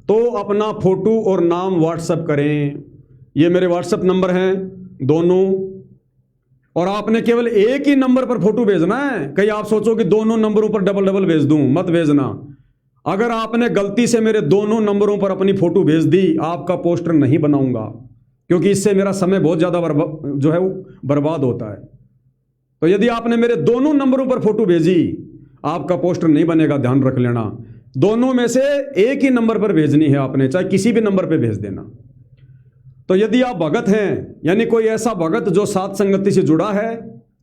तो अपना फोटो और नाम व्हाट्सएप करें। ये मेरे व्हाट्सएप नंबर हैं दोनों, और आपने केवल एक ही नंबर पर फोटो भेजना है। कहीं आप सोचो कि दोनों नंबरों पर डबल भेज दूं, मत भेजना। अगर आपने गलती से मेरे दोनों नंबरों पर अपनी फोटो भेज दी, आपका पोस्टर नहीं बनाऊंगा, क्योंकि इससे मेरा समय बहुत ज्यादा जो है वो बर्बाद होता है। तो यदि आपने मेरे दोनों नंबरों पर फोटो भेजी, आपका पोस्टर नहीं बनेगा, ध्यान रख लेना। दोनों में से एक ही नंबर पर भेजनी है आपने, चाहे किसी भी नंबर पर भेज देना। तो यदि आप भगत हैं, यानी कोई ऐसा भगत जो साथ संगति से जुड़ा है,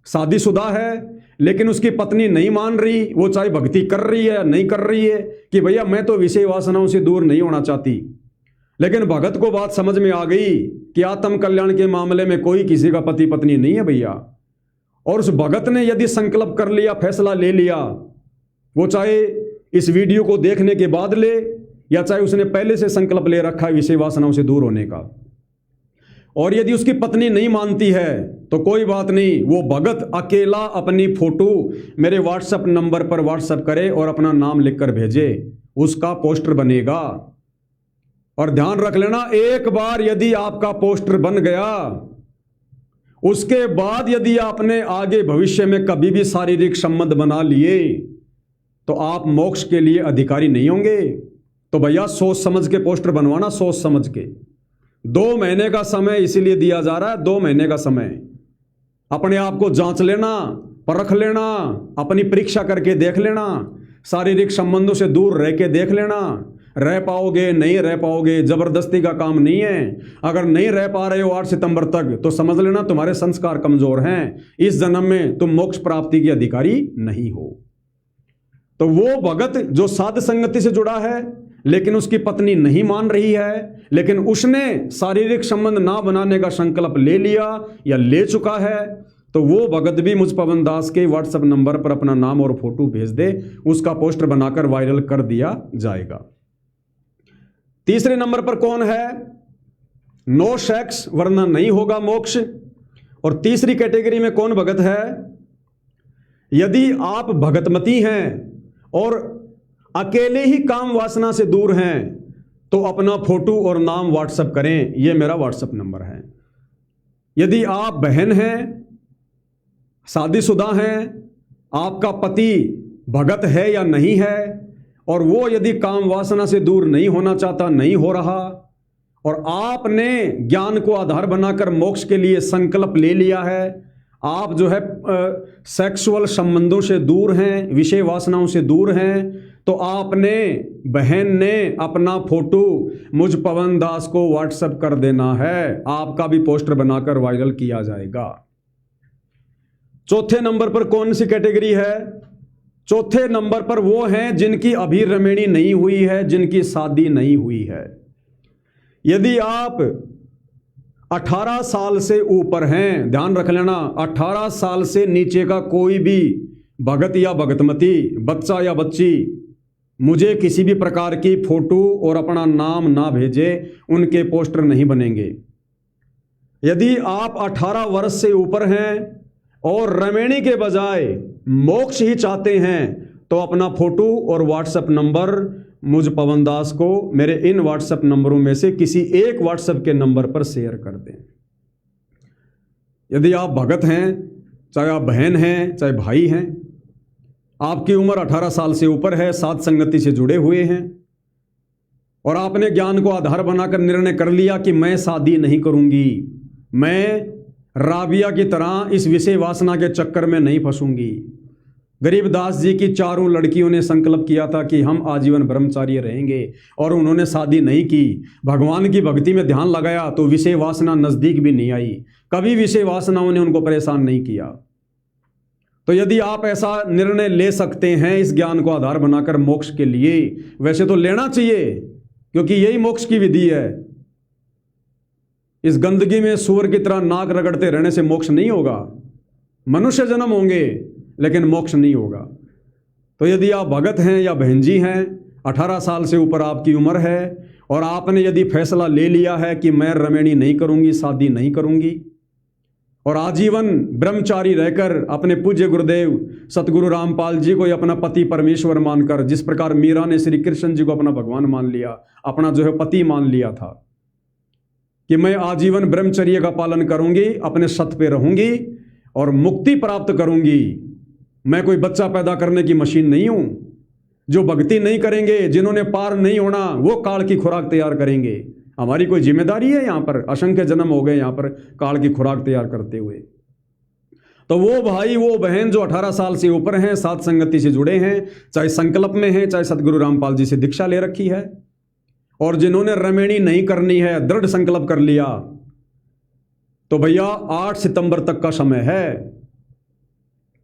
शादीशुदा है, लेकिन उसकी पत्नी नहीं मान रही, वो चाहे भक्ति कर रही है नहीं कर रही है, कि भैया मैं तो विषय वासनाओं से दूर नहीं होना चाहती, लेकिन भगत को बात समझ में आ गई कि आत्म कल्याण के मामले में कोई किसी का पति पत्नी नहीं है भैया। और उस भगत ने यदि संकल्प कर लिया, फैसला ले लिया वो चाहे इस वीडियो को देखने के बाद ले या चाहे उसने पहले से संकल्प ले रखा है विषय वासनाओं से दूर होने का। और यदि उसकी पत्नी नहीं मानती है तो कोई बात नहीं, वो भगत अकेला अपनी फोटो मेरे व्हाट्सएप नंबर पर व्हाट्सएप करे और अपना नाम लिखकर भेजे, उसका पोस्टर बनेगा। और ध्यान रख लेना, एक बार यदि आपका पोस्टर बन गया, उसके बाद यदि आपने आगे भविष्य में कभी भी शारीरिक संबंध बना लिए तो आप मोक्ष के लिए अधिकारी नहीं होंगे। तो भैया सोच समझ के पोस्टर बनवाना, सोच समझ के। 2 महीने का समय इसीलिए दिया जा रहा है, 2 महीने का समय। अपने आप को जांच लेना, परख लेना, अपनी परीक्षा करके देख लेना, शारीरिक संबंधों से दूर रह के देख लेना। रह पाओगे नहीं रह पाओगे, जबरदस्ती का काम नहीं है। अगर नहीं रह पा रहे हो 8 सितंबर तक तो समझ लेना तुम्हारे संस्कार कमजोर हैं, इस जन्म में तुम मोक्ष प्राप्ति के अधिकारी नहीं हो। तो वो भगत जो साध संगति से जुड़ा है लेकिन उसकी पत्नी नहीं मान रही है, लेकिन उसने शारीरिक संबंध ना बनाने का संकल्प ले लिया या ले चुका है, तो वो भगत भी मुझ पवन दास के व्हाट्सएप नंबर पर अपना नाम और फोटो भेज दे, उसका पोस्टर बनाकर वायरल कर दिया जाएगा। तीसरे नंबर पर कौन है? नो सेक्स वरना नहीं होगा मोक्ष। और तीसरी कैटेगरी में कौन भगत है? यदि आप भगतमती हैं और अकेले ही काम वासना से दूर हैं तो अपना फोटो और नाम व्हाट्सएप करें, यह मेरा व्हाट्सएप नंबर है। यदि आप बहन हैं, शादीशुदा हैं, आपका पति भगत है या नहीं है, और वो यदि काम वासना से दूर नहीं होना चाहता, नहीं हो रहा, और आपने ज्ञान को आधार बनाकर मोक्ष के लिए संकल्प ले लिया है, आप जो है सेक्सुअल संबंधों से दूर हैं, विषय वासनाओं से दूर हैं, तो आपने, बहन ने अपना फोटो मुझ पवन दास को व्हाट्सएप कर देना है, आपका भी पोस्टर बनाकर वायरल किया जाएगा। चौथे नंबर पर कौन सी कैटेगरी है? चौथे नंबर पर वो हैं जिनकी अभी रमेणी नहीं हुई है, जिनकी शादी नहीं हुई है। यदि आप 18 साल से ऊपर हैं, ध्यान रख लेना, 18 साल से नीचे का कोई भी भगत या भगतमती, बच्चा या बच्ची मुझे किसी भी प्रकार की फोटो और अपना नाम ना भेजे, उनके पोस्टर नहीं बनेंगे। यदि आप 18 वर्ष से ऊपर हैं और रमेणी के बजाय मोक्ष ही चाहते हैं तो अपना फोटो और व्हाट्सएप नंबर मुझ पवन दास को मेरे इन व्हाट्सएप नंबरों में से किसी एक व्हाट्सएप के नंबर पर शेयर कर दें। यदि आप भगत हैं, चाहे आप बहन हैं, चाहे भाई हैं, आपकी उम्र 18 साल से ऊपर है, साध संगति से जुड़े हुए हैं, और आपने ज्ञान को आधार बनाकर निर्णय कर लिया कि मैं शादी नहीं करूंगी, मैं राबिया की तरह इस विषय वासना के चक्कर में नहीं फंसूंगी। गरीबदास जी की 4 लड़कियों ने संकल्प किया था कि हम आजीवन ब्रह्मचारी रहेंगे, और उन्होंने शादी नहीं की। भगवान की भक्ति में ध्यान लगाया तो विषय वासना नजदीक भी नहीं आई, कभी विषय वासनाओं ने उनको परेशान नहीं किया। तो यदि आप ऐसा निर्णय ले सकते हैं इस ज्ञान को आधार बनाकर मोक्ष के लिए, वैसे तो लेना चाहिए, क्योंकि यही मोक्ष की विधि है। इस गंदगी में सूअर की तरह नाक रगड़ते रहने से मोक्ष नहीं होगा। मनुष्य जन्म होंगे लेकिन मोक्ष नहीं होगा। तो यदि आप भगत हैं या बहन जी हैं, 18 साल से ऊपर आपकी उम्र है, और आपने यदि फैसला ले लिया है कि मैं रमेणी नहीं करूंगी, शादी नहीं करूंगी, और आजीवन ब्रह्मचारी रहकर अपने पूज्य गुरुदेव सतगुरु रामपाल जी को अपना पति परमेश्वर मानकर, जिस प्रकार मीरा ने श्री कृष्ण जी को अपना भगवान मान लिया, अपना जो है पति मान लिया था, कि मैं आजीवन ब्रह्मचर्य का पालन करूंगी, अपने सत्य पे रहूंगी और मुक्ति प्राप्त करूंगी। मैं कोई बच्चा पैदा करने की मशीन नहीं हूं। जो भक्ति नहीं करेंगे, जिन्होंने पार नहीं होना, वो काल की खुराक तैयार करेंगे। हमारी कोई जिम्मेदारी है यहाँ पर? असंख्य जन्म हो गए यहाँ पर काल की खुराक तैयार करते हुए। तो वो भाई, वो बहन जो 18 साल से ऊपर हैं, साध संगति से जुड़े हैं, चाहे संकल्प में हैं, चाहे सतगुरु रामपाल जी से दीक्षा ले रखी है, और जिन्होंने रमेणी नहीं करनी है, दृढ़ संकल्प कर लिया, तो भैया 8 सितंबर तक का समय है।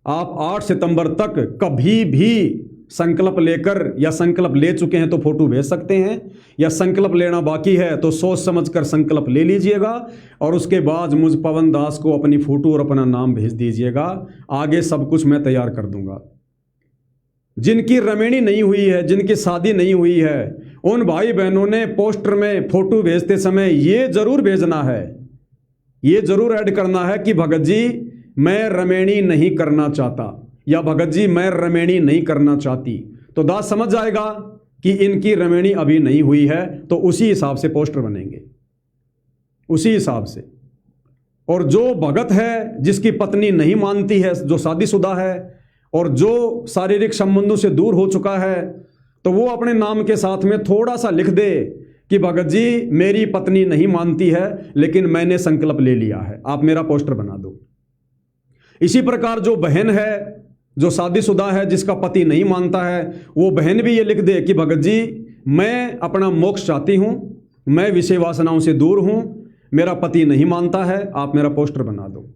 आप 8 सितंबर तक कभी भी संकल्प लेकर, या संकल्प ले चुके हैं तो फोटो भेज सकते हैं, या संकल्प लेना बाकी है तो सोच समझकर संकल्प ले लीजिएगा, और उसके बाद मुझ पवन दास को अपनी फोटो और अपना नाम भेज दीजिएगा। आगे सब कुछ मैं तैयार कर दूंगा। जिनकी रमेणी नहीं हुई है, जिनकी शादी नहीं हुई है, उन भाई बहनों ने पोस्टर में फोटो भेजते समय ये जरूर भेजना है, ये जरूर ऐड करना है कि भगत जी मैं रमेणी नहीं करना चाहता, या भगत जी मैं रमेणी नहीं करना चाहती। तो दास समझ जाएगा कि इनकी रमेणी अभी नहीं हुई है, तो उसी हिसाब से पोस्टर बनेंगे, उसी हिसाब से। और जो भगत है जिसकी पत्नी नहीं मानती है, जो शादीशुदा है और जो शारीरिक संबंधों से दूर हो चुका है, तो वो अपने नाम के साथ में थोड़ा सा लिख दे कि भगत जी मेरी पत्नी नहीं मानती है, लेकिन मैंने संकल्प ले लिया है, आप मेरा पोस्टर बना दो। इसी प्रकार जो बहन है, जो शादीशुदा है, जिसका पति नहीं मानता है, वो बहन भी ये लिख दे कि भगत जी मैं अपना मोक्ष चाहती हूं, मैं विषय वासनाओं से दूर हूं, मेरा पति नहीं मानता है, आप मेरा पोस्टर बना दो।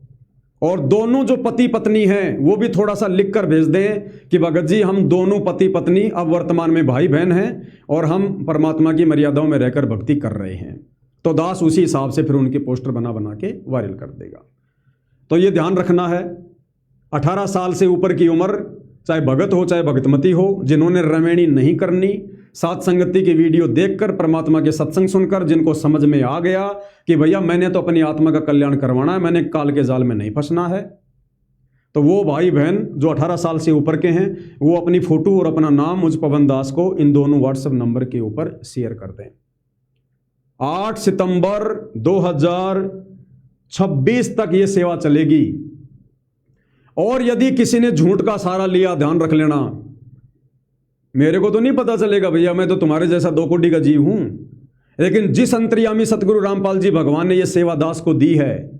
और दोनों जो पति पत्नी हैं वो भी थोड़ा सा लिख कर भेज दें कि भगत जी हम दोनों पति पत्नी अब वर्तमान में भाई बहन हैं और हम परमात्मा की मर्यादाओं में रहकर भक्ति कर रहे हैं। तो दास उसी हिसाब से फिर उनके पोस्टर बना बना के वायरल कर देगा। तो ये ध्यान रखना है, 18 साल से ऊपर की उम्र, चाहे भगत हो चाहे भगतमती हो, जिन्होंने रमेणी नहीं करनी, सात संगति की वीडियो देखकर, परमात्मा के सत्संग सुनकर जिनको समझ में आ गया कि भैया मैंने तो अपनी आत्मा का कल्याण करवाना है, मैंने काल के जाल में नहीं फंसना है, तो वो भाई बहन जो 18 साल से ऊपर के हैं वो अपनी फोटो और अपना नाम मुझ पवन दास को इन दोनों व्हाट्सएप नंबर के ऊपर शेयर कर दें। 8 सितंबर 2026 तक ये सेवा चलेगी। और यदि किसी ने झूठ का सहारा लिया, ध्यान रख लेना, मेरे को तो नहीं पता चलेगा भैया, मैं तो तुम्हारे जैसा 2 कोटि का जीव हूं, लेकिन जिस अंतर्यामी सतगुरु रामपाल जी भगवान ने यह सेवा दास को दी है,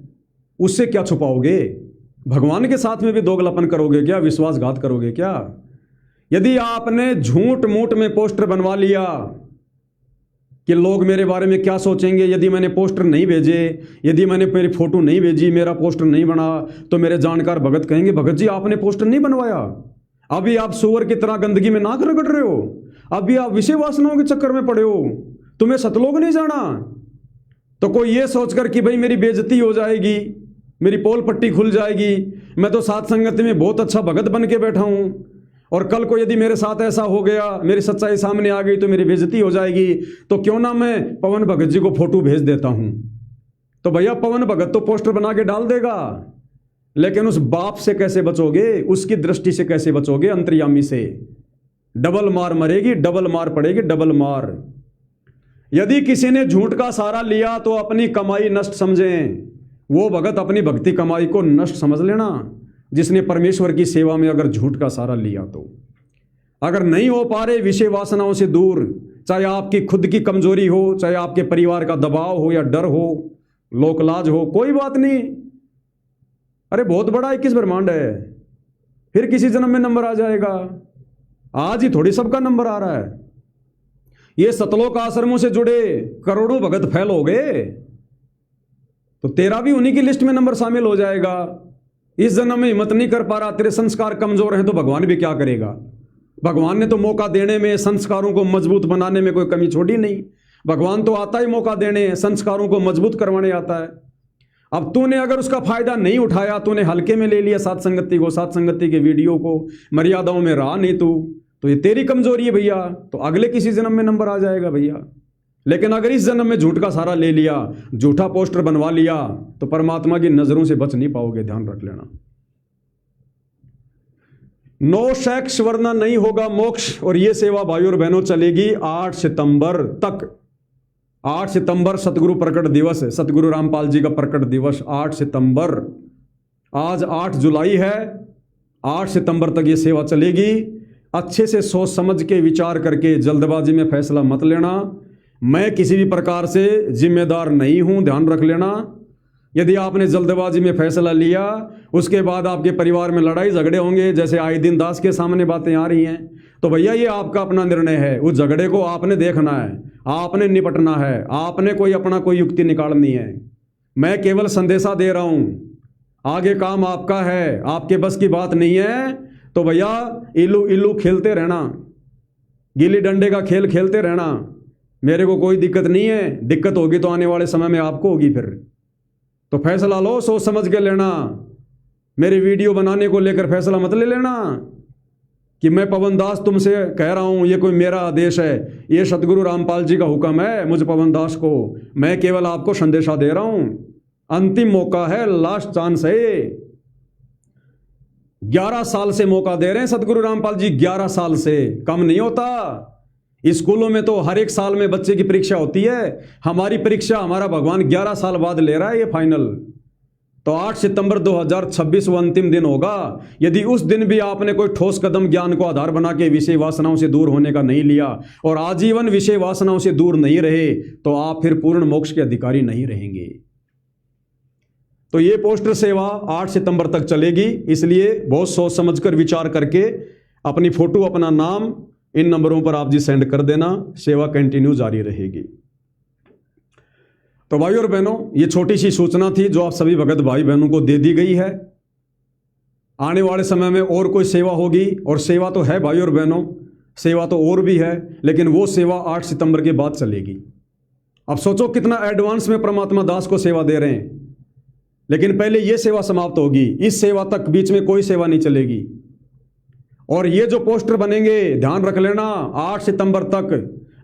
उससे क्या छुपाओगे? भगवान के साथ में भी दोगलापन करोगे क्या? विश्वासघात करोगे क्या? यदि आपने झूठ मूठ में पोस्टर बनवा लिया कि लोग मेरे बारे में क्या सोचेंगे, यदि मैंने पोस्टर नहीं भेजे, यदि मैंने मेरी फोटो नहीं भेजी, मेरा पोस्टर नहीं बना, तो मेरे जानकार भगत कहेंगे भगत जी आपने पोस्टर नहीं बनवाया, अभी आप सुअर की तरह गंदगी में नाक रगड़ रहे हो, अभी आप विषय वासनाओं के चक्कर में पड़े हो, तुम्हें सतलोक नहीं जाना। तो कोई ये सोचकर कि भाई मेरी बेइज्जती हो जाएगी, मेरी पोल पट्टी खुल जाएगी, मैं तो सात संगत में बहुत अच्छा भगत बन के बैठा हूं, और कल को यदि मेरे साथ ऐसा हो गया, मेरी सच्चाई सामने आ गई तो मेरी बेइज्जती हो जाएगी, तो क्यों ना मैं पवन भगत जी को फोटो भेज देता हूं। तो भैया पवन भगत तो पोस्टर बना के डाल देगा, लेकिन उस बाप से कैसे बचोगे, उसकी दृष्टि से कैसे बचोगे? अंतर्यामी से डबल मार मरेगी, डबल मार पड़ेगी, डबल मार। यदि किसी ने झूठ का सहारा लिया तो अपनी कमाई नष्ट समझें, वो भगत अपनी भक्ति कमाई को नष्ट समझ लेना जिसने परमेश्वर की सेवा में अगर झूठ का सहारा लिया। तो अगर नहीं हो पा रहे विषय वासनाओं से दूर, चाहे आपकी खुद की कमजोरी हो, चाहे आपके परिवार का दबाव हो या डर हो, लोकलाज हो, कोई बात नहीं, अरे बहुत बड़ा 21 ब्रह्मांड है, फिर किसी जन्म में नंबर आ जाएगा। आज ही थोड़ी सबका नंबर आ रहा है। ये सतलोक आश्रमों से जुड़े करोड़ों भगत फैल हो गए, तो तेरा भी उन्हीं की लिस्ट में नंबर शामिल हो जाएगा। इस जन्म में हिम्मत नहीं कर पा रहा, तेरे संस्कार कमजोर हैं, तो भगवान भी क्या करेगा? भगवान ने तो मौका देने में, संस्कारों को मजबूत बनाने में कोई कमी छोड़ी नहीं। भगवान तो आता ही मौका देने, संस्कारों को मजबूत करवाने आता है। अब तूने अगर उसका फायदा नहीं उठाया, तूने हल्के में ले लिया सात संगति को, सात संगति के वीडियो को, मर्यादाओं में रहा नहीं तू, तो ये तेरी कमजोरी है भैया। तो अगले किसी जन्म में नंबर आ जाएगा भैया। लेकिन अगर इस जन्म में झूठ का सहारा ले लिया, झूठा पोस्टर बनवा लिया, तो परमात्मा की नजरों से बच नहीं पाओगे, ध्यान रख लेना। नो सेक्स वरना नहीं होगा मोक्ष। और ये सेवा भाइयों और बहनों चलेगी 8 सितंबर तक। 8 सितंबर सतगुरु प्रकट दिवस है, सतगुरु रामपाल जी का प्रकट दिवस 8 सितंबर। आज 8 जुलाई है, 8 सितंबर तक ये सेवा चलेगी। अच्छे से सोच समझ के विचार करके जल्दबाजी में फैसला मत लेना। मैं किसी भी प्रकार से जिम्मेदार नहीं हूं, ध्यान रख लेना। यदि आपने जल्दबाजी में फैसला लिया, उसके बाद आपके परिवार में लड़ाई झगड़े होंगे, जैसे आए दिन दास के सामने बातें आ रही हैं, तो भैया ये आपका अपना निर्णय है। उस झगड़े को आपने देखना है, आपने निपटना है, आपने कोई अपना कोई युक्ति निकालनी है। मैं केवल संदेशा दे रहा हूं, आगे काम आपका है, आपके बस की बात नहीं है। तो भैया इल्लू इल्लू खेलते रहना, गिल्ली डंडे का खेल खेलते रहना, मेरे को कोई दिक्कत नहीं है। दिक्कत होगी तो आने वाले समय में आपको होगी। फिर तो फैसला लो, सोच समझ के लेना। मेरे वीडियो बनाने को लेकर फैसला मत ले लेना कि मैं पवन दास तुमसे कह रहा हूं, ये कोई मेरा आदेश है, ये सतगुरु रामपाल जी का हुक्म है मुझ पवन दास को, मैं केवल आपको संदेशा दे रहा हूं। अंतिम मौका है, लास्ट चांस है। 11 साल से मौका दे रहे हैं सतगुरु रामपाल जी, 11 साल से कम नहीं होता। स्कूलों में तो हर एक साल में बच्चे की परीक्षा होती है, हमारी परीक्षा हमारा भगवान 11 साल बाद ले रहा है ये फाइनल। तो 8 सितंबर 2026 वो अंतिम दिन होगा। यदि उस दिन भी आपने कोई ठोस कदम ज्ञान को आधार बना के विषय वासनाओं से दूर होने का नहीं लिया और आजीवन विषय वासनाओं से दूर नहीं रहे, तो आप फिर पूर्ण मोक्ष के अधिकारी नहीं रहेंगे। तो ये पोस्टर सेवा 8 सितंबर तक चलेगी, इसलिए बहुत सोच समझकर विचार करके अपनी फोटो, अपना नाम इन नंबरों पर आप जी सेंड कर देना। सेवा कंटिन्यू जारी रहेगी। तो भाई और बहनों, ये छोटी सी सूचना थी जो आप सभी भगत भाई बहनों को दे दी गई है। आने वाले समय में और कोई सेवा होगी, और सेवा तो है भाई और बहनों, सेवा तो और भी है, लेकिन वो सेवा 8 सितंबर के बाद चलेगी। अब सोचो कितना एडवांस में परमात्मा दास को सेवा दे रहे हैं, लेकिन पहले ये सेवा समाप्त होगी, इस सेवा तक बीच में कोई सेवा नहीं चलेगी। और ये जो पोस्टर बनेंगे, ध्यान रख लेना, 8 सितंबर तक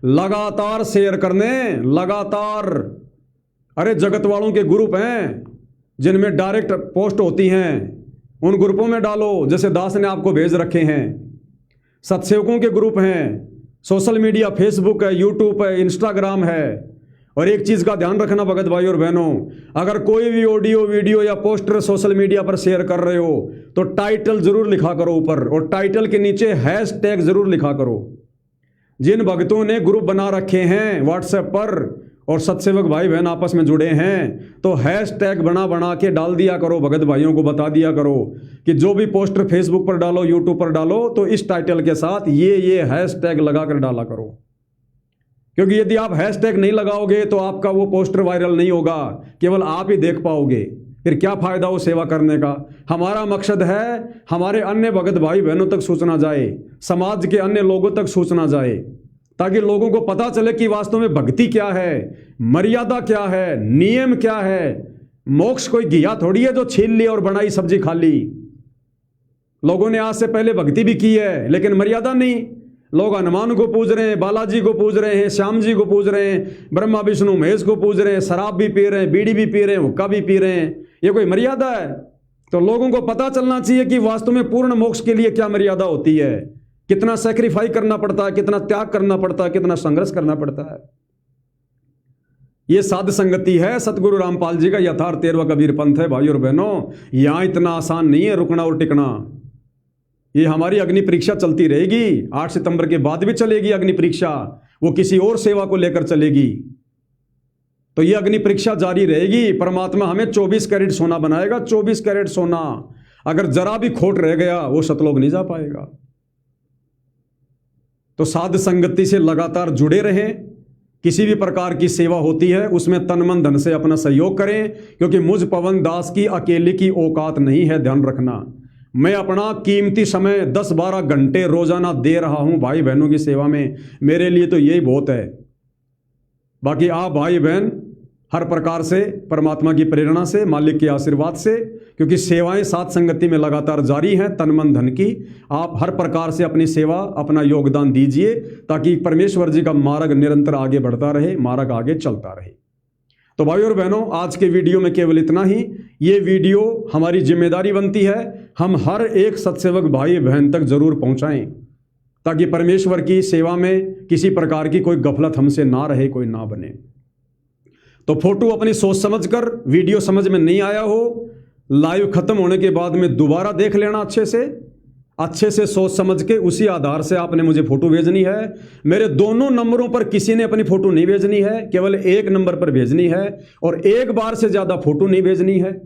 लगातार शेयर करने, लगातार। अरे जगत वालों के ग्रुप हैं जिनमें डायरेक्ट पोस्ट होती हैं, उन ग्रुपों में डालो जैसे दास ने आपको भेज रखे हैं। सत्सेवकों के ग्रुप हैं, सोशल मीडिया, फेसबुक है, यूट्यूब है, इंस्टाग्राम है। और एक चीज का ध्यान रखना भगत भाई और बहनों, अगर कोई भी ऑडियो, वीडियो या पोस्टर सोशल मीडिया पर शेयर कर रहे हो तो टाइटल जरूर लिखा करो ऊपर, और टाइटल के नीचे हैशटैग जरूर लिखा करो। जिन भक्तों ने ग्रुप बना रखे हैं व्हाट्सएप पर और सत्सेवक भाई बहन आपस में जुड़े हैं, तो हैशटैग बना बना के डाल दिया करो, भगत भाइयों को बता दिया करो कि जो भी पोस्टर फेसबुक पर डालो, यूट्यूब पर डालो, तो इस टाइटल के साथ ये हैशटैग लगाकर डाला करो। क्योंकि यदि आप हैशटैग नहीं लगाओगे तो आपका वो पोस्टर वायरल नहीं होगा, केवल आप ही देख पाओगे। फिर क्या फायदा वो सेवा करने का। हमारा मकसद है हमारे अन्य भगत भाई बहनों तक सूचना जाए, समाज के अन्य लोगों तक सूचना जाए, ताकि लोगों को पता चले कि वास्तव में भक्ति क्या है, मर्यादा क्या है, नियम क्या है। मोक्ष कोई घिया थोड़ी है जो छीन ली और बनाई सब्जी खा ली। लोगों ने आज से पहले भक्ति भी की है, लेकिन मर्यादा नहीं। लोग हनुमान को पूज रहे हैं, बालाजी को पूज रहे हैं, श्याम जी को पूज रहे हैं, ब्रह्मा विष्णु महेश को पूज रहे हैं, शराब भी पी रहे हैं, बीड़ी भी पी रहे हैं, हुक्का भी पी रहे हैं। ये कोई मर्यादा है? तो लोगों को पता चलना चाहिए कि वास्तव में पूर्ण मोक्ष के लिए क्या मर्यादा होती है, कितना सैक्रिफाइस करना पड़ता है, कितना त्याग करना पड़ता है, कितना संघर्ष करना पड़ता है। ये साध संगति है सतगुरु रामपाल जी का यथार्थ 13वां कबीर पंथ है। भाई और बहनों, यहां इतना आसान नहीं है रुकना और टिकना। ये हमारी अग्नि परीक्षा चलती रहेगी, 8 सितंबर के बाद भी चलेगी अग्नि परीक्षा, वो किसी और सेवा को लेकर चलेगी। तो ये अग्नि परीक्षा जारी रहेगी। परमात्मा हमें 24 कैरेट सोना बनाएगा, 24 कैरेट सोना। अगर जरा भी खोट रह गया वो सतलोक नहीं जा पाएगा। तो साध संगति से लगातार जुड़े रहें। किसी भी प्रकार की सेवा होती है उसमें तन मन धन से अपना सहयोग करें, क्योंकि मुझ पवन दास की अकेले की औकात नहीं है। ध्यान रखना, मैं अपना कीमती समय 10-12 घंटे रोजाना दे रहा हूं भाई बहनों की सेवा में। मेरे लिए तो यही बहुत है। बाकी आप भाई बहन हर प्रकार से परमात्मा की प्रेरणा से, मालिक के आशीर्वाद से, क्योंकि सेवाएं साथ संगति में लगातार जारी हैं तन मन धन की, आप हर प्रकार से अपनी सेवा, अपना योगदान दीजिए, ताकि परमेश्वर जी का मार्ग निरंतर आगे बढ़ता रहे, मार्ग आगे चलता रहे। तो भाई और बहनों, आज के वीडियो में केवल इतना ही। ये वीडियो हमारी जिम्मेदारी बनती है, हम हर एक सत्सेवक भाई बहन तक जरूर पहुंचाएं, ताकि परमेश्वर की सेवा में किसी प्रकार की कोई गफलत हमसे ना रहे, कोई ना बने। तो फोटो अपनी सोच समझकर, वीडियो समझ में नहीं आया हो, लाइव खत्म होने के बाद में दोबारा देख लेना अच्छे से सोच समझ के, उसी आधार से आपने मुझे फोटो भेजनी है। मेरे दोनों नंबरों पर किसी ने अपनी फोटो नहीं भेजनी है, केवल एक नंबर पर भेजनी है, और एक बार से ज्यादा फोटो नहीं भेजनी है।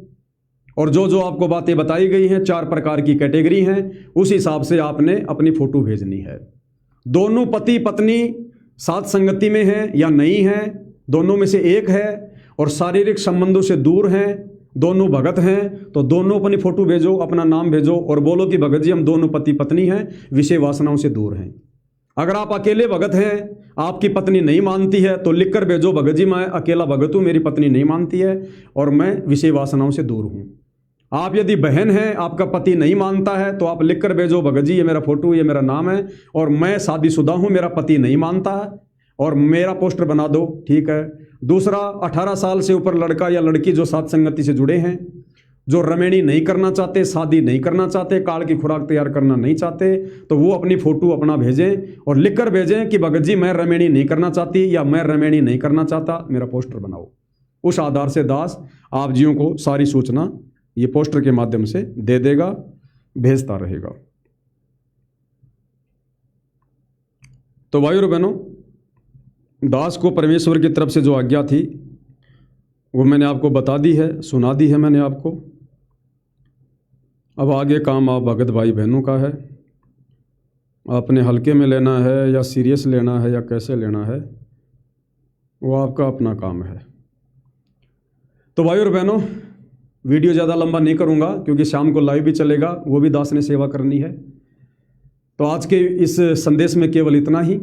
और जो जो आपको बातें बताई गई हैं, 4 प्रकार की कैटेगरी हैं, उस हिसाब से आपने अपनी फोटो भेजनी है। दोनों पति पत्नी साथ संगति में हैं या नहीं हैं, दोनों में से एक है, और शारीरिक संबंधों से दूर हैं, दोनों भगत हैं, तो दोनों अपनी फोटो भेजो, अपना नाम भेजो और बोलो कि भगत जी हम दोनों पति पत्नी हैं, विषय वासनाओं से दूर हैं। अगर आप अकेले भगत हैं, आपकी पत्नी नहीं मानती है, तो लिखकर भेजो, भगत जी मैं अकेला भगत हूं, मेरी पत्नी नहीं मानती है और मैं विषय वासनाओं से दूर हूं। आप यदि बहन हैं, आपका पति नहीं मानता है, तो आप लिख कर भेजो, भगत जी ये मेरा फोटो, ये मेरा नाम है और मैं शादीशुदा हूं, मेरा पति नहीं मानता है, और मेरा पोस्टर बना दो, ठीक है। दूसरा, 18 साल से ऊपर लड़का या लड़की जो साथ संगति से जुड़े हैं, जो रमेणी नहीं करना चाहते, शादी नहीं करना चाहते, काल की खुराक तैयार करना नहीं चाहते, तो वो अपनी फोटो अपना भेजें और लिख कर भेजें कि भगत जी मैं रमेणी नहीं करना चाहती या मैं रमेणी नहीं करना चाहता, मेरा पोस्टर बनाओ। उस आधार से दास आप जियों को सारी सूचना ये पोस्टर के माध्यम से दे देगा, भेजता रहेगा। तो भाइयों और बहनों, दास को परमेश्वर की तरफ से जो आज्ञा थी वो मैंने आपको बता दी है, सुना दी है मैंने आपको। अब आगे काम आप भगत भाई बहनों का है, आपने हल्के में लेना है या सीरियस लेना है या कैसे लेना है, वो आपका अपना काम है। तो भाइयों और बहनों, वीडियो ज़्यादा लंबा नहीं करूँगा क्योंकि शाम को लाइव भी चलेगा, वो भी दास ने सेवा करनी है। तो आज के इस संदेश में केवल इतना ही।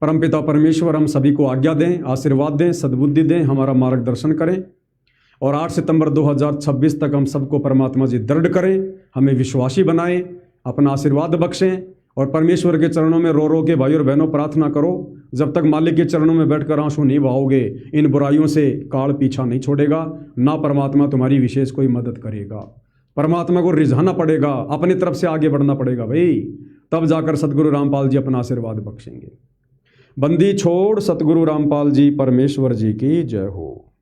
परमपिता परमेश्वर हम सभी को आज्ञा दें, आशीर्वाद दें, सद्बुद्धि दें, हमारा मार्गदर्शन करें और 8 सितंबर 2026 तक हम सबको परमात्मा जी दृढ़ करें, हमें विश्वासी बनाएं, अपना आशीर्वाद बख्शें और परमेश्वर के चरणों में रो रो के भाई और बहनों प्रार्थना करो। जब तक मालिक के चरणों में बैठकर आंसू नहीं बहाओगे, इन बुराइयों से काल पीछा नहीं छोड़ेगा, ना परमात्मा तुम्हारी विशेष कोई मदद करेगा। परमात्मा को रिझाना पड़ेगा, अपनी तरफ से आगे बढ़ना पड़ेगा भाई, तब जाकर सतगुरु रामपाल जी अपना आशीर्वाद बख्शेंगे। बंदी छोड़ सतगुरु रामपाल जी परमेश्वर जी की जय हो।